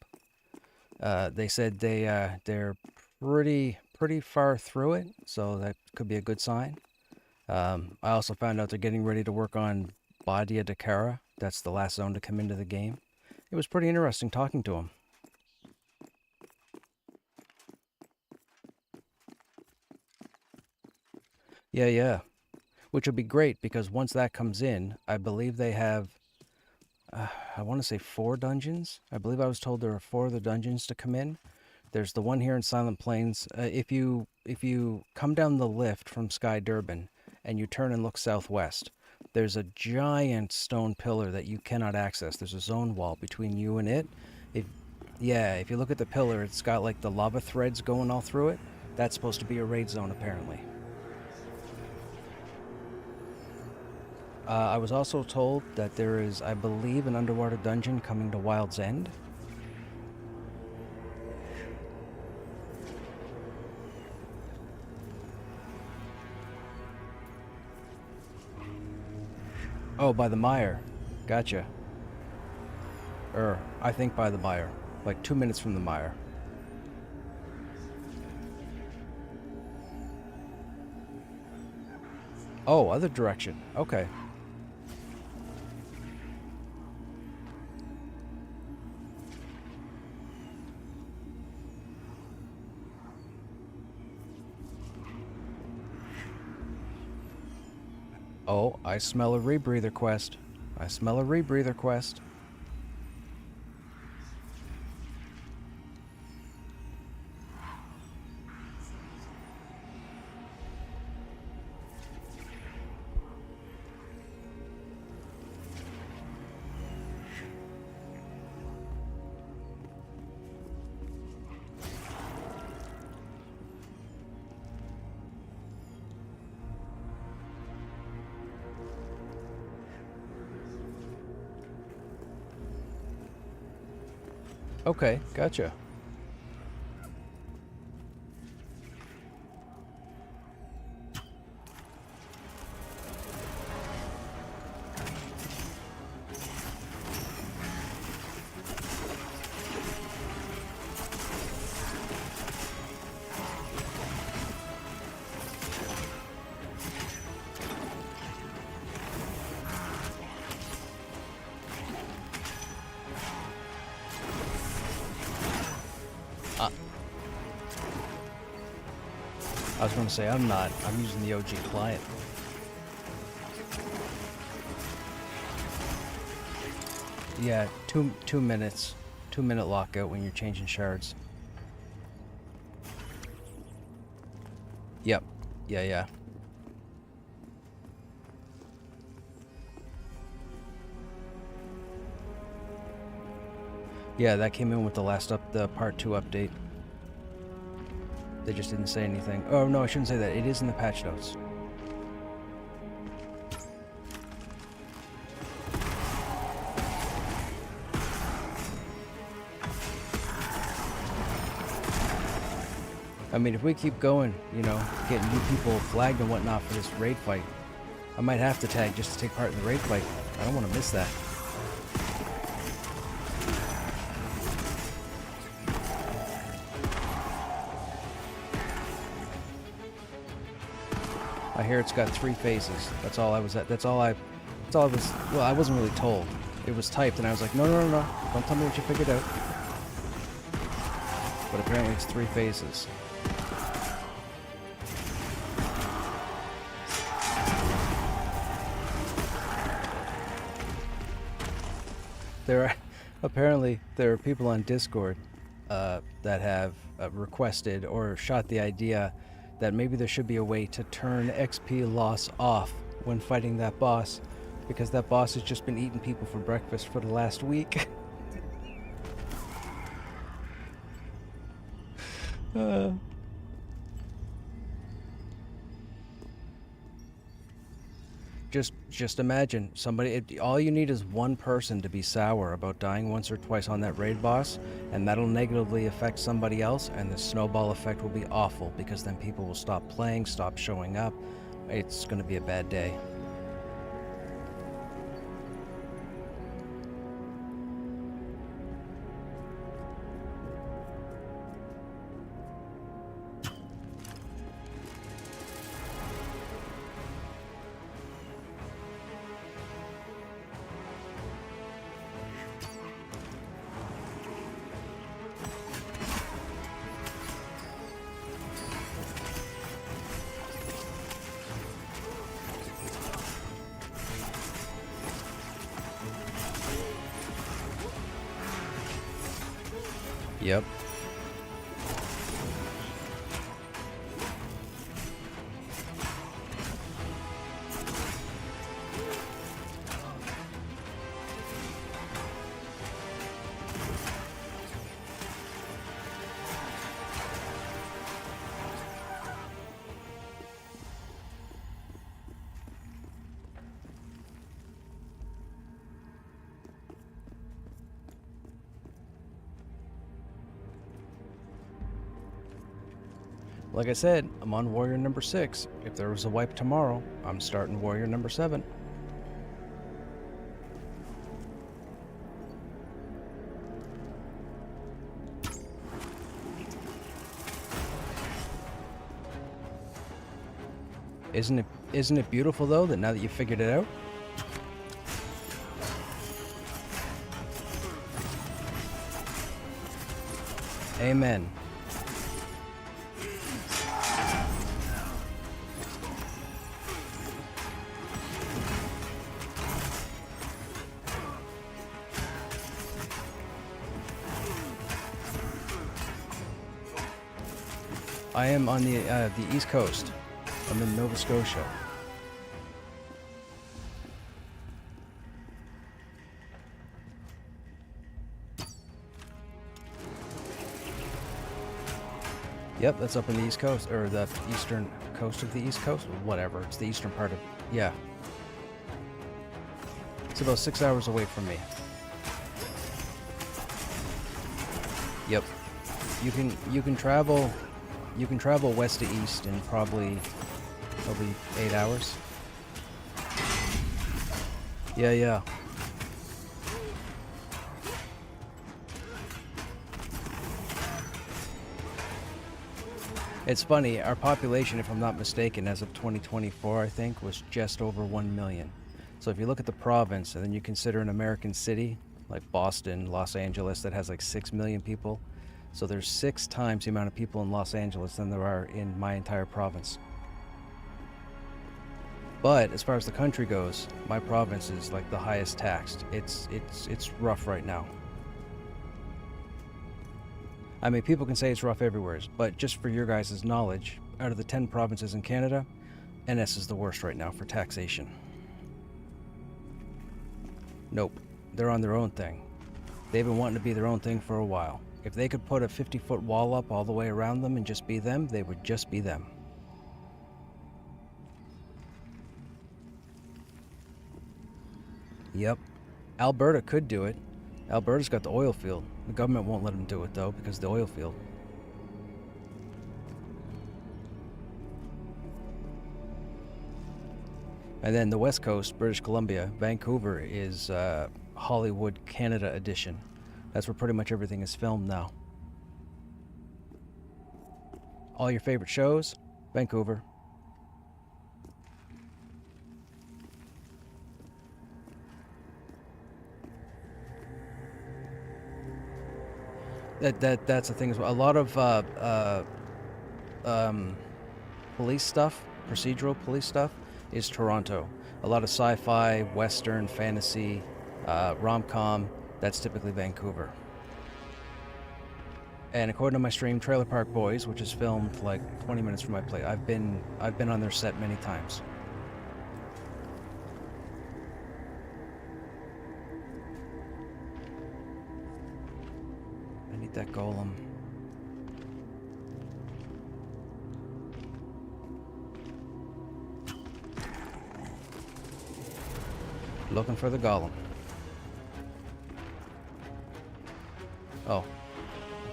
They said they're pretty far through it, so that could be a good sign. I also found out they're getting ready to work on Badia Dakara. That's the last zone to come into the game. It was pretty interesting talking to him. Yeah. which would be great because once that comes in, I believe they have, I want to say 4 dungeons. I believe I was told there are 4 other dungeons to come in. There's the one here in Silent Plains. If you come down the lift from Sky Durban and you turn and look southwest, there's a giant stone pillar that you cannot access. There's a zone wall between you and it. If you look at the pillar, it's got like the lava threads going all through it. That's supposed to be a raid zone, apparently. I was also told that there is, I believe, an underwater dungeon coming to Wild's End. Oh, by the mire. Gotcha. I think by the mire. Like 2 minutes from the mire. Oh, other direction. Okay. Oh, I smell a rebreather quest. I smell a rebreather quest. Okay, gotcha. I was going to say, I'm not. I'm using the OG client. Yeah, 2 minutes. 2-minute lockout when you're changing shards. Yep. Yeah. Yeah, that came in with the last the part 2 update. They just didn't say anything. Oh, no, I shouldn't say that. It is in the patch notes. I mean, if we keep going, you know, getting new people flagged and whatnot for this raid fight, I might have to tag just to take part in the raid fight. I don't want to miss that. I hear it's got 3 phases. That's all I was at. That's all I was. Well, I wasn't really told. It was typed, and I was like, no. Don't tell me what you figured out. But apparently, it's 3 phases. Apparently there are people on Discord that have requested or shot the idea that maybe there should be a way to turn XP loss off when fighting that boss, because that boss has just been eating people for breakfast for the last week. Just imagine somebody. All you need is one person to be sour about dying once or twice on that raid boss, and that'll negatively affect somebody else, and the snowball effect will be awful, because then people will stop playing, stop showing up. It's going to be a bad day. Yep. Like I said, I'm on warrior number 6. If there was a wipe tomorrow, I'm starting warrior number 7. Isn't it beautiful though that now that you figured it out? Amen. I am on the East Coast. I'm in Nova Scotia. Yep, that's up in the East Coast, or the eastern coast of the East Coast, whatever. It's the eastern part of, yeah. It's about 6 hours away from me. Yep. You can travel west to east in probably 8 hours. Yeah. It's funny, our population, if I'm not mistaken, as of 2024, I think, was just over 1 million. So if you look at the province and then you consider an American city, like Boston, Los Angeles, that has like 6 million people. So there's 6 times the amount of people in Los Angeles than there are in my entire province. But as far as the country goes, my province is like the highest taxed. It's rough right now. I mean, people can say it's rough everywhere, but just for your guys' knowledge, out of the 10 provinces in Canada, NS is the worst right now for taxation. Nope, they're on their own thing. They've been wanting to be their own thing for a while. If they could put a 50-foot wall up all the way around them and just be them, they would just be them. Yep. Alberta could do it. Alberta's got the oil field. The government won't let them do it, though, because of the oil field. And then the West Coast, British Columbia, Vancouver is Hollywood Canada edition. That's where pretty much everything is filmed now. All your favorite shows, Vancouver. That's the thing as well. A lot of police stuff, procedural police stuff, is Toronto. A lot of sci-fi, western, fantasy, rom-com, that's typically Vancouver. And according to my stream, Trailer Park Boys, which is filmed like 20 minutes from my place, I've been on their set many times. I need that golem. Looking for the golem. Oh.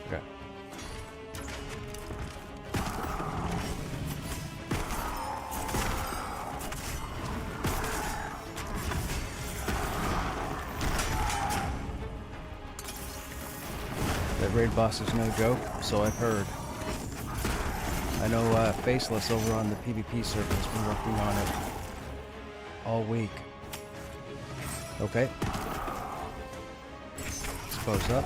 Okay. That raid boss is no joke, so I've heard. I know Faceless over on the PvP server has been working on it all week. Okay. Expose up.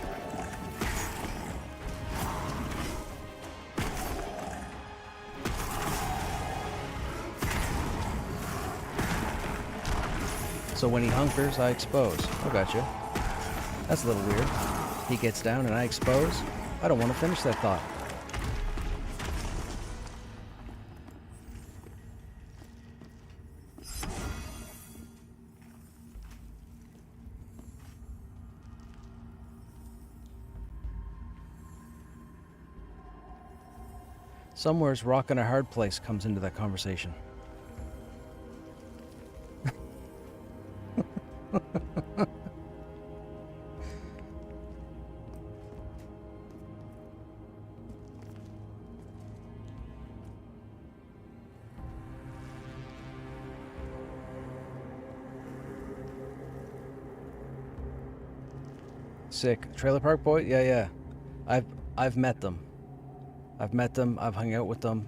So when he hunkers, I expose. I gotcha. That's a little weird. He gets down and I expose. I don't want to finish that thought. Somewhere's rock in a hard place comes into that conversation. Sick. Trailer Park Boy? Yeah, yeah. I've met them. I've met them. I've hung out with them.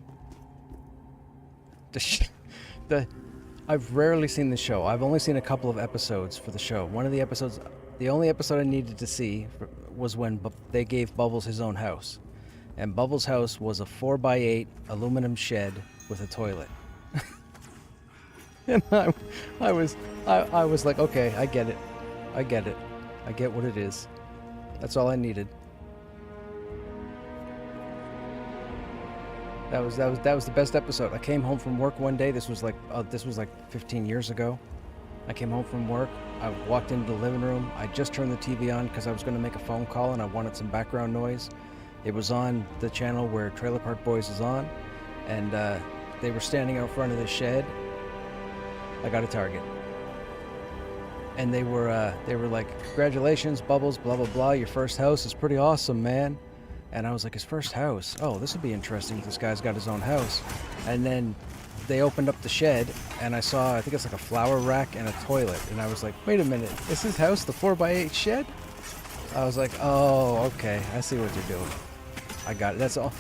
I've rarely seen the show. I've only seen a couple of episodes for the show. One of the episodes, the only episode I needed to see was when they gave Bubbles his own house. And Bubbles' house was a 4x8 aluminum shed with a toilet. And I was like, okay, I get it. I get it. I get what it is. That's all I needed. That was the best episode. I came home from work one day. This was like 15 years ago. I came home from work. I walked into the living room. I just turned the TV on because I was going to make a phone call and I wanted some background noise. It was on the channel where Trailer Park Boys is on, and they were standing out front of the shed. I got a target. And they were like, congratulations, Bubbles, blah, blah, blah. Your first house is pretty awesome, man. And I was like, his first house? Oh, this would be interesting if this guy's got his own house. And then they opened up the shed, and I saw, I think it's like a flower rack and a toilet. And I was like, wait a minute, is his house the 4x8 shed? I was like, oh, okay, I see what you're doing. I got it. That's all.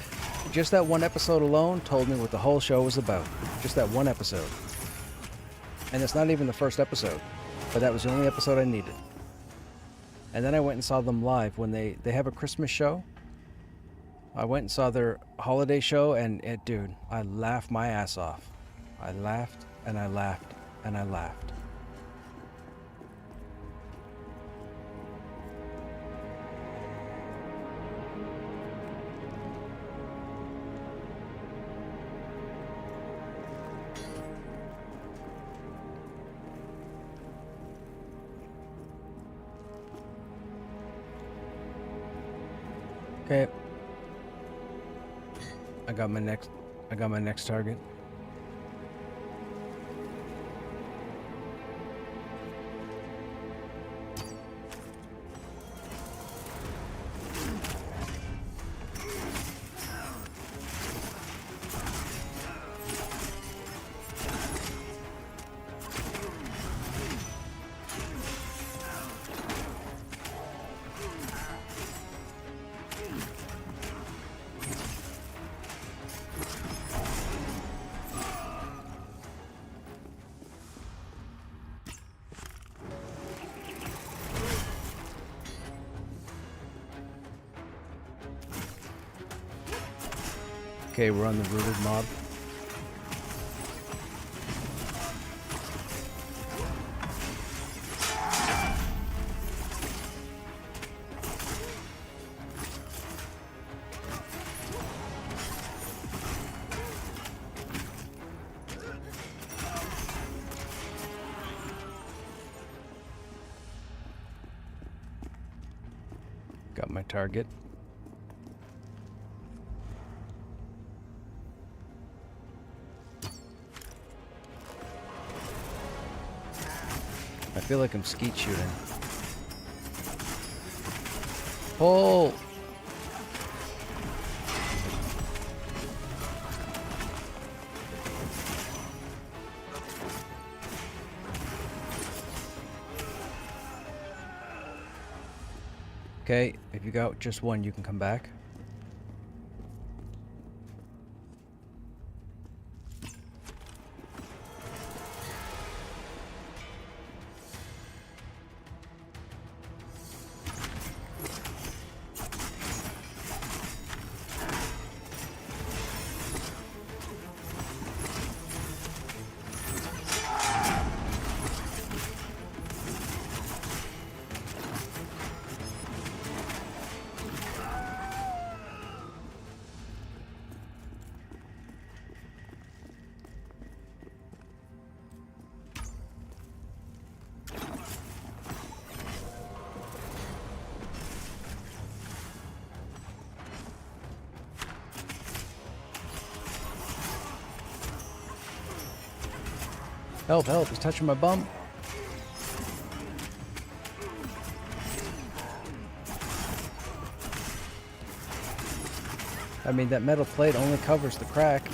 Just that one episode alone told me what the whole show was about. Just that one episode. And it's not even the first episode. But that was the only episode I needed. And then I went and saw them live when they have a Christmas show. I went and saw their holiday show, and dude, I laughed my ass off. I laughed and I laughed and I laughed. Okay. I got my next target. Okay, we're on the rooted mob. Got my target. I feel like I'm skeet shooting. Pull! Okay, if you got just one, you can come back. Help, help, he's touching my bum. I mean, that metal plate only covers the crack.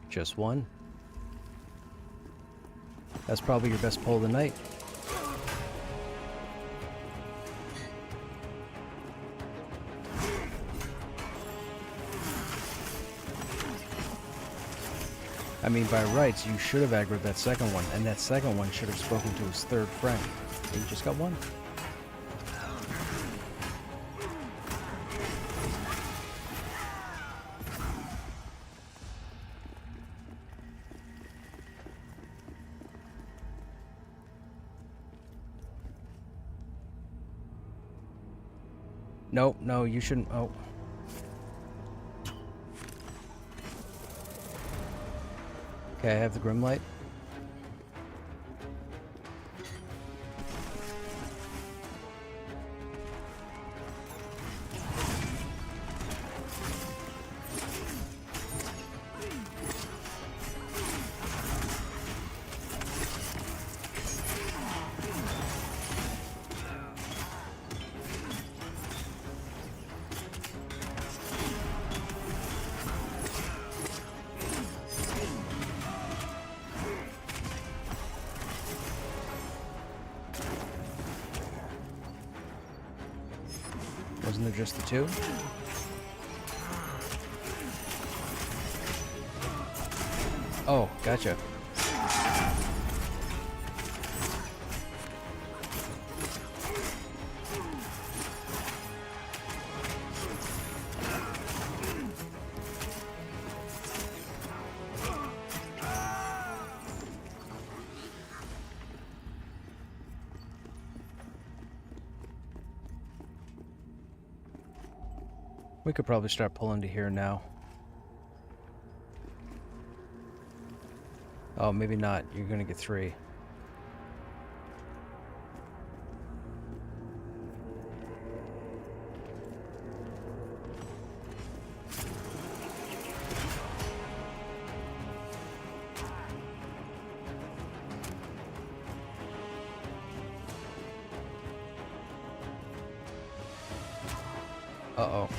Just one. That's probably your best pull of the night. I mean, by rights, you should have aggroed that second one, and that second one should have spoken to his third friend. But you just got one. Nope, no, you shouldn't. Oh. Okay, I have the Grim Light. Wasn't there just the two? Oh, gotcha. We could probably start pulling to here now. Oh, maybe not. You're gonna get 3. Uh-oh.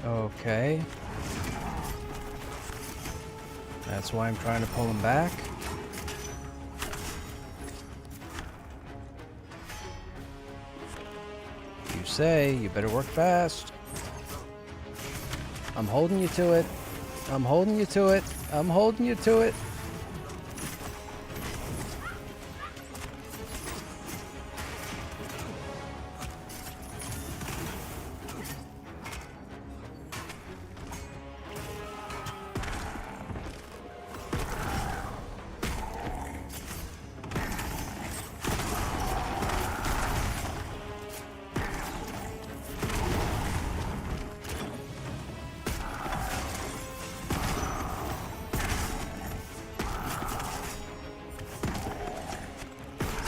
Okay. That's why I'm trying to pull him back. You say, you better work fast. I'm holding you to it. I'm holding you to it. I'm holding you to it.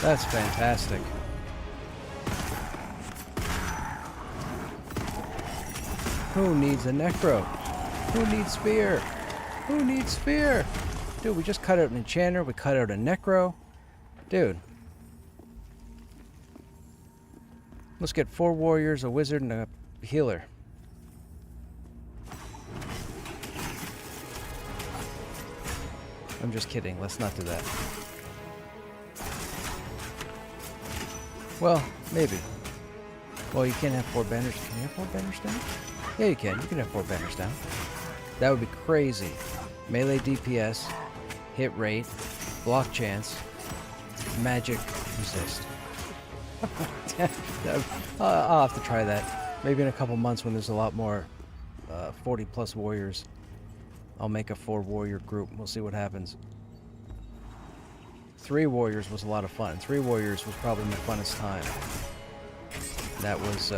That's fantastic. Who needs a necro? Who needs spear? Who needs spear? Dude, we just cut out an enchanter, we cut out a necro. Dude. Let's get 4 warriors, a wizard, and a healer. I'm just kidding. Let's not do that. Well, maybe. Well, you can't have 4 banners. Can you have 4 banners down? Yeah, you can. You can have 4 banners down. That would be crazy. Melee DPS, hit rate, block chance, magic resist. I'll have to try that. Maybe in a couple months when there's a lot more 40 plus warriors. I'll make a 4 warrior group. We'll see what happens. 3 warriors was a lot of fun. 3 warriors was probably my funnest time. That was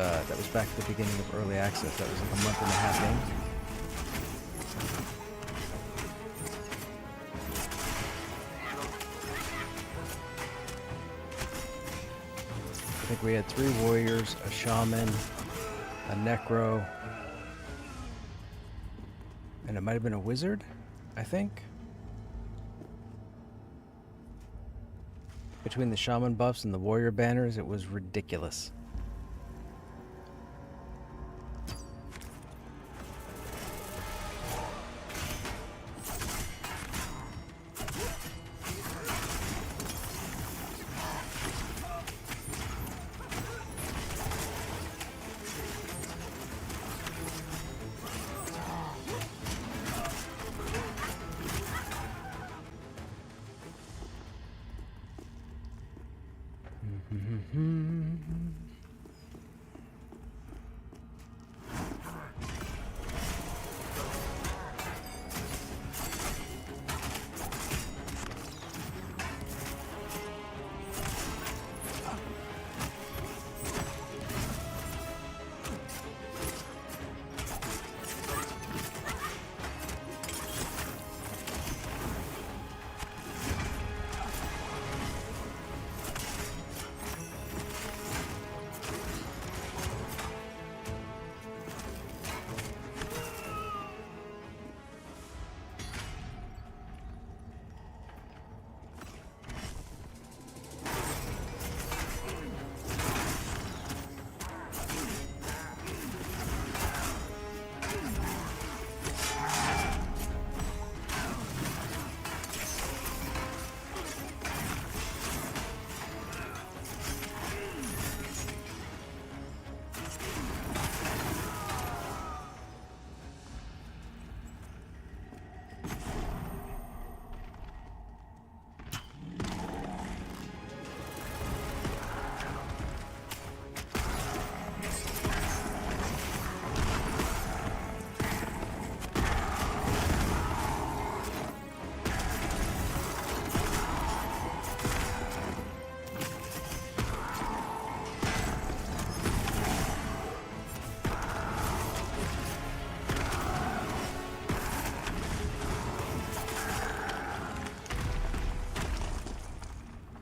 back at the beginning of early access. That was like a month and a half in. I think we had 3 warriors, a shaman, a necro, and it might have been a wizard, I think. Between the shaman buffs and the warrior banners, it was ridiculous.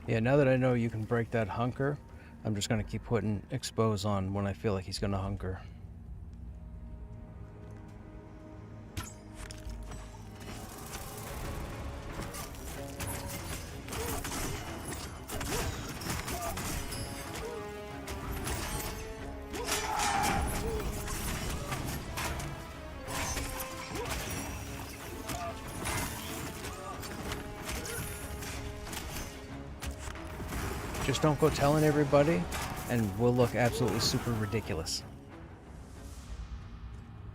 Yeah, now that I know you can break that hunker, I'm just going to keep putting expose on when I feel like he's going to hunker. Just don't go telling everybody, and we'll look absolutely super ridiculous.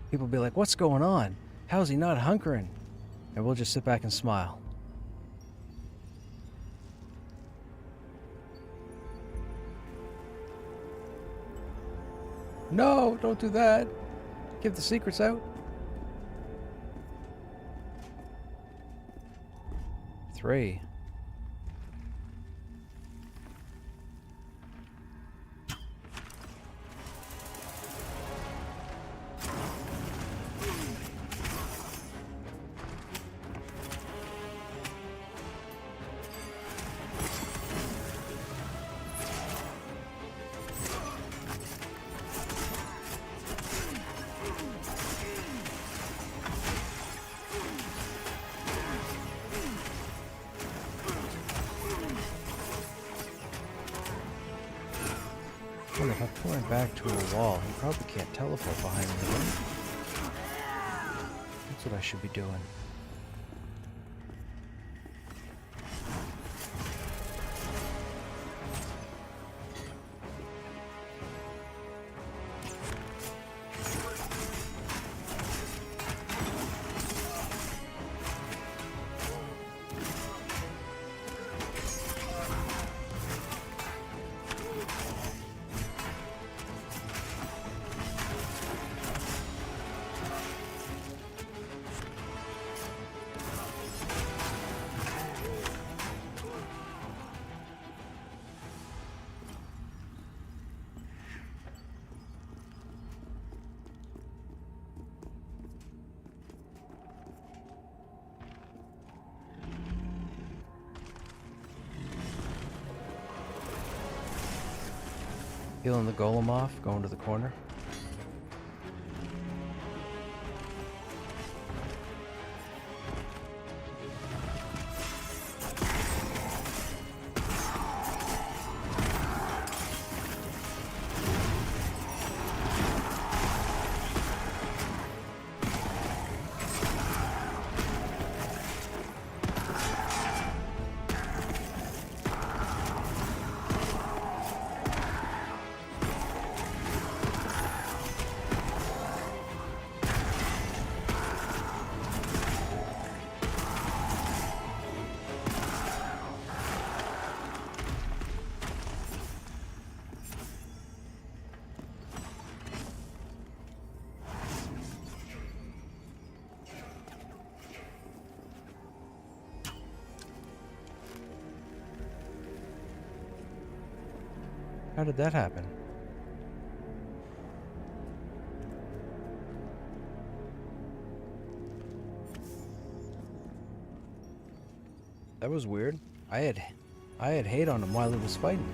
People will be like, what's going on? How's he not hunkering? And we'll just sit back and smile. No, don't do that. Give the secrets out. 3. And if I pull him back to a wall, he probably can't teleport behind me, right? That's what I should be doing. Healing the golem off, going to the corner. How did that happen? That was weird. I had hate on him while he was fighting.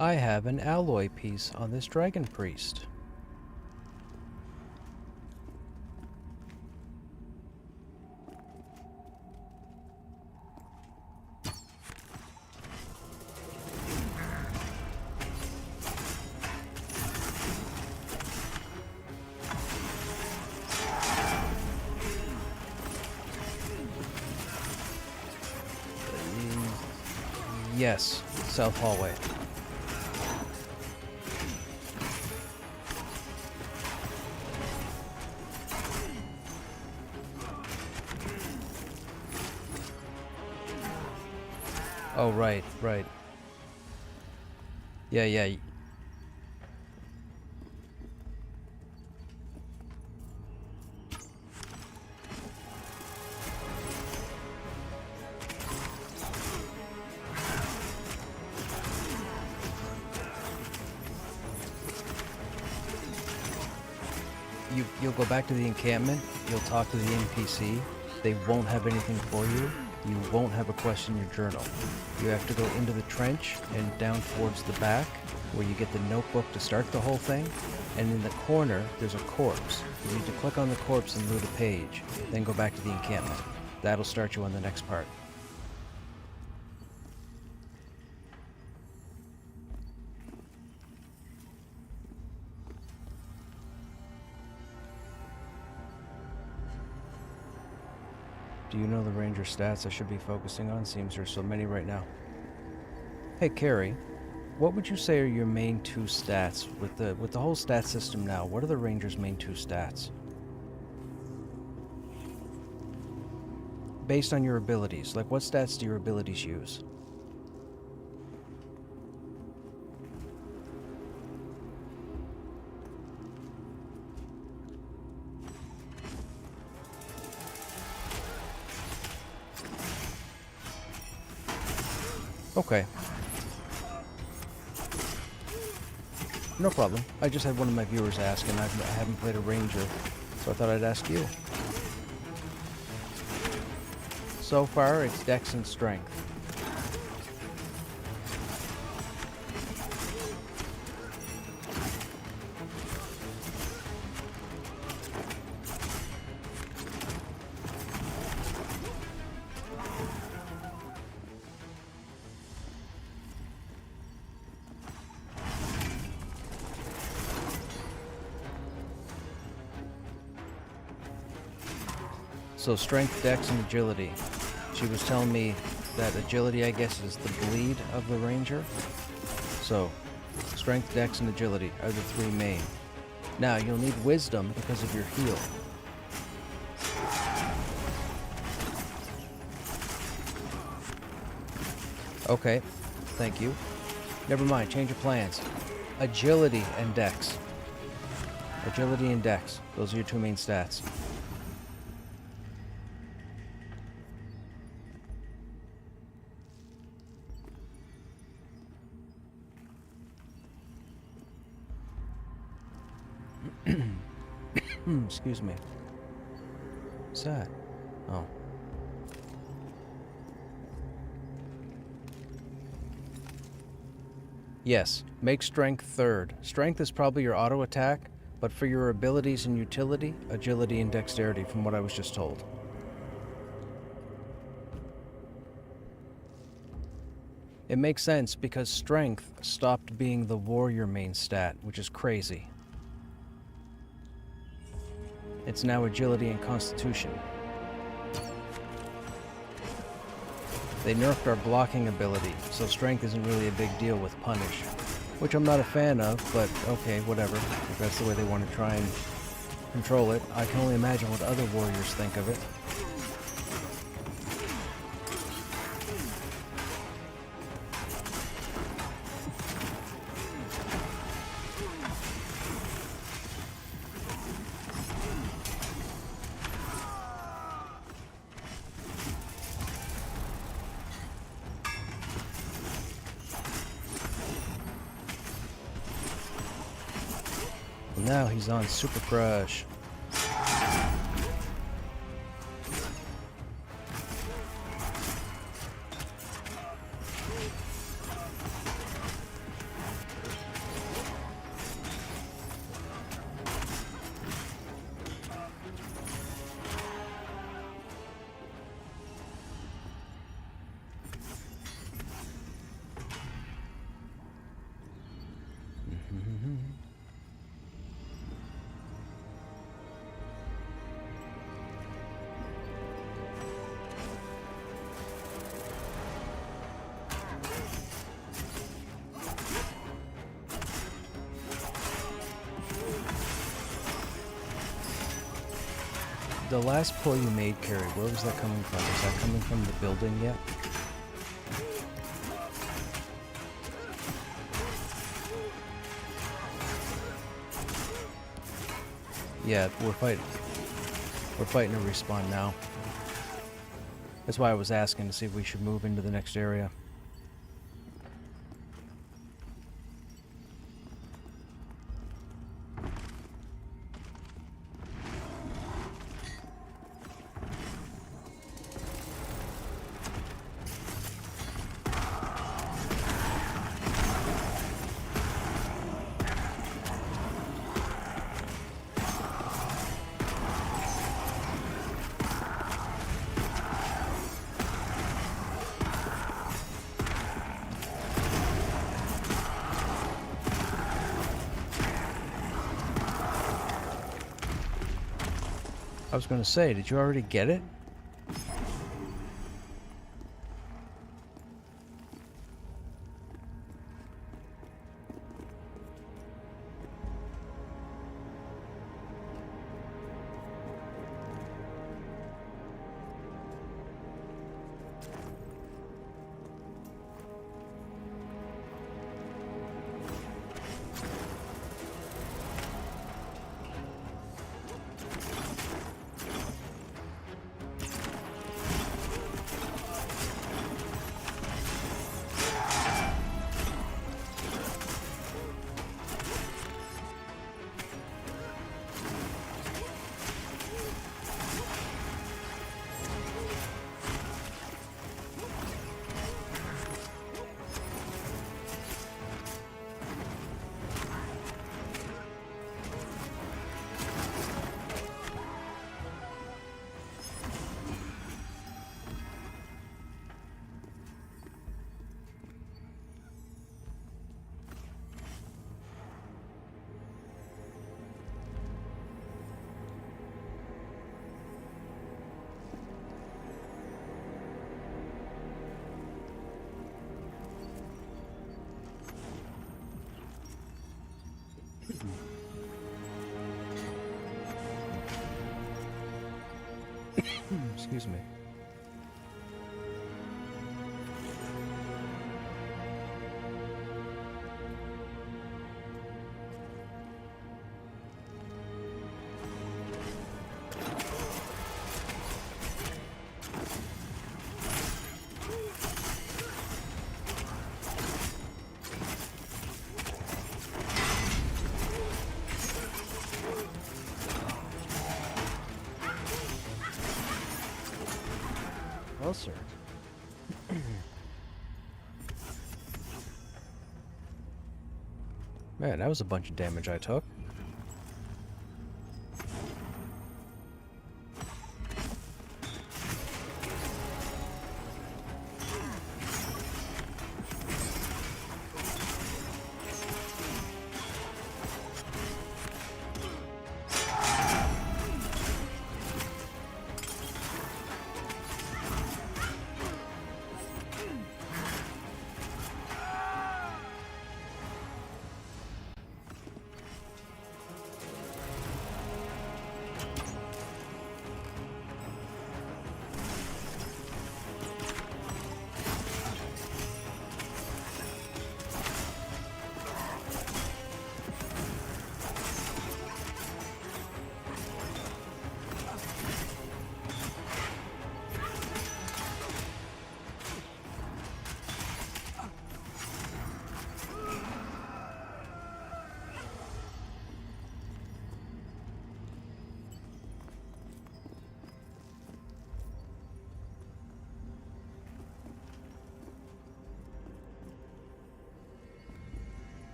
I have an alloy piece on this dragon priest. Yes, south hallway. Oh, right, right. Yeah. you'll go back to the encampment, you'll talk to the NPC, they won't have anything for you, you won't have a quest in your journal. You have to go into the trench and down towards the back, where you get the notebook to start the whole thing, and in the corner, there's a corpse. You need to click on the corpse and loot a page, then go back to the encampment. That'll start you on the next part. Do you know the ranger stats I should be focusing on? Seems there's so many right now. Hey, Carrie, what would you say are your main two stats with the whole stat system now? What are the ranger's main two stats? Based on your abilities, like what stats do your abilities use? Okay. No problem. I just had one of my viewers ask, and I haven't played a ranger, so I thought I'd ask you. So far, it's dex and strength. So strength, dex, and agility. She was telling me that agility, I guess, is the bleed of the ranger. So, strength, dex, and agility are the three main. Now, you'll need wisdom because of your heal. Okay, thank you. Never mind, change of plans. Agility and dex. Agility and dex. Those are your two main stats. Excuse me. What's that? Oh. Yes, make strength third. Strength is probably your auto attack, but for your abilities and utility, agility and dexterity from what I was just told. It makes sense because strength stopped being the warrior main stat, which is crazy. It's now agility and constitution. They nerfed our blocking ability, so strength isn't really a big deal with punish. Which I'm not a fan of, but okay, whatever. If that's the way they want to try and control it, I can only imagine what other warriors think of it. Now he's on Super Crush. The last pull you made, Carrie, where was that coming from? Is that coming from the building yet? Yeah, we're fighting. We're fighting to respawn now. That's why I was asking to see if we should move into the next area. I was gonna say, did you already get it? Excuse me. Well, sir. Man, that was a bunch of damage I took.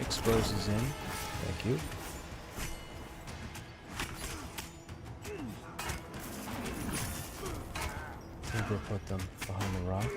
Exposes in. Thank you. Maybe put them behind the rock.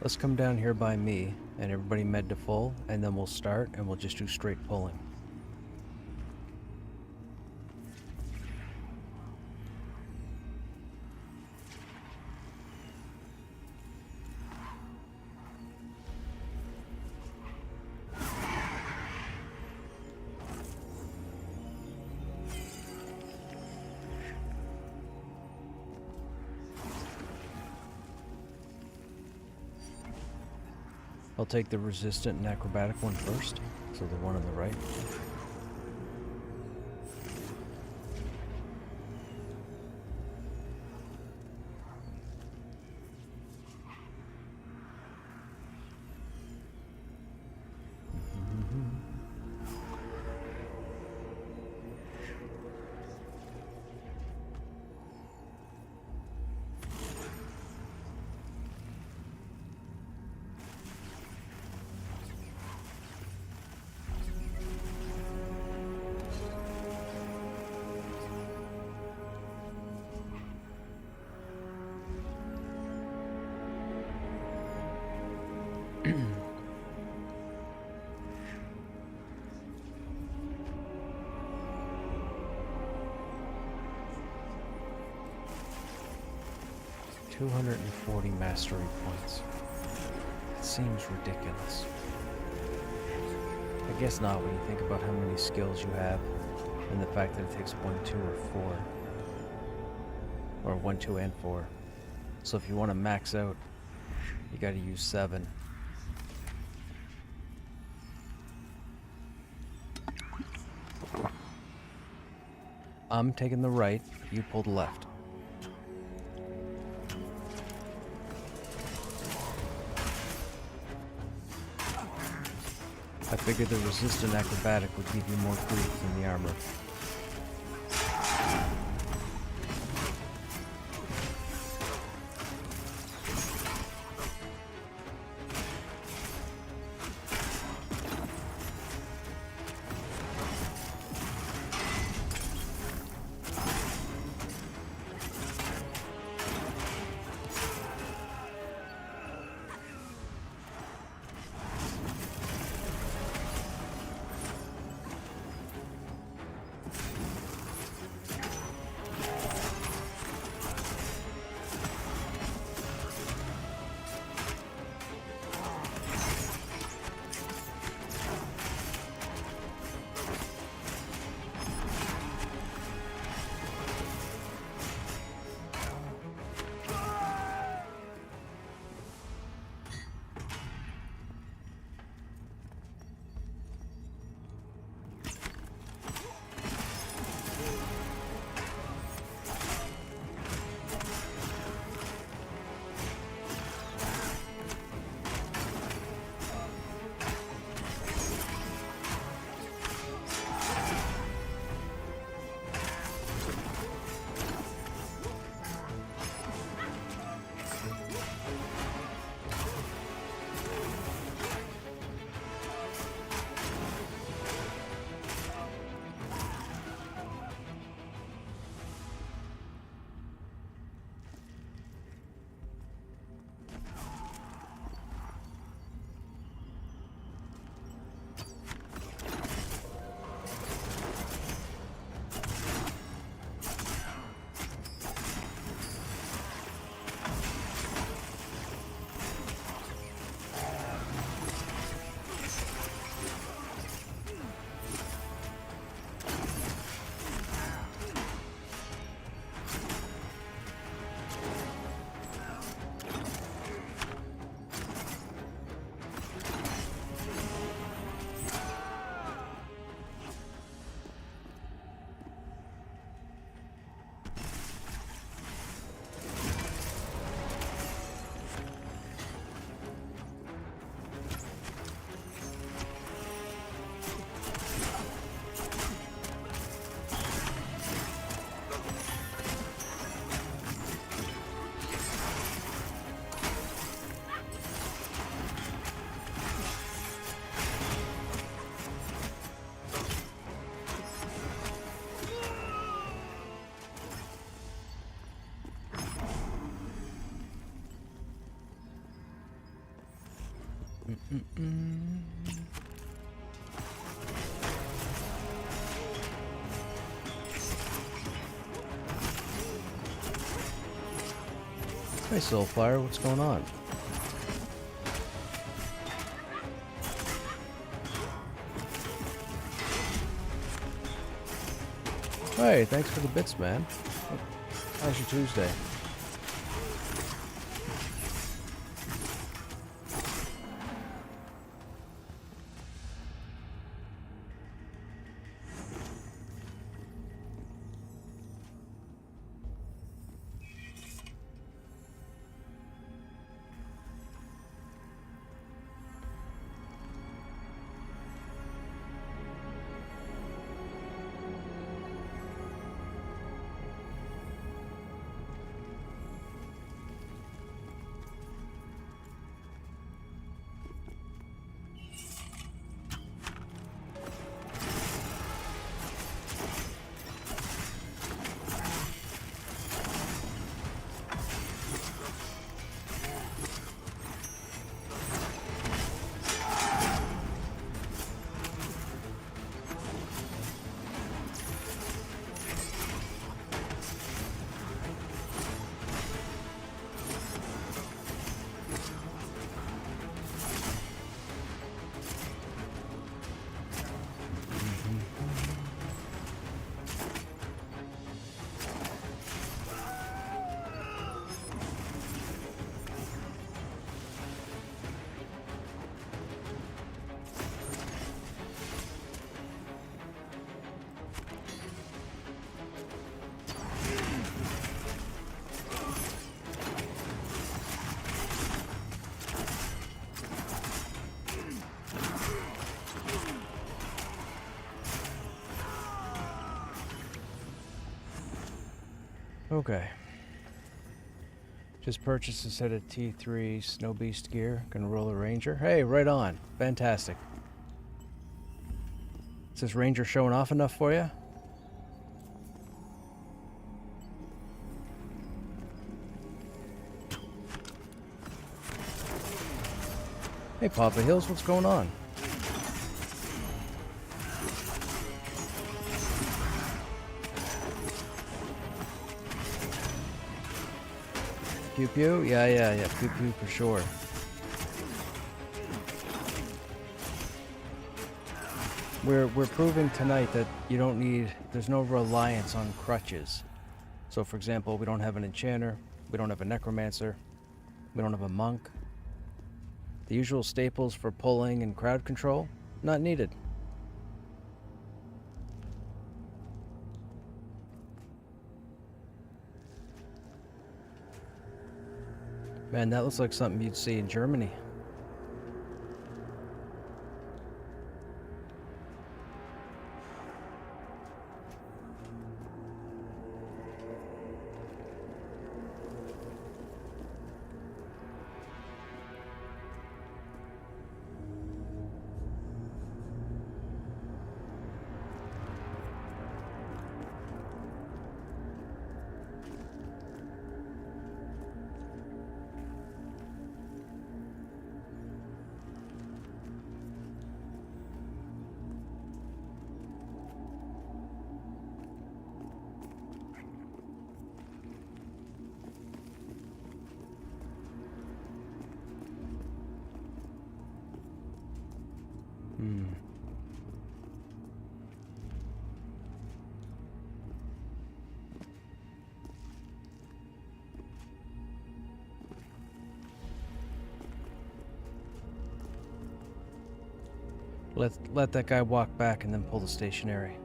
Let's come down here by me, and everybody med to full, and then we'll start, and we'll just do straight pulling. I'll take the resistant and acrobatic one first, so the one on the right. $240 mastery points. It seems ridiculous. I guess not when you think about how many skills you have and the fact that it takes 1, 2, or 4. Or 1, 2, and 4. So if you want to max out, you gotta use 7. I'm taking the right, you pull the left. I figured the resistant acrobatic would give you more grief than the armor. Hey, Soulfire, what's going on? Hey, thanks for the bits, man. How's your Tuesday? Okay. Just purchased a set of T3 Snow Beast gear. Gonna roll a Ranger. Hey, right on. Fantastic. Is this Ranger showing off enough for you? Hey, Papa Hills, what's going on? Pew pew? Yeah. Pew pew for sure. We're proving tonight that you don't need, there's no reliance on crutches. So for example, we don't have an enchanter, we don't have a necromancer, we don't have a monk. The usual staples for pulling and crowd control, not needed. Man, that looks like something you'd see in Germany. Let that guy walk back and then pull the stationary.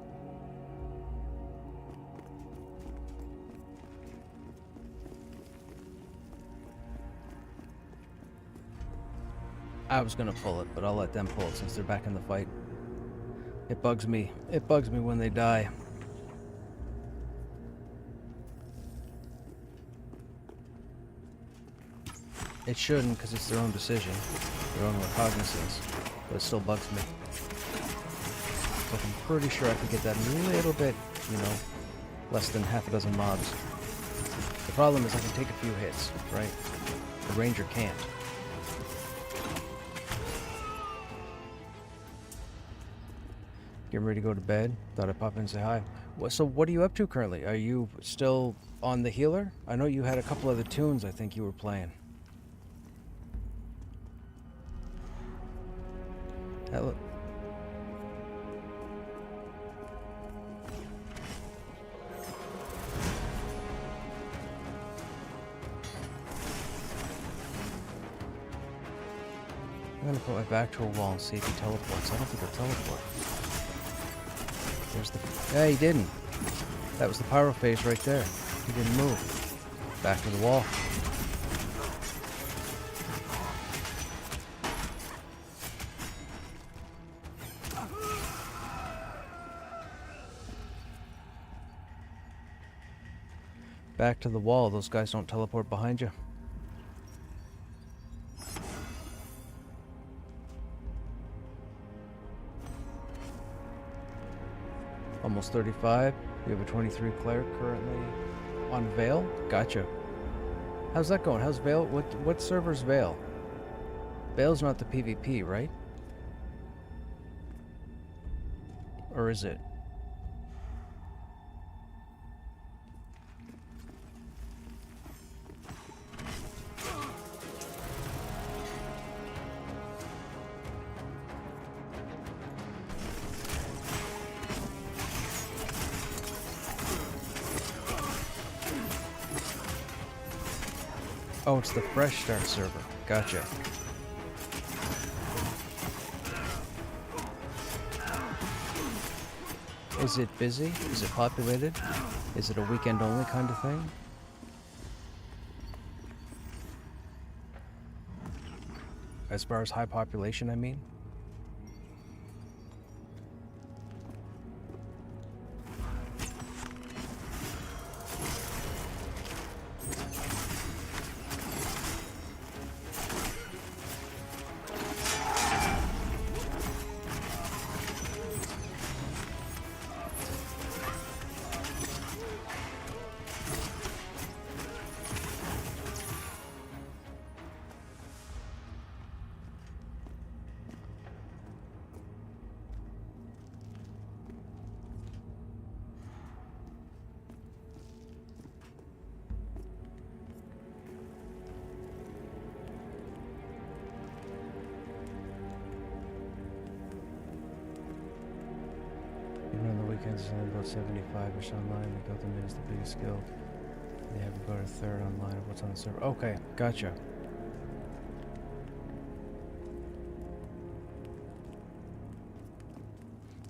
I was gonna pull it, but I'll let them pull it since they're back in the fight. It bugs me. It bugs me when they die. It shouldn't, because it's their own decision, their own recognizance, but it still bugs me. But I'm pretty sure I could get that a little bit, less than half a dozen mobs. The problem is I can take a few hits, right? The Ranger can't. Getting ready to go to bed. Thought I'd pop in and say hi. So what are you up to currently? Are you still on the healer? I know you had a couple other tunes I think you were playing. Hello. I'm gonna put my back to a wall and see if he teleports. I don't think he'll teleport. There's the... Yeah, he didn't. That was the pyro phase right there. He didn't move. Back to the wall. Back to the wall. Those guys don't teleport behind you. Almost 35. You have a 23 cleric currently on Vale. Gotcha. How's that going? How's Vale? What server's Vale? Vale's not the PvP, right? Or is it? Oh, it's the fresh start server. Gotcha. Is it busy? Is it populated? Is it a weekend only kind of thing? As far as high population, I mean? Even on the weekends, it's only about 75-ish online. We built them in as the biggest guild. They have about a third online of what's on the server. Okay, gotcha.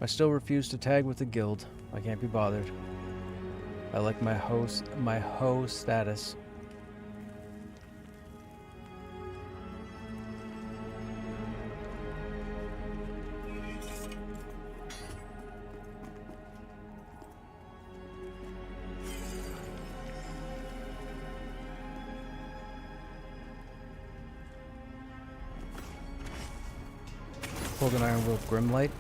I still refuse to tag with the guild. I can't be bothered. I like my hoe status. Pulled an Iron Wolf Grimlight.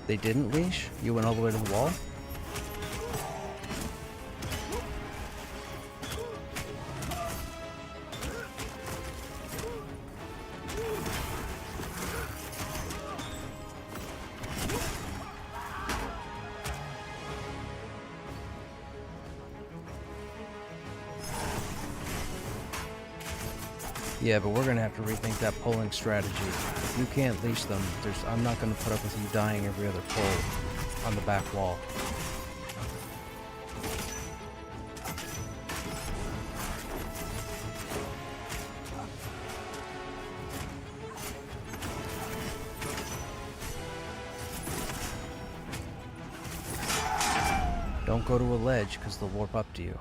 They didn't leash? You went all the way to the wall? Yeah, but we're gonna have to rethink that pulling strategy. If you can't leash them, I'm not gonna put up with you dying every other pull on the back wall. Don't go to a ledge, because they'll warp up to you.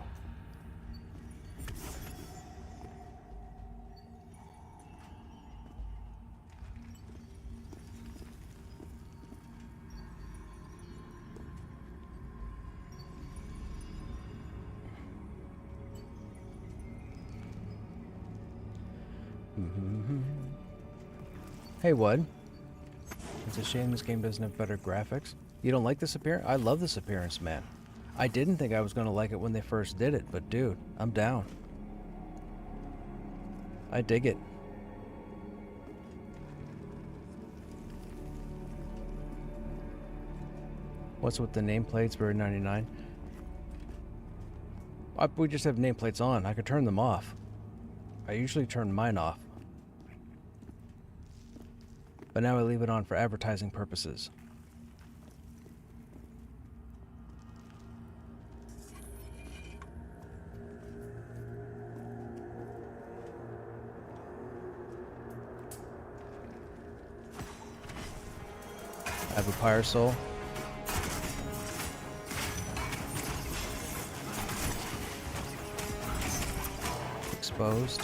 Hey, Wud. It's a shame this game doesn't have better graphics. You don't like this appearance? I love this appearance, man. I didn't think I was going to like it when they first did it, but dude, I'm down. I dig it. What's with the nameplates for 99? We just have nameplates on. I could turn them off. I usually turn mine off. But now I leave it on for advertising purposes. I have a Pyre Soul. Exposed.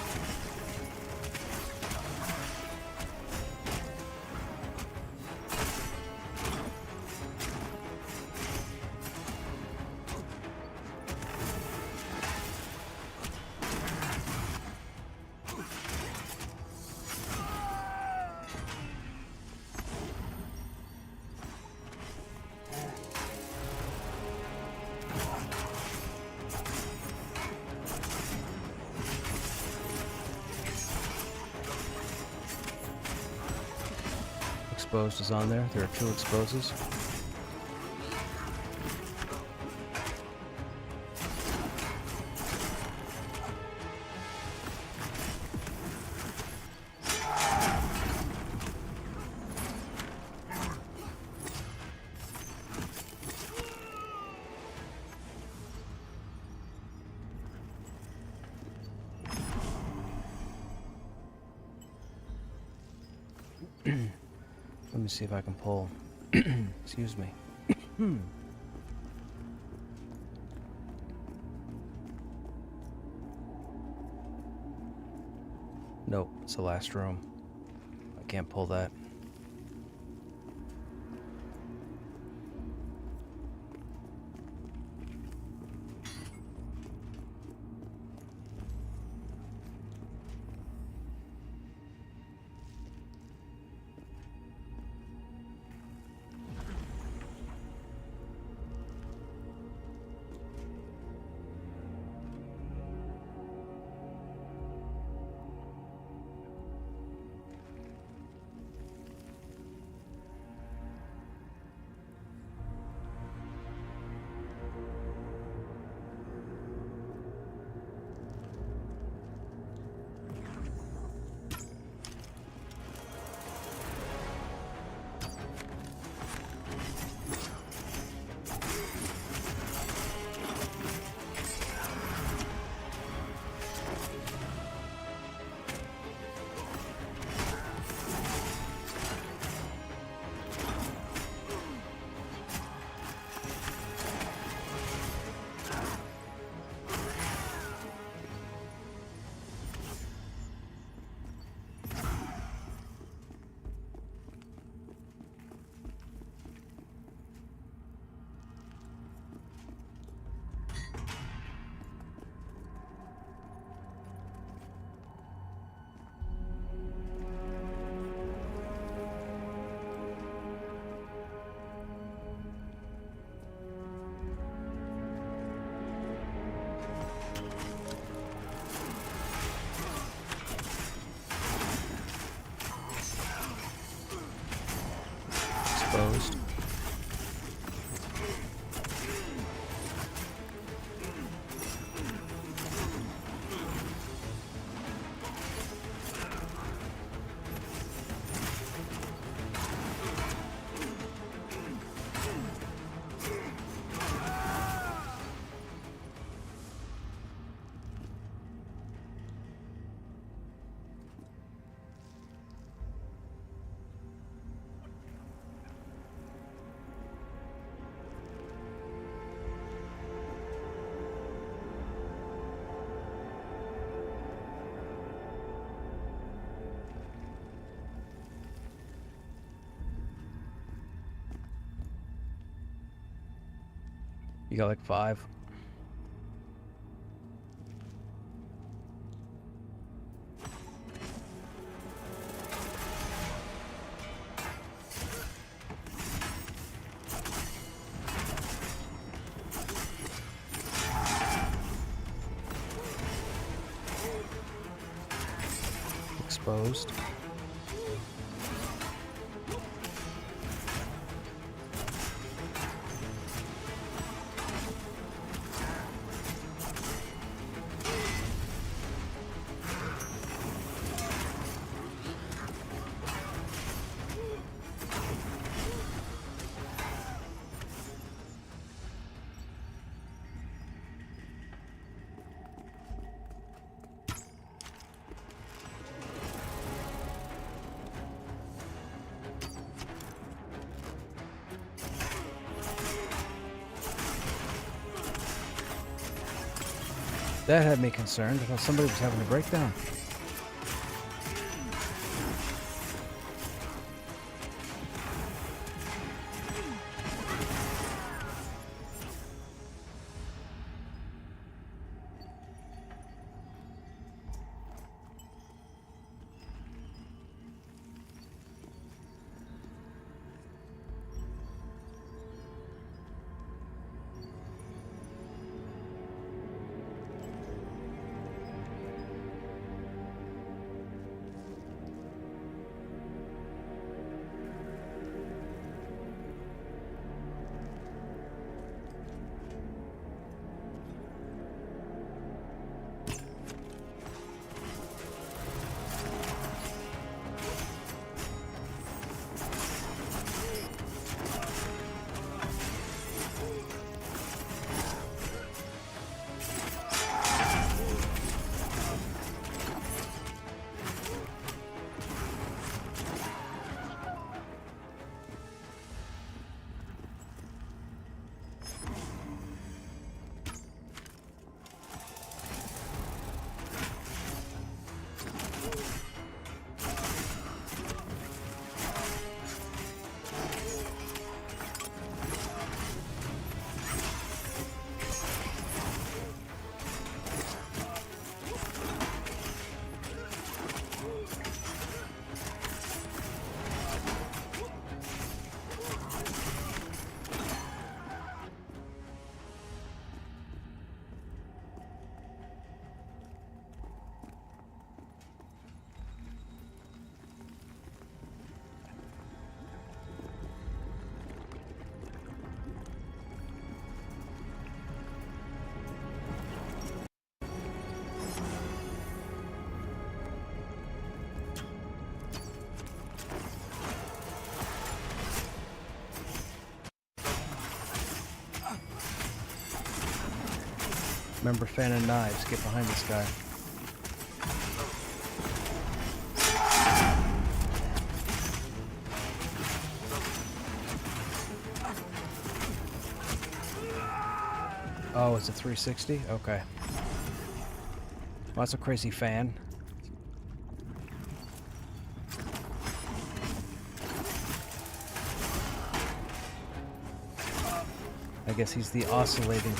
Exposed is on there. There are 2 exposes. Let me see if I can pull. Excuse me. Nope, it's the last room. I can't pull that. Exposed. You got like 5. exposed. That had me concerned. I thought somebody was having a breakdown. Remember fan and knives. Get behind this guy. Oh, it's a 360? Okay. Well, that's a crazy fan. I guess he's the oscillating.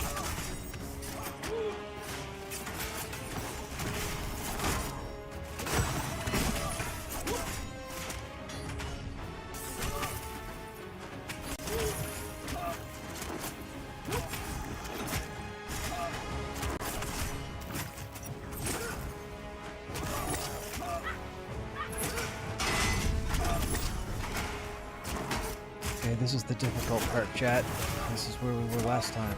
Okay, this is the difficult part, chat. This is where we were last time.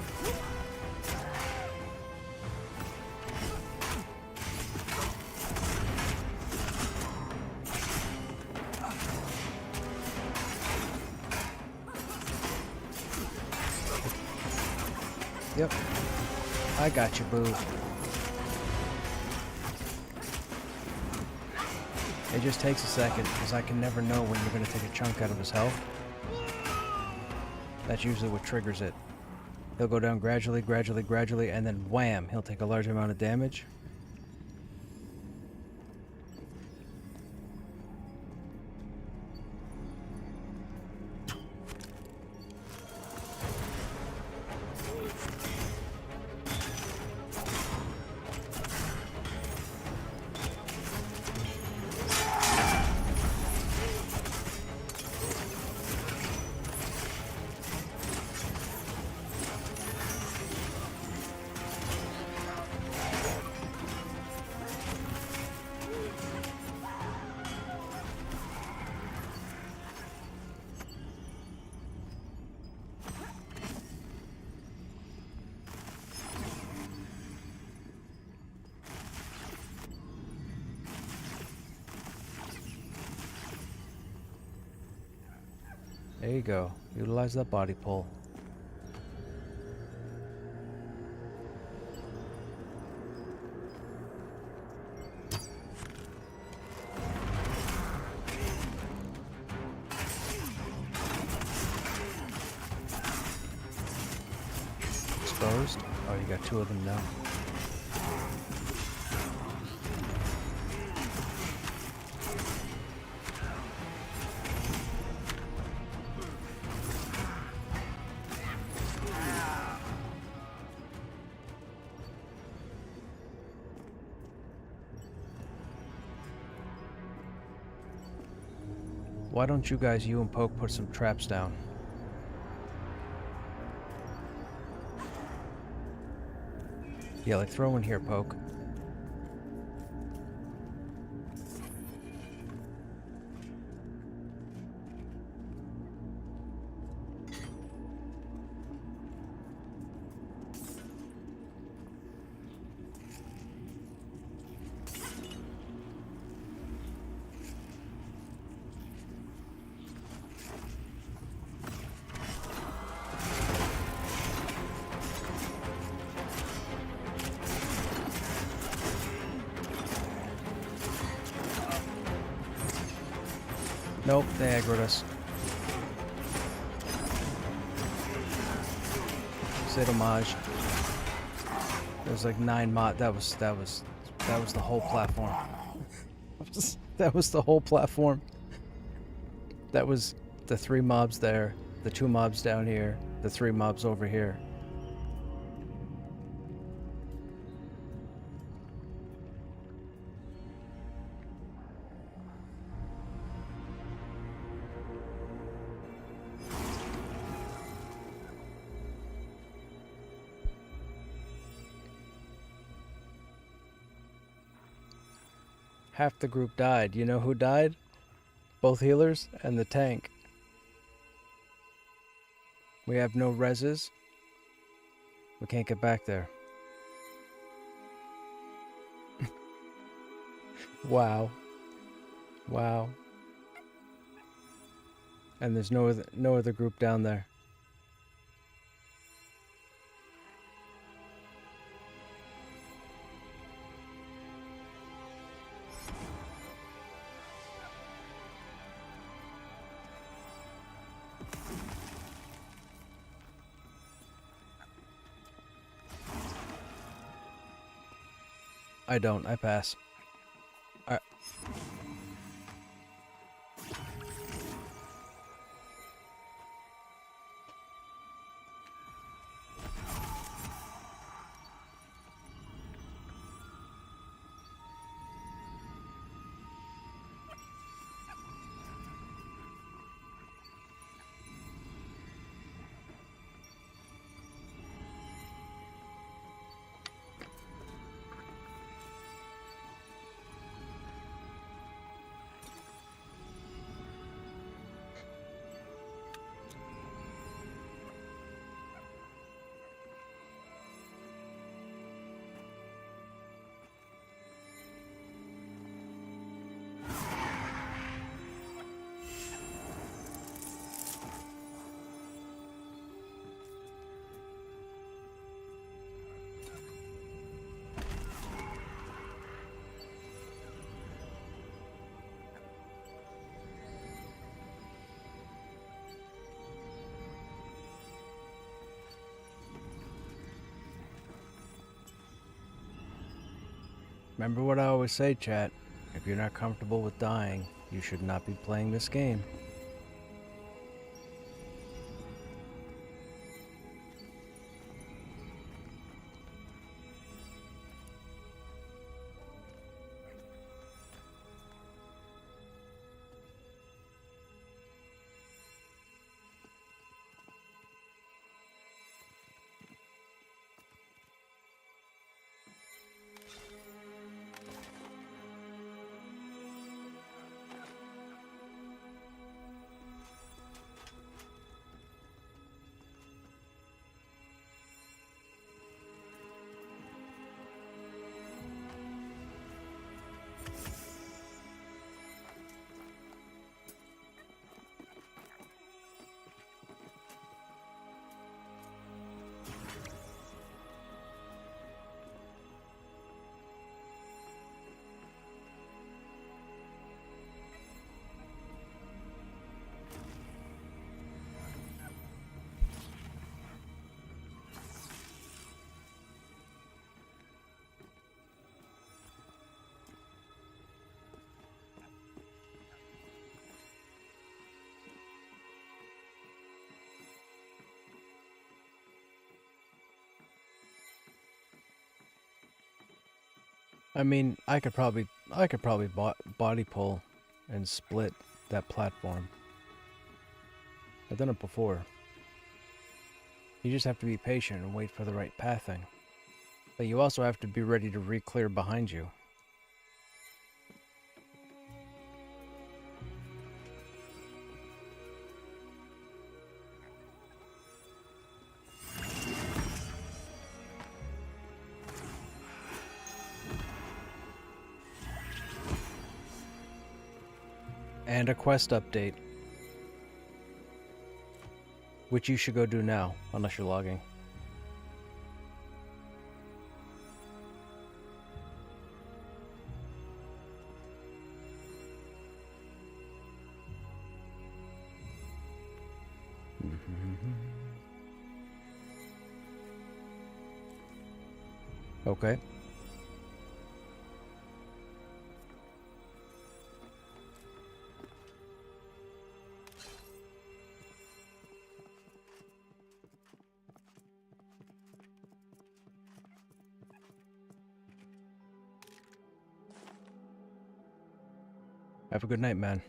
Yep. I got you, boo. It just takes a second, because I can never know when you're going to take a chunk out of his health. That's usually what triggers it. He'll go down gradually, gradually, gradually, and then wham, he'll take a large amount of damage. There you go. Utilize that body pull. Exposed? Oh, you got two of them now. Why don't you guys, you and Poke, put some traps down? Yeah, like throw in here, Poke. Nope, they aggroed us. C'est dommage. There's like 9 mod. That was the whole platform. That was the whole platform. That was the 3 mobs there, the 2 mobs down here, the 3 mobs over here. Half the group died. You know who died? Both healers and the tank. We have no reses. We can't get back there. Wow. Wow. And there's no other group down there. I don't. I pass. Alright. Remember what I always say, chat. If you're not comfortable with dying, you should not be playing this game. I mean, I could probably body pull and split that platform. I've done it before. You just have to be patient and wait for the right pathing. But you also have to be ready to re-clear behind you. And a quest update. Which you should go do now, unless you're logging. Okay. Have a good night, man.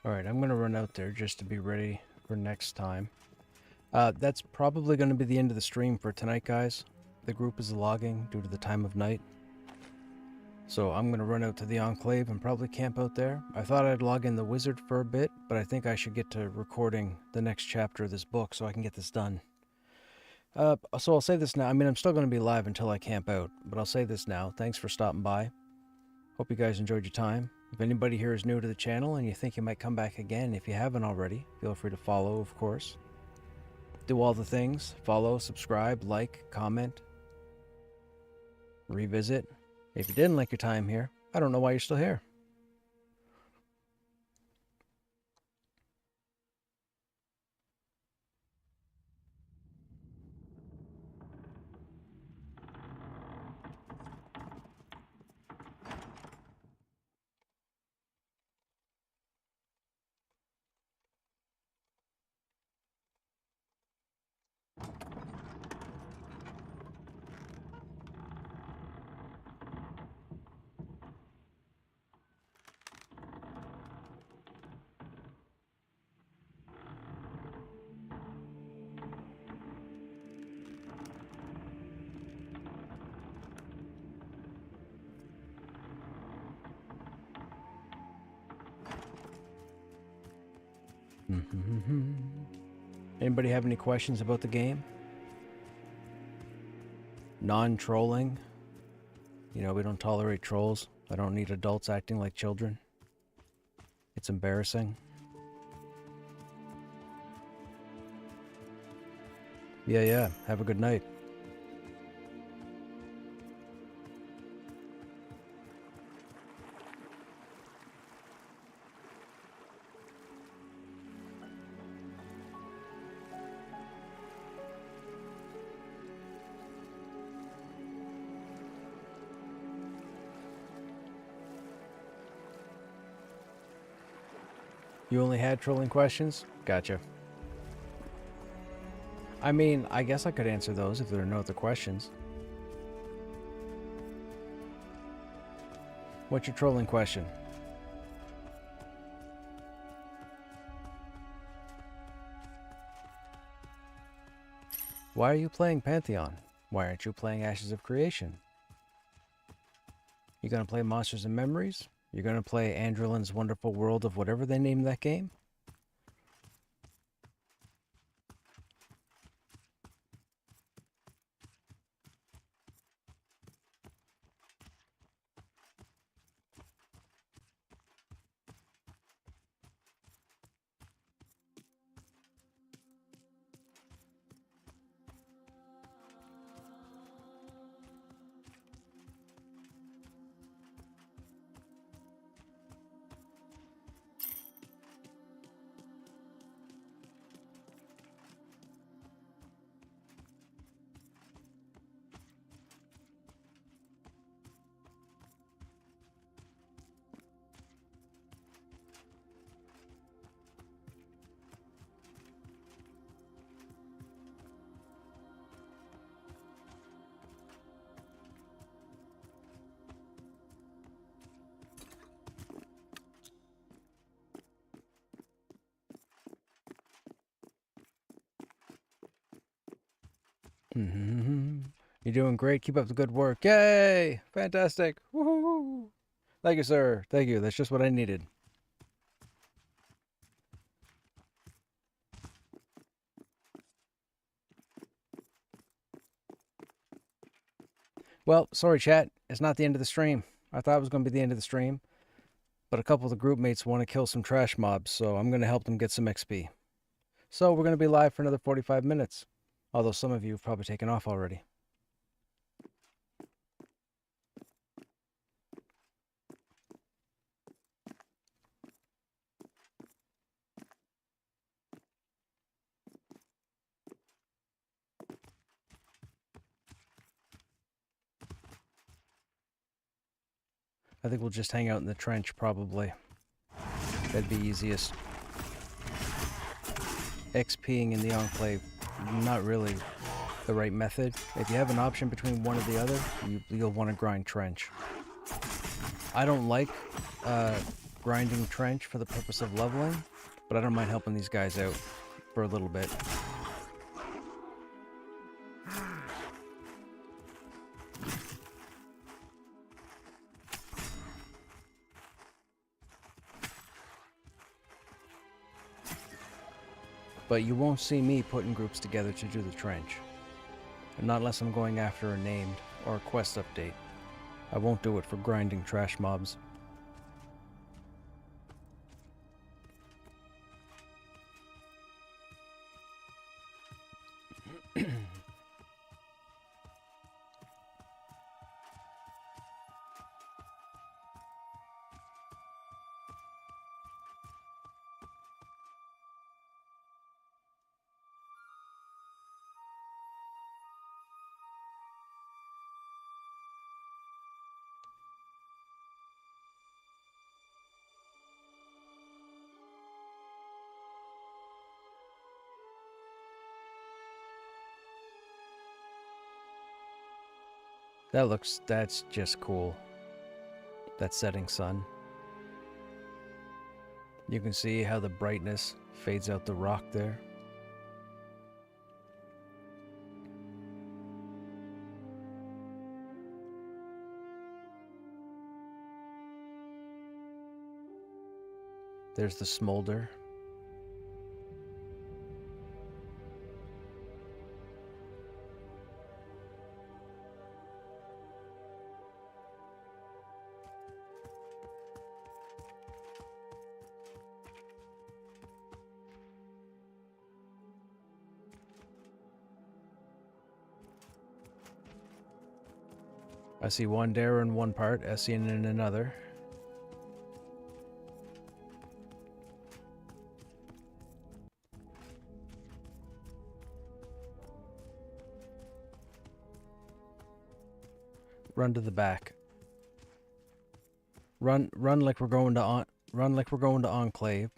Alright, I'm going to run out there just to be ready for next time. That's probably going to be the end of the stream for tonight, guys. The group is logging due to the time of night. So I'm going to run out to the Enclave and probably camp out there. I thought I'd log in the Wizard for a bit, but I think I should get to recording the next chapter of this book so I can get this done. So I'll say this now. I mean, I'm still going to be live until I camp out, but I'll say this now. Thanks for stopping by. Hope you guys enjoyed your time. If anybody here is new to the channel and you think you might come back again, if you haven't already, feel free to follow, of course. Do all the things. Follow, subscribe, like, comment, revisit. If you didn't like your time here, I don't know why you're still here. Anybody have any questions about the game? Non-trolling? You know, we don't tolerate trolls. I don't need adults acting like children. It's embarrassing. Yeah. Have a good night. You only had trolling questions? Gotcha. I mean, I guess I could answer those if there are no other questions. What's your trolling question? Why are you playing Pantheon? Why aren't you playing Ashes of Creation? You gonna play Monsters and Memories? You're gonna play Androlin's Wonderful World of whatever they named that game? You're doing great. Keep up the good work. Yay! Fantastic. Woohoo! Thank you, sir. Thank you. That's just what I needed. Well, sorry, chat. It's not the end of the stream. I thought it was going to be the end of the stream, but a couple of the group mates want to kill some trash mobs, so I'm going to help them get some XP. So we're going to be live for another 45 minutes, although some of you have probably taken off already. I think we'll just hang out in the trench, probably. That'd be easiest. XPing in the Enclave, not really the right method. If you have an option between one or the other, you'll want to grind trench. I don't like grinding trench for the purpose of leveling, but I don't mind helping these guys out for a little bit. But you won't see me putting groups together to do the trench. And not unless I'm going after a named or a quest update. I won't do it for grinding trash mobs. That's just cool. That setting sun. You can see how the brightness fades out the rock there. There's the smolder. I see one there in one part, Essien in another. Run to the back. Run like we're going to Enclave,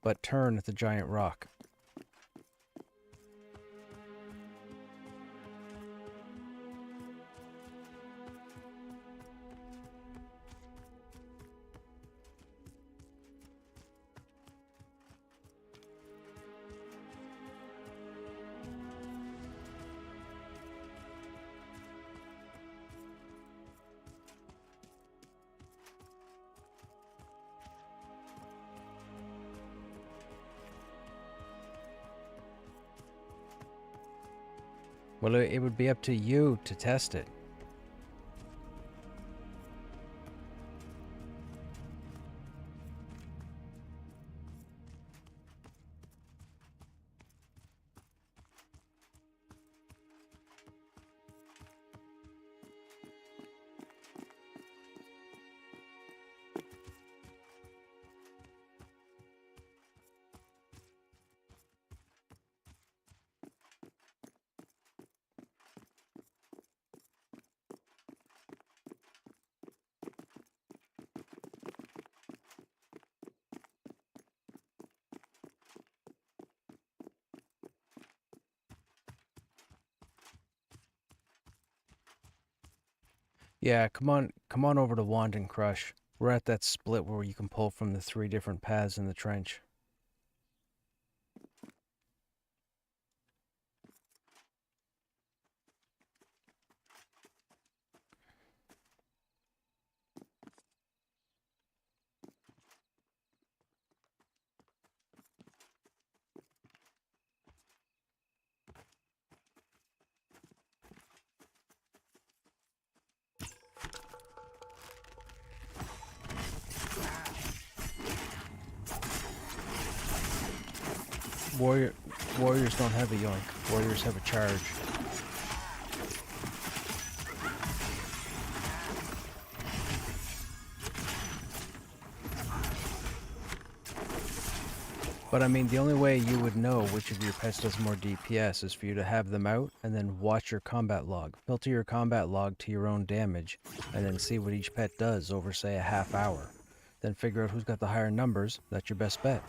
but turn at the giant rock. Well, it would be up to you to test it. Yeah, come on over to Wand and Crush. We're at that split where you can pull from the 3 different paths in the trench. Warriors don't have a yoink. Warriors have a charge. But I mean, the only way you would know which of your pets does more DPS is for you to have them out and then watch your combat log. Filter your combat log to your own damage and then see what each pet does over, say, a half hour. Then figure out who's got the higher numbers. That's your best bet.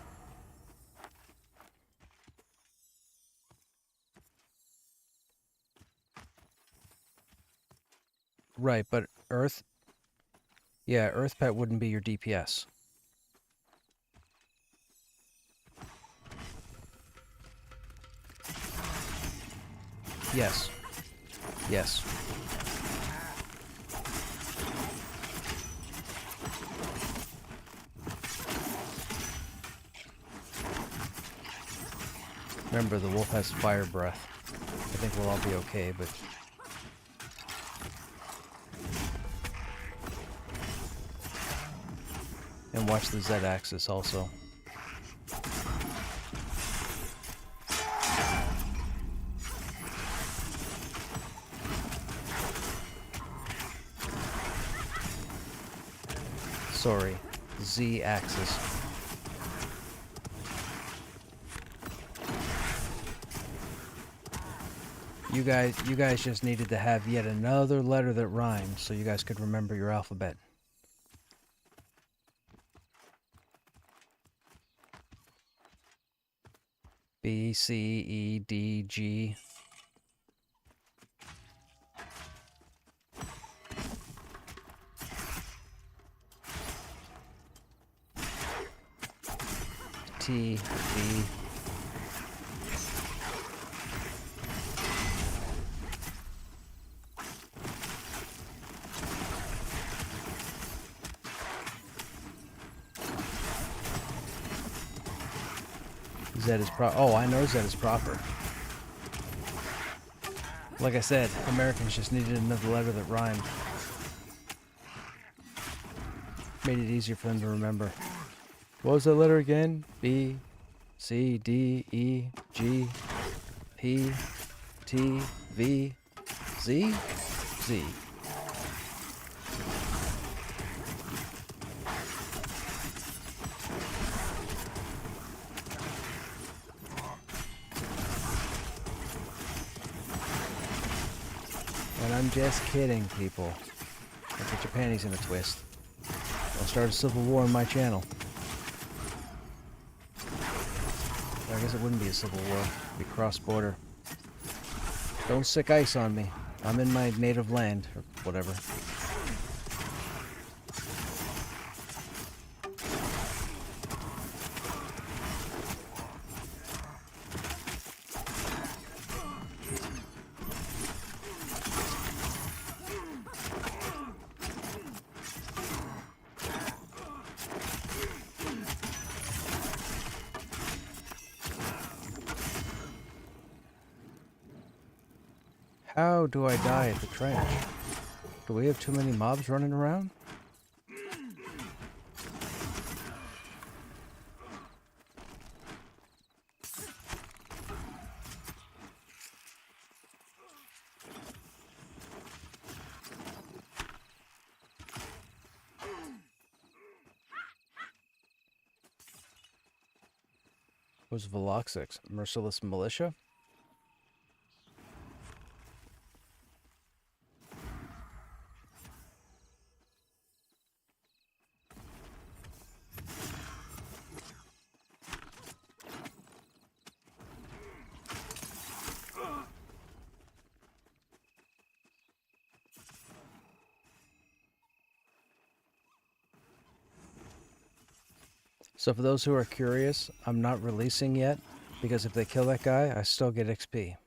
Right, but Earth... Yeah, Earth pet wouldn't be your DPS. Yes. Yes. Remember, the wolf has fire breath. I think we'll all be okay, but... And watch the Z-axis also. Sorry, Z-axis. You guys just needed to have yet another letter that rhymed so you guys could remember your alphabet. B, C, E, D, G. T, V. Z is oh, I know Z is proper. Like I said, Americans just needed another letter that rhymed. Made it easier for them to remember. What was that letter again? B, C, D, E, G, P, T, V, Z? Z. And I'm just kidding, people. Don't get your panties in a twist. I'll start a civil war on my channel. I guess it wouldn't be a civil war. It'd be cross-border. Don't sick ice on me. I'm in my native land, or whatever. How do I die at the trench? Do we have too many mobs running around? What's Veloxix? Merciless Militia? So for those who are curious, I'm not releasing yet, because if they kill that guy, I still get XP.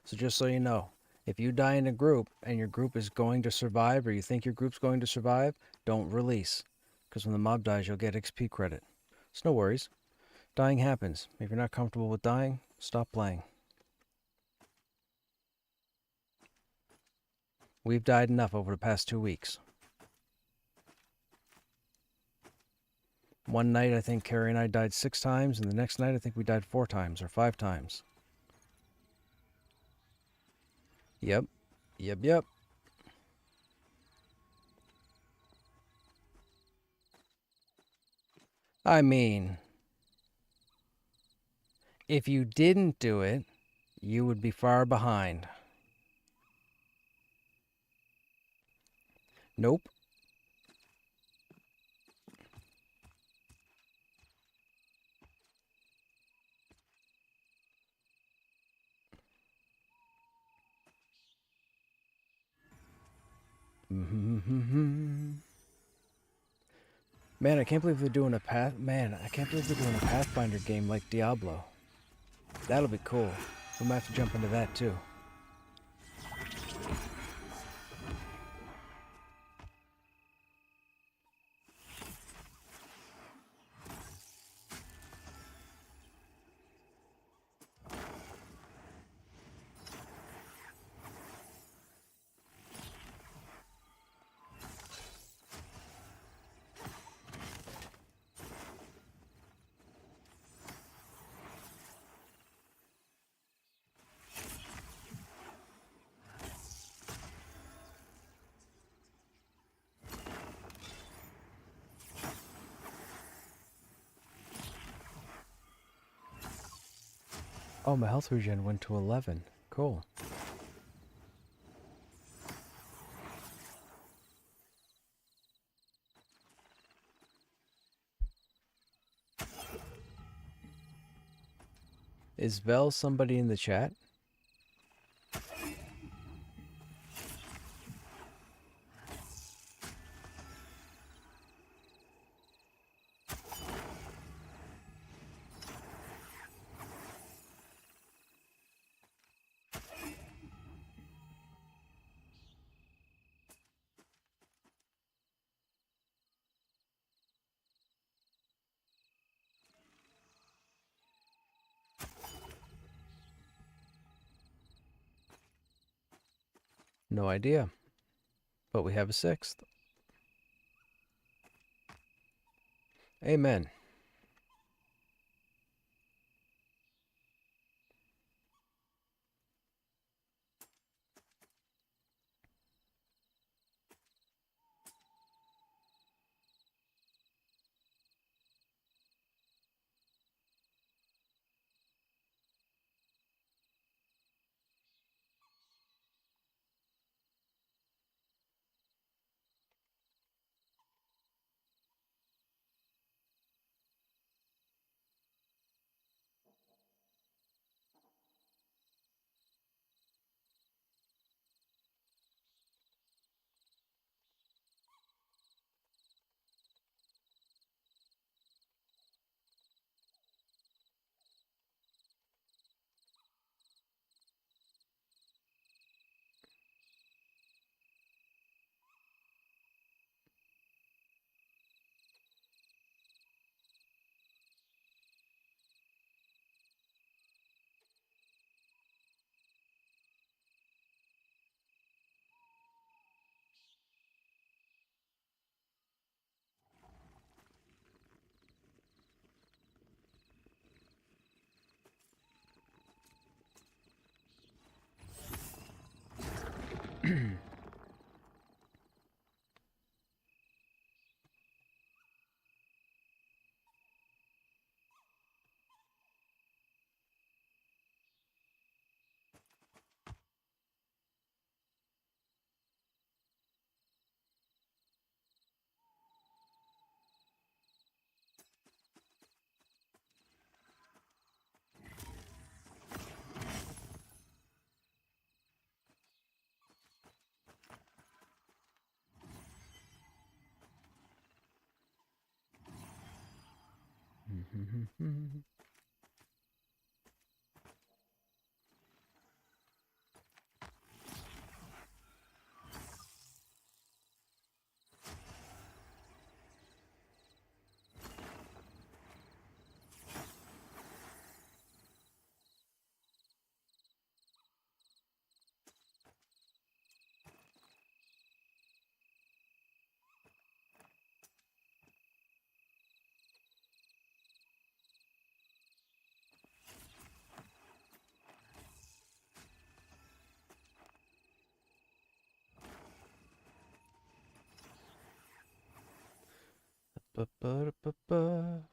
So just so you know, if you die in a group, and your group is going to survive, or you think your group's going to survive, don't release. Because when the mob dies, you'll get XP credit. So no worries. Dying happens. If you're not comfortable with dying, stop playing. We've died enough over the past 2 weeks. One night, I think Carrie and I died 6 times, and the next night, I think we died 4 times or 5 times. Yep. Yep, yep. I mean, if you didn't do it, you would be far behind. Nope. Man, I can't believe they're doing a I can't believe they're doing a Pathfinder game like Diablo. That'll be cool. We might have to jump into that too. Oh, my health regen went to 11. Cool. Is Vel somebody in the chat? No idea. But we have a 6th. Amen. Ba-ba-da-ba-ba.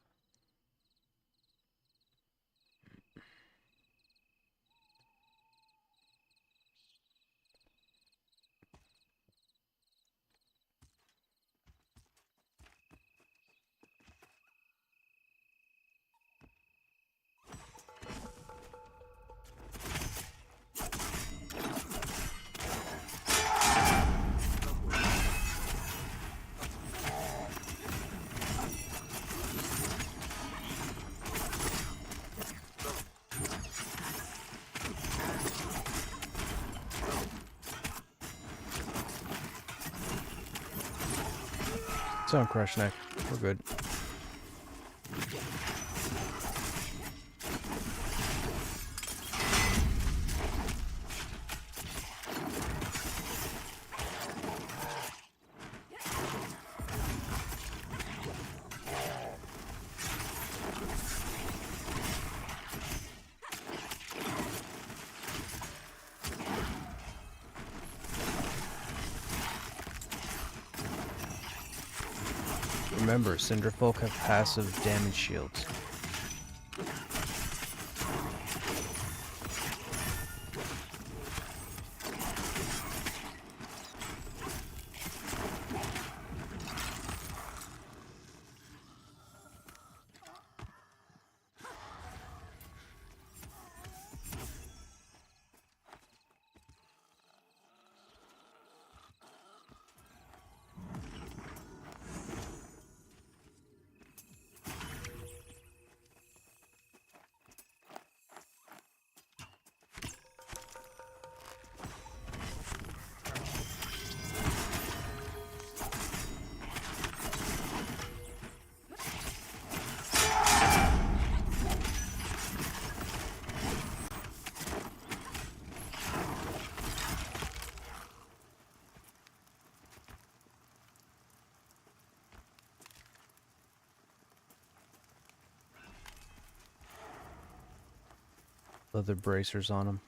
It's on Krushnek. We're good. Remember, Cinderfolk have passive damage shields. Leather bracers on them.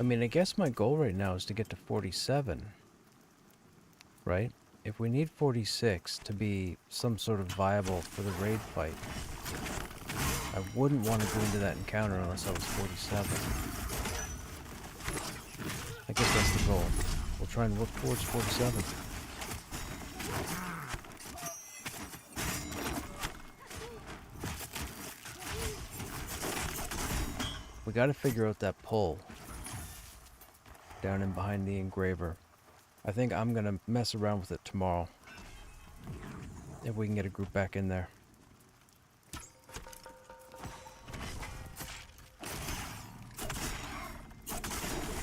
I mean, I guess my goal right now is to get to 47, right? If we need 46 to be some sort of viable for the raid fight, I wouldn't want to go into that encounter unless I was 47. I guess that's the goal. We'll try and work towards 47. We gotta figure out that pull down in behind the engraver. I think I'm gonna mess around with it tomorrow. If we can get a group back in there.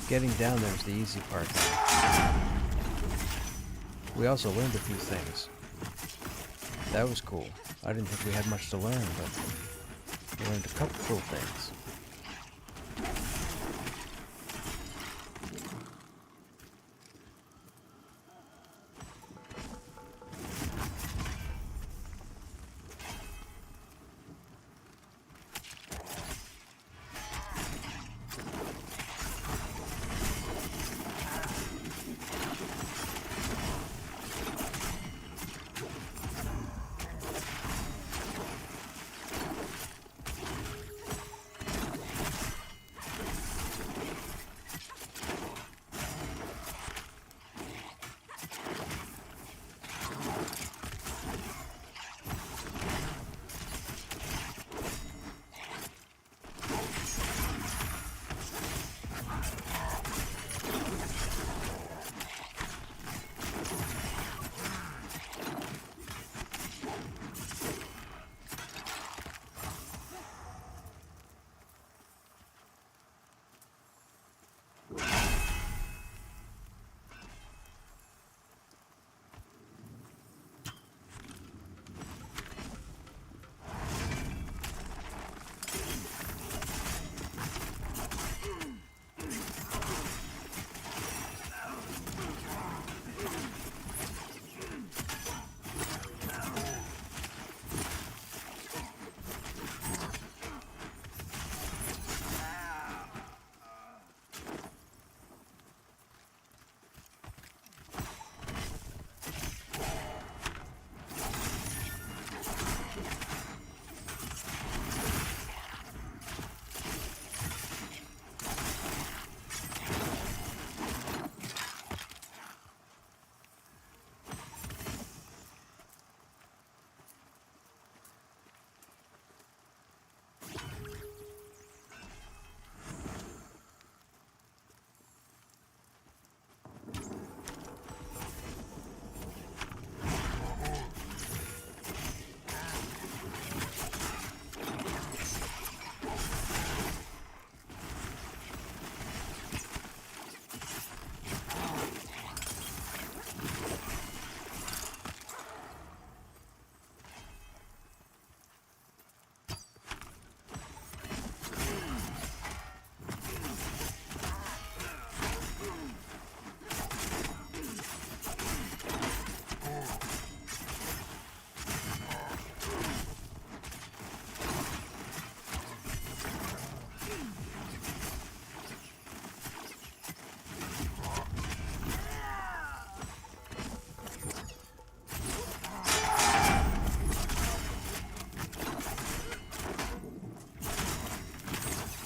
Getting down there is the easy part. We also learned a few things. That was cool. I didn't think we had much to learn, but we learned a couple cool things.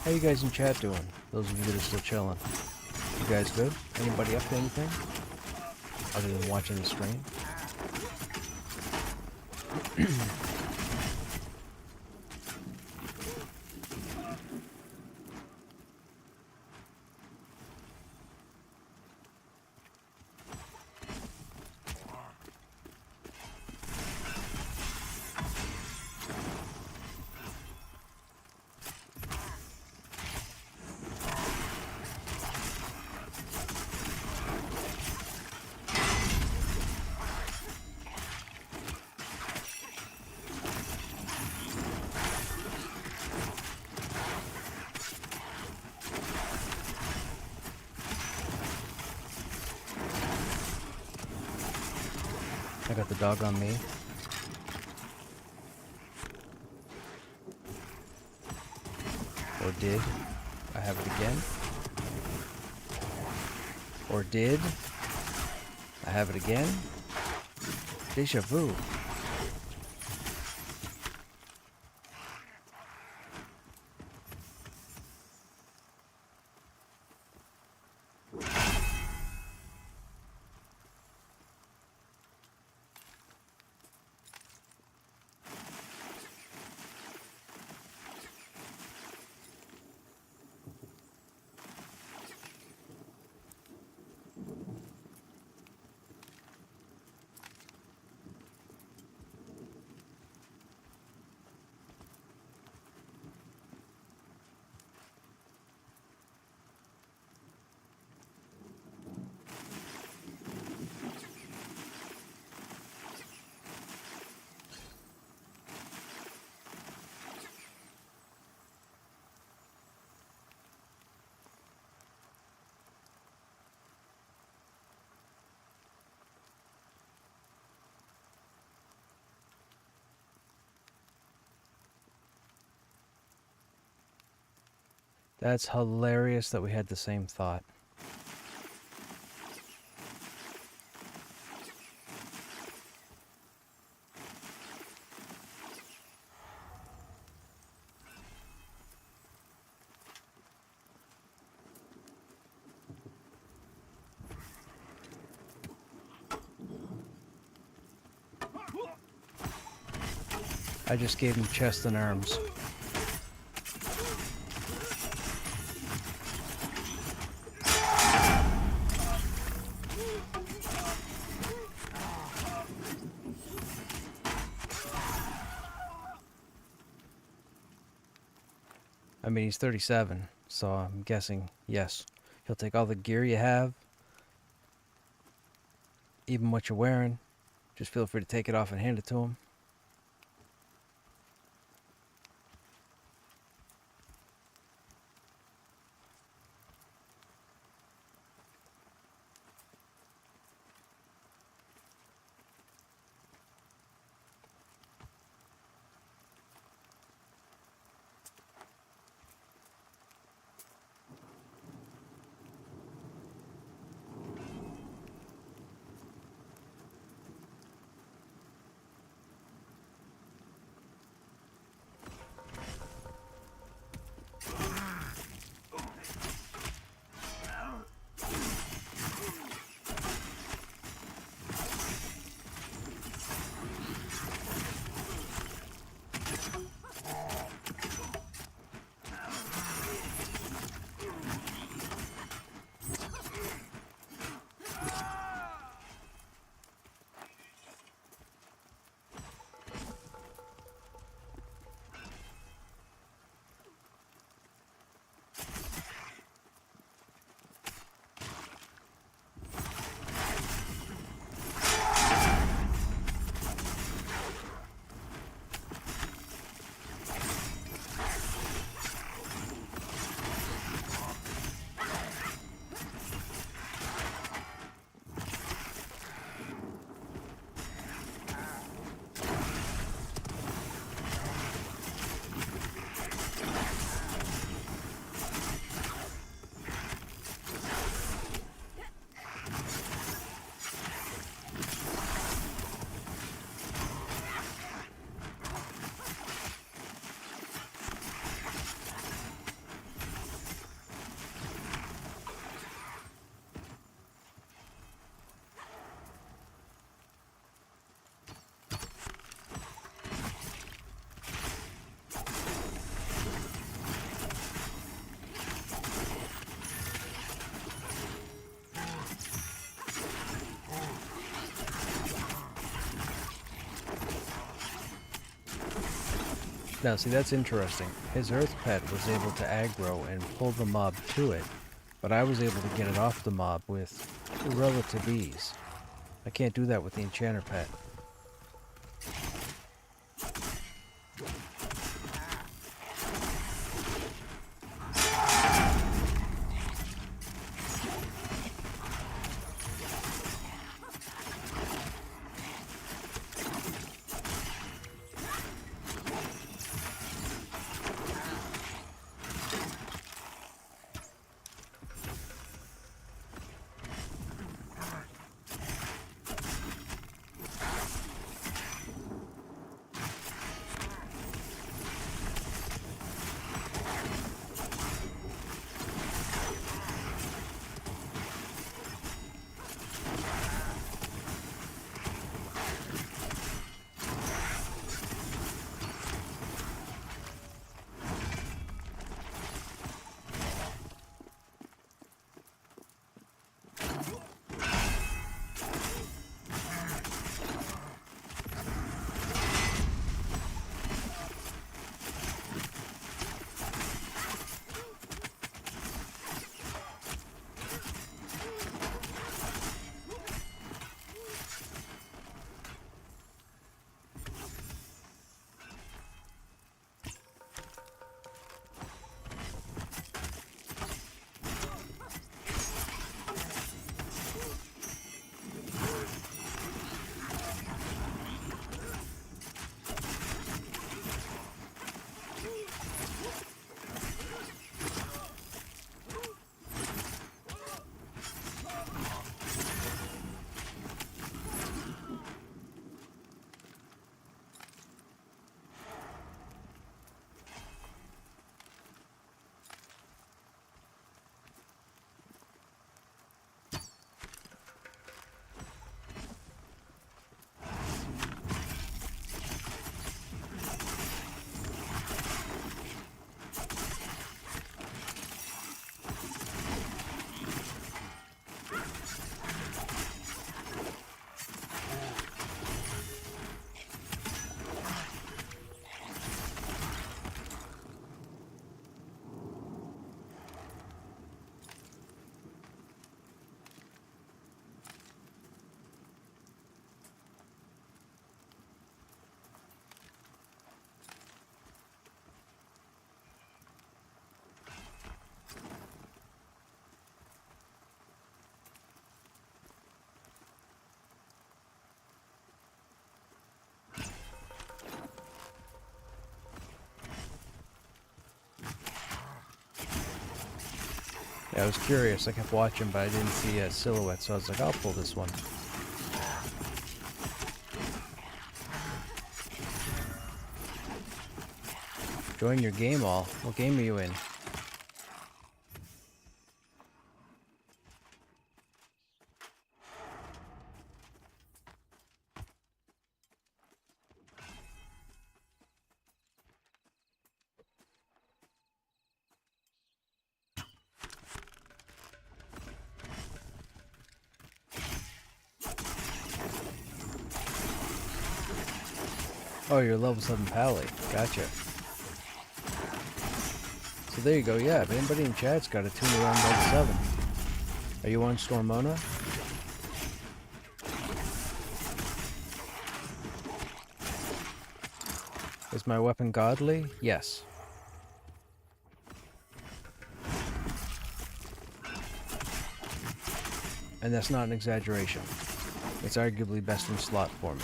How you guys in chat doing? Those of you that are still chilling. You guys good? Anybody up to anything? Other than watching the stream? I got the dog on me. Or did. I have it again. Or did. I have it again. Deja vu. That's hilarious that we had the same thought. I just gave him chest and arms. I mean, he's 37, so I'm guessing, yes. He'll take all the gear you have, even what you're wearing. Just feel free to take it off and hand it to him. Now, see, that's interesting. His Earth Pet was able to aggro and pull the mob to it, but I was able to get it off the mob with relative ease. I can't do that with the Enchanter Pet. Yeah, I was curious. I kept watching, but I didn't see a silhouette, so I was like, I'll pull this one. Join your game all. What game are you in? Oh, you're level 7 Pally. Gotcha. So there you go, yeah, if anybody in chat's got a tune around level 7. Are you on Stormona? Is my weapon godly? Yes. And that's not an exaggeration. It's arguably best in slot for me.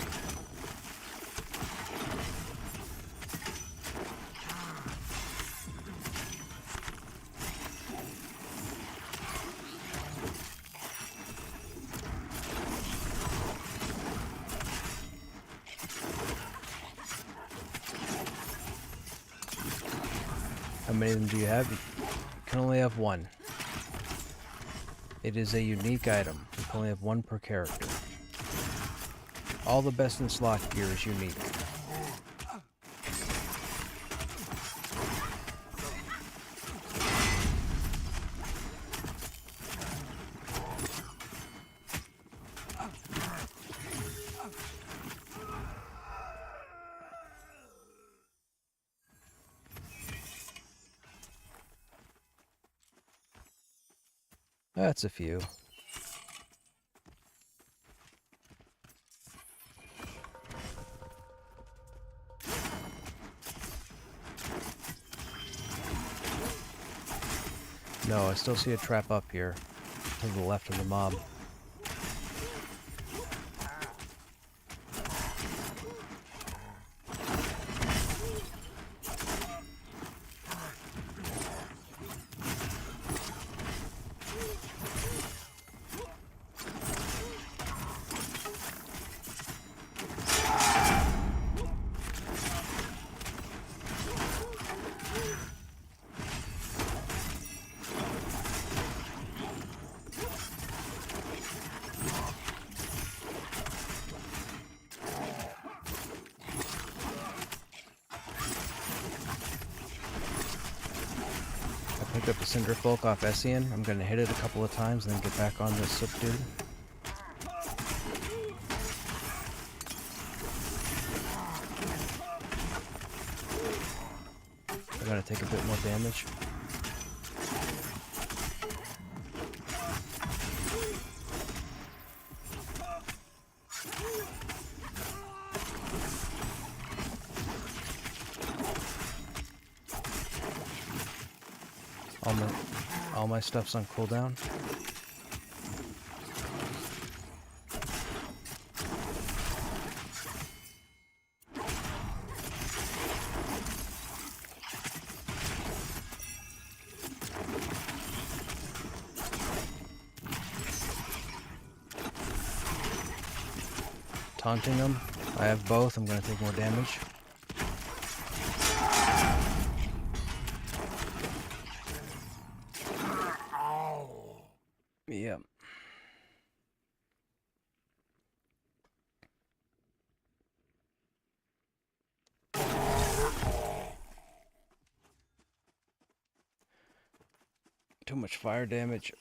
How many of them do you have? You can only have one. It is a unique item. You can only have one per character. All the best in slot gear is unique. That's a few. No, I still see a trap up here, to the left of the mob. Pick up the Cinder Folk off Essien. I'm gonna hit it a couple of times and then get back on this Soot dude. I'm gonna take a bit more damage. All my stuff's on cooldown. Taunting them. I have both. I'm gonna take more damage. Yep. Too much fire damage.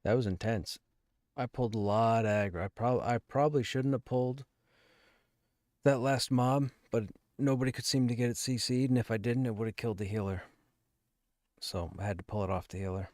That was intense. I pulled a lot of aggro. I probably shouldn't have pulled that last mob, but nobody could seem to get it CC'd, and if I didn't, it would have killed the healer. So I had to pull it off the healer.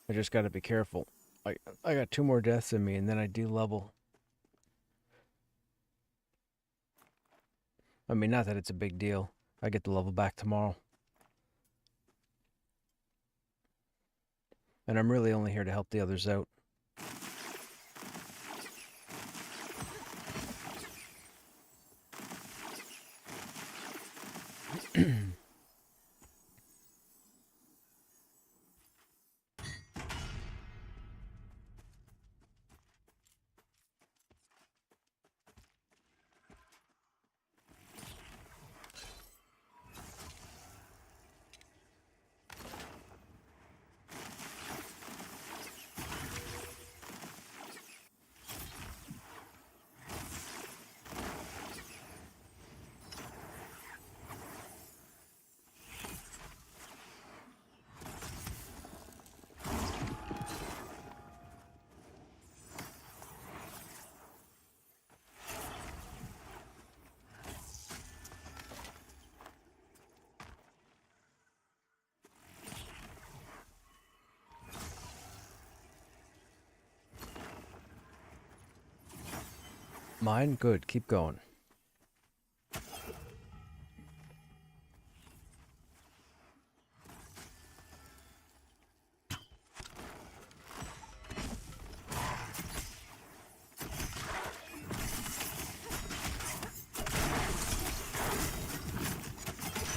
I just gotta be careful. I got 2 more deaths in me, and then I do level. I mean, not that it's a big deal. I get the level back tomorrow. And I'm really only here to help the others out. Mine? Good. Keep going. I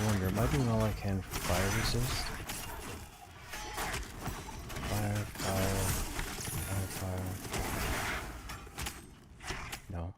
wonder, am I doing all I can for fire resist? Fire, fire. No.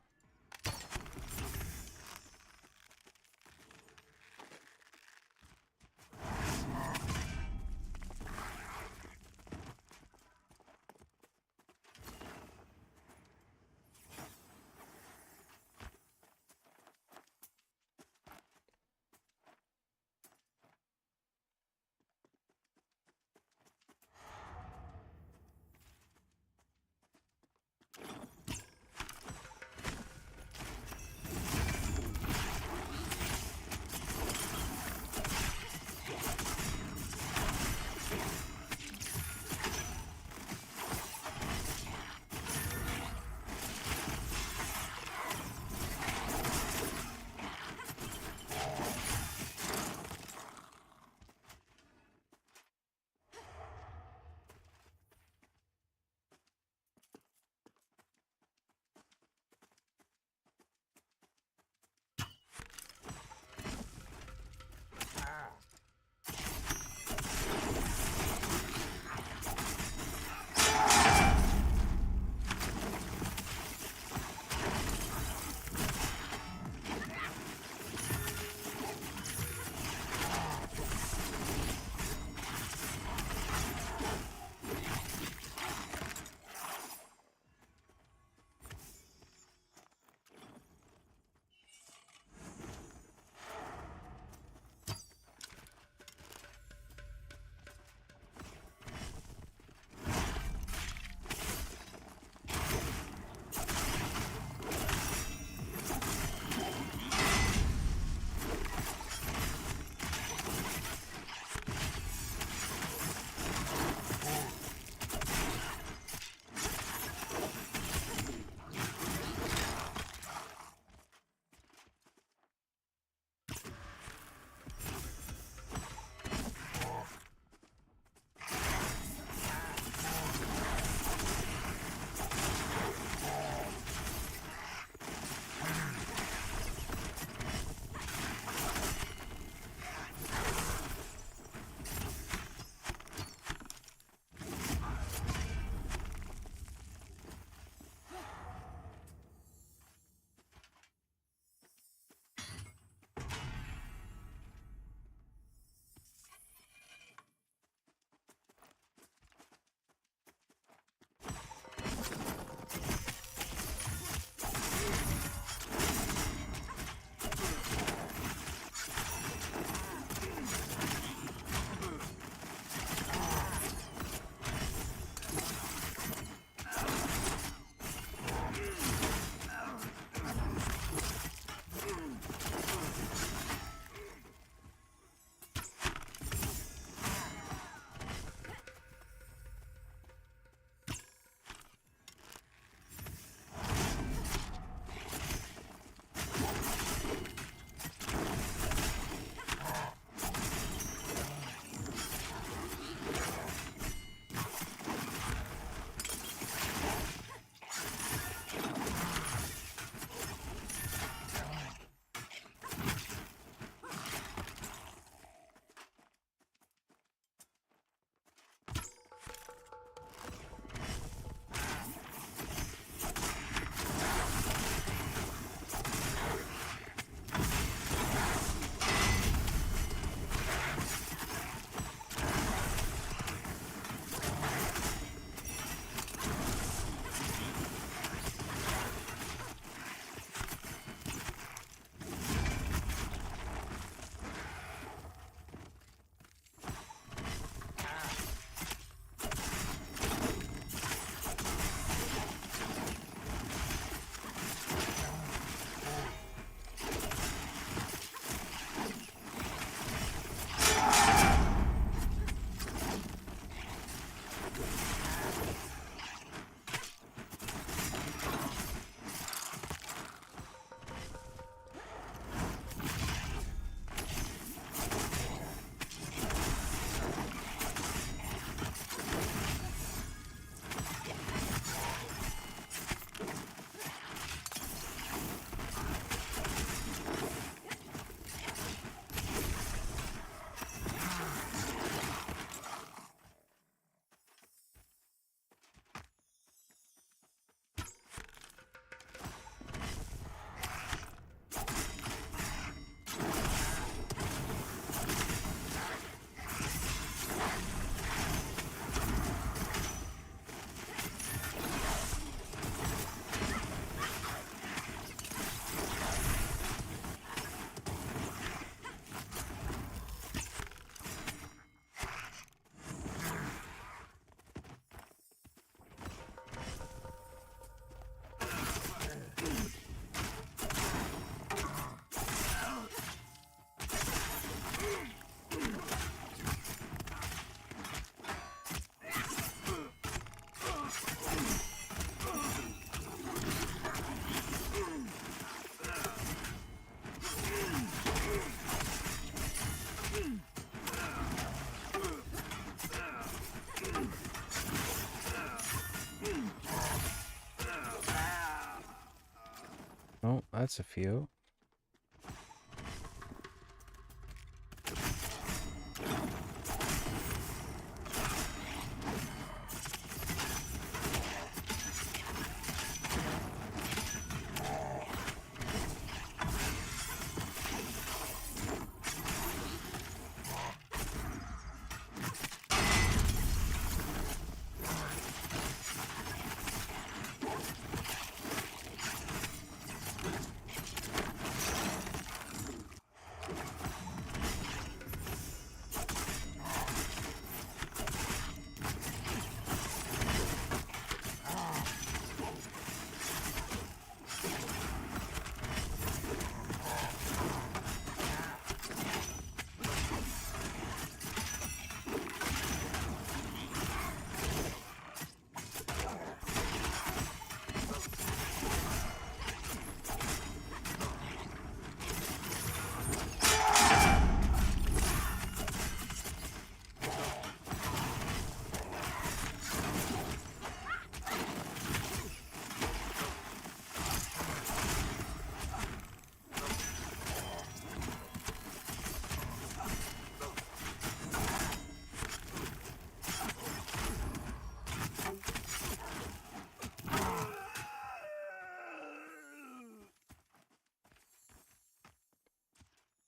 That's a few.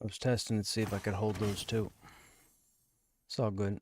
I was testing to see if I could hold those two. It's all good.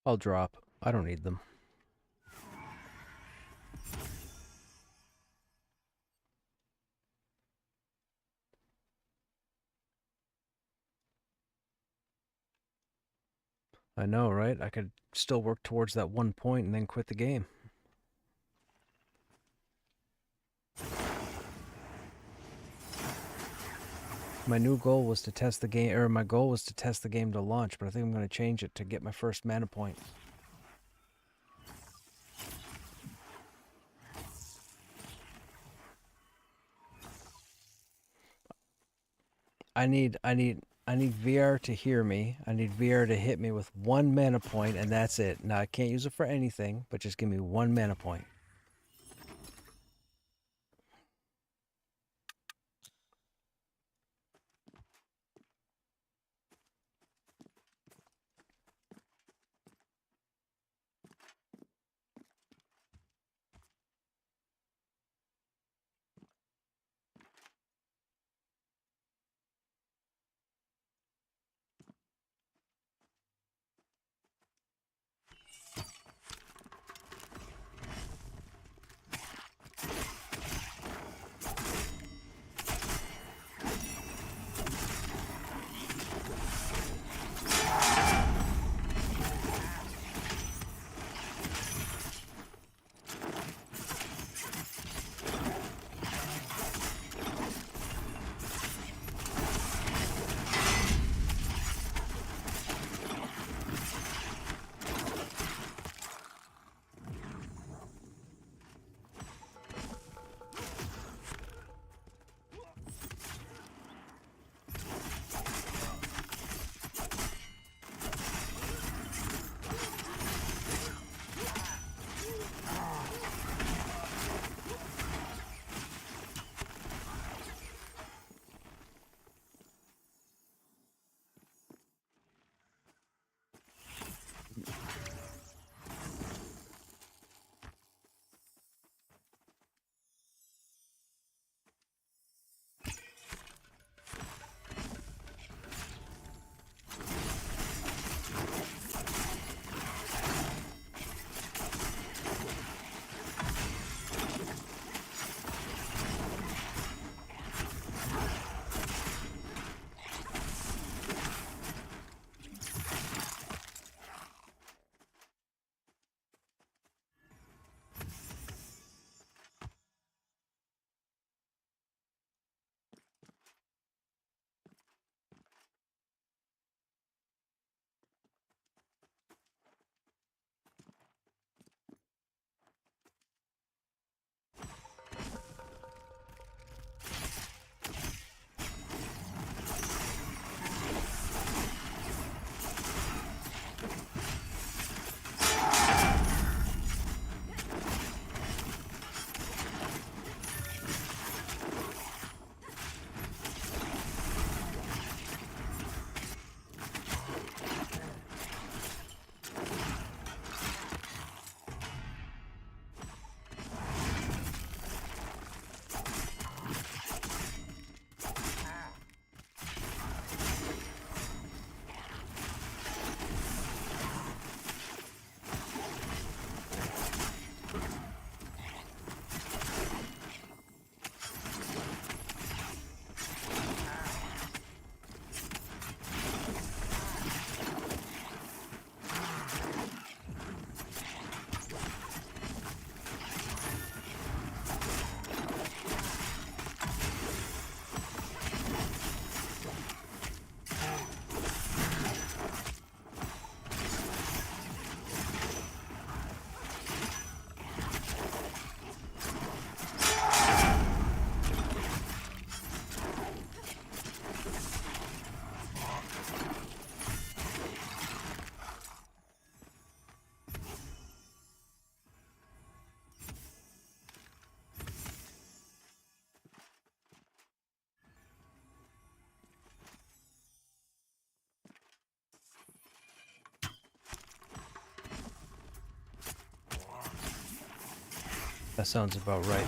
I'll drop. I don't need them. I know, right? I could still work towards that 1 point and then quit the game. My new goal was to test the game, or my goal was to test the game to launch, but I think I'm going to change it to get my first mana point. I need VR to hear me. I need VR to hit me with 1 mana point, and that's it. Now, I can't use it for anything, but just give me 1 mana point. That sounds about right.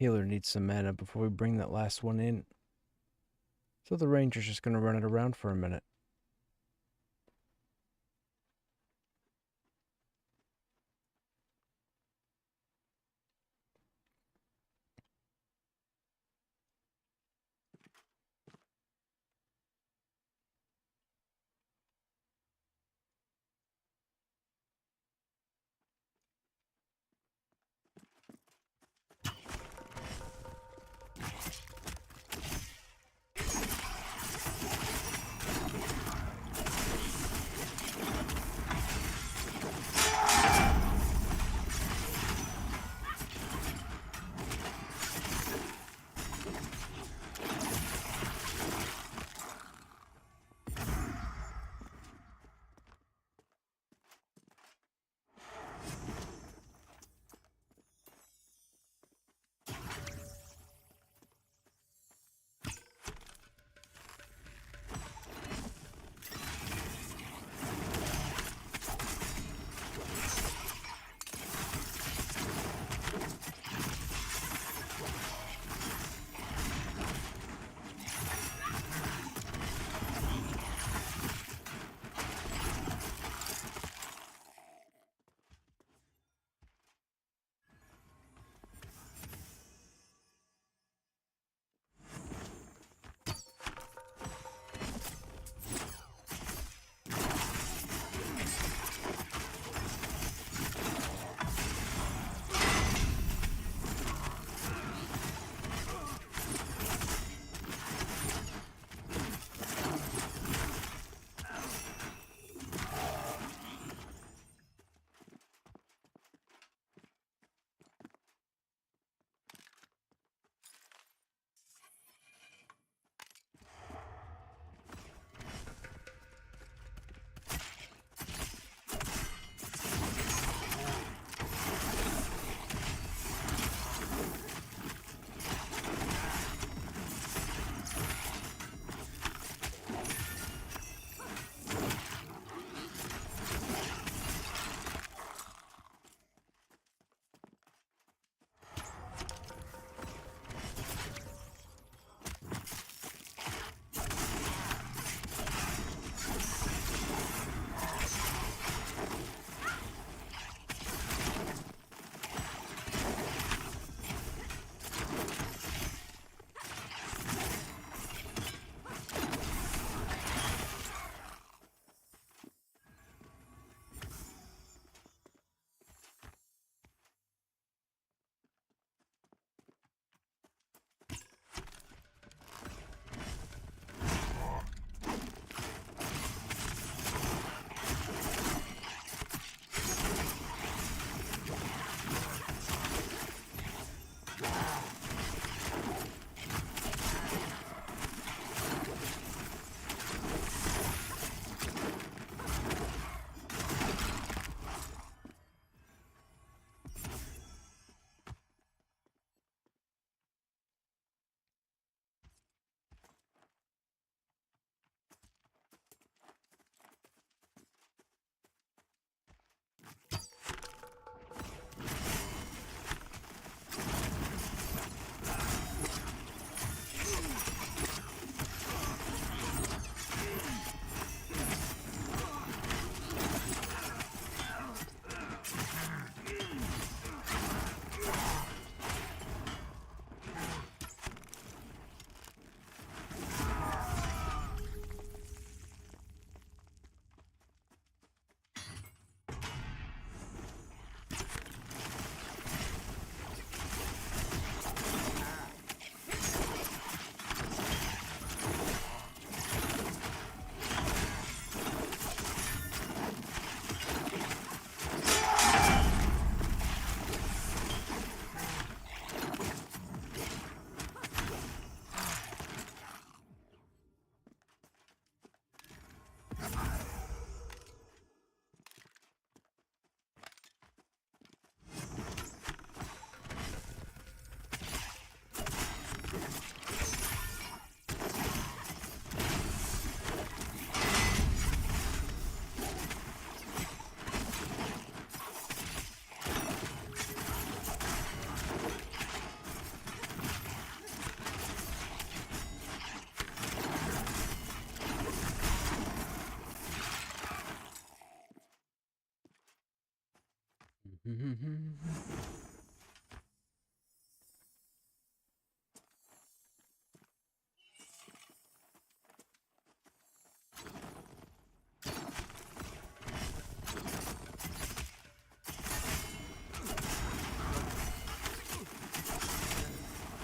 healer needs some mana before we bring that last one in. So the ranger's just going to run it around for a minute.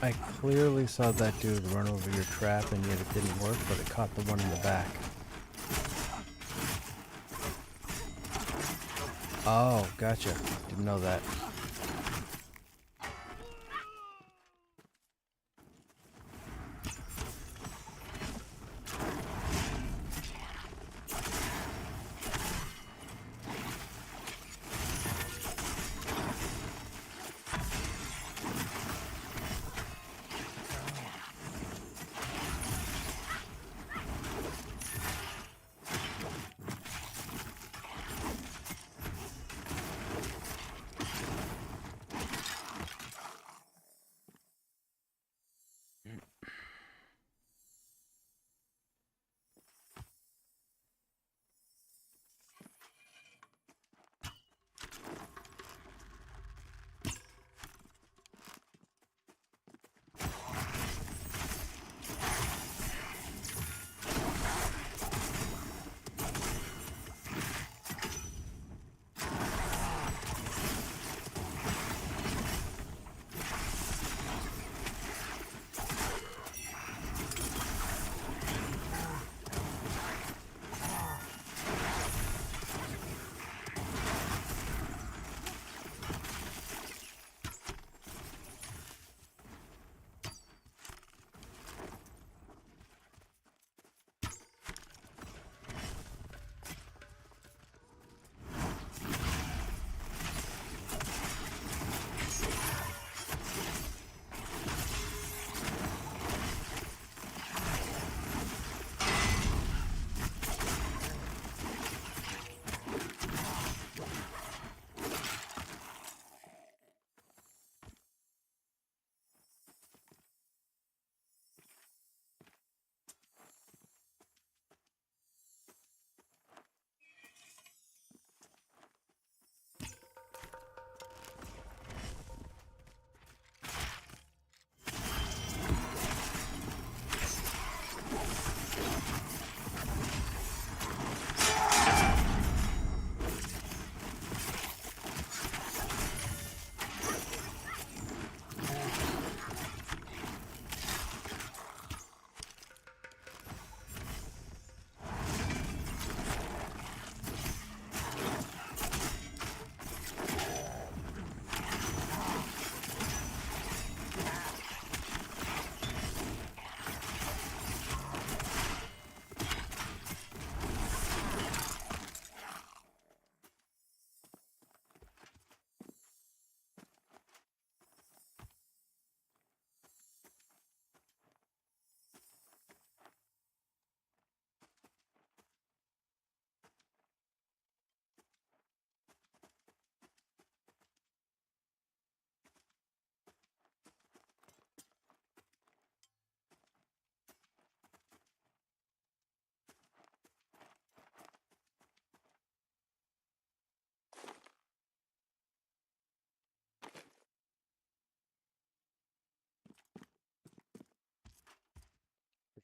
I clearly saw that dude run over your trap, and yet it didn't work, but it caught the one in the back. Oh, gotcha. Didn't know that.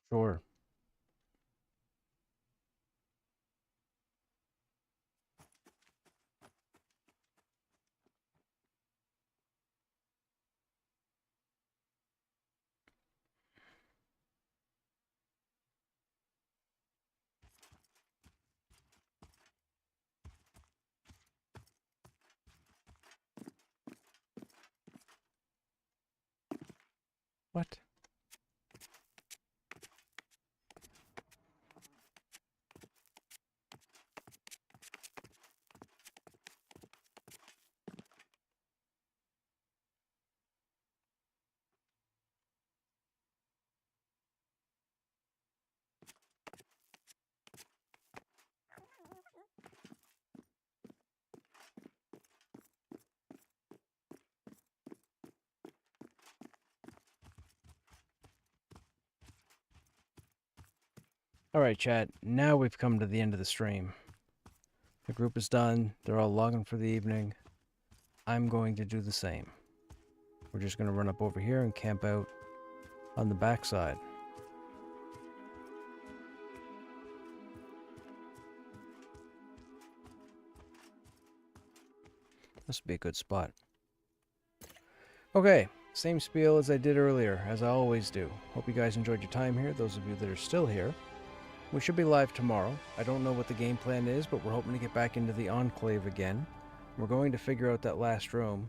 Sure. What? Alright, chat. Now we've come to the end of the stream. The group is done. They're all logging for the evening. I'm going to do the same. We're just going to run up over here and camp out on the backside. This would be a good spot. Okay, same spiel as I did earlier, as I always do. Hope you guys enjoyed your time here, those of you that are still here. We should be live tomorrow. I don't know what the game plan is, but we're hoping to get back into the Enclave again. We're going to figure out that last room.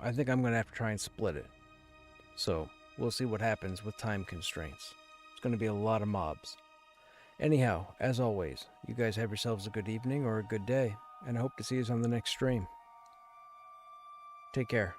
I think I'm going to have to try and split it. So, we'll see what happens with time constraints. It's going to be a lot of mobs. Anyhow, as always, you guys have yourselves a good evening or a good day, and I hope to see you on the next stream. Take care.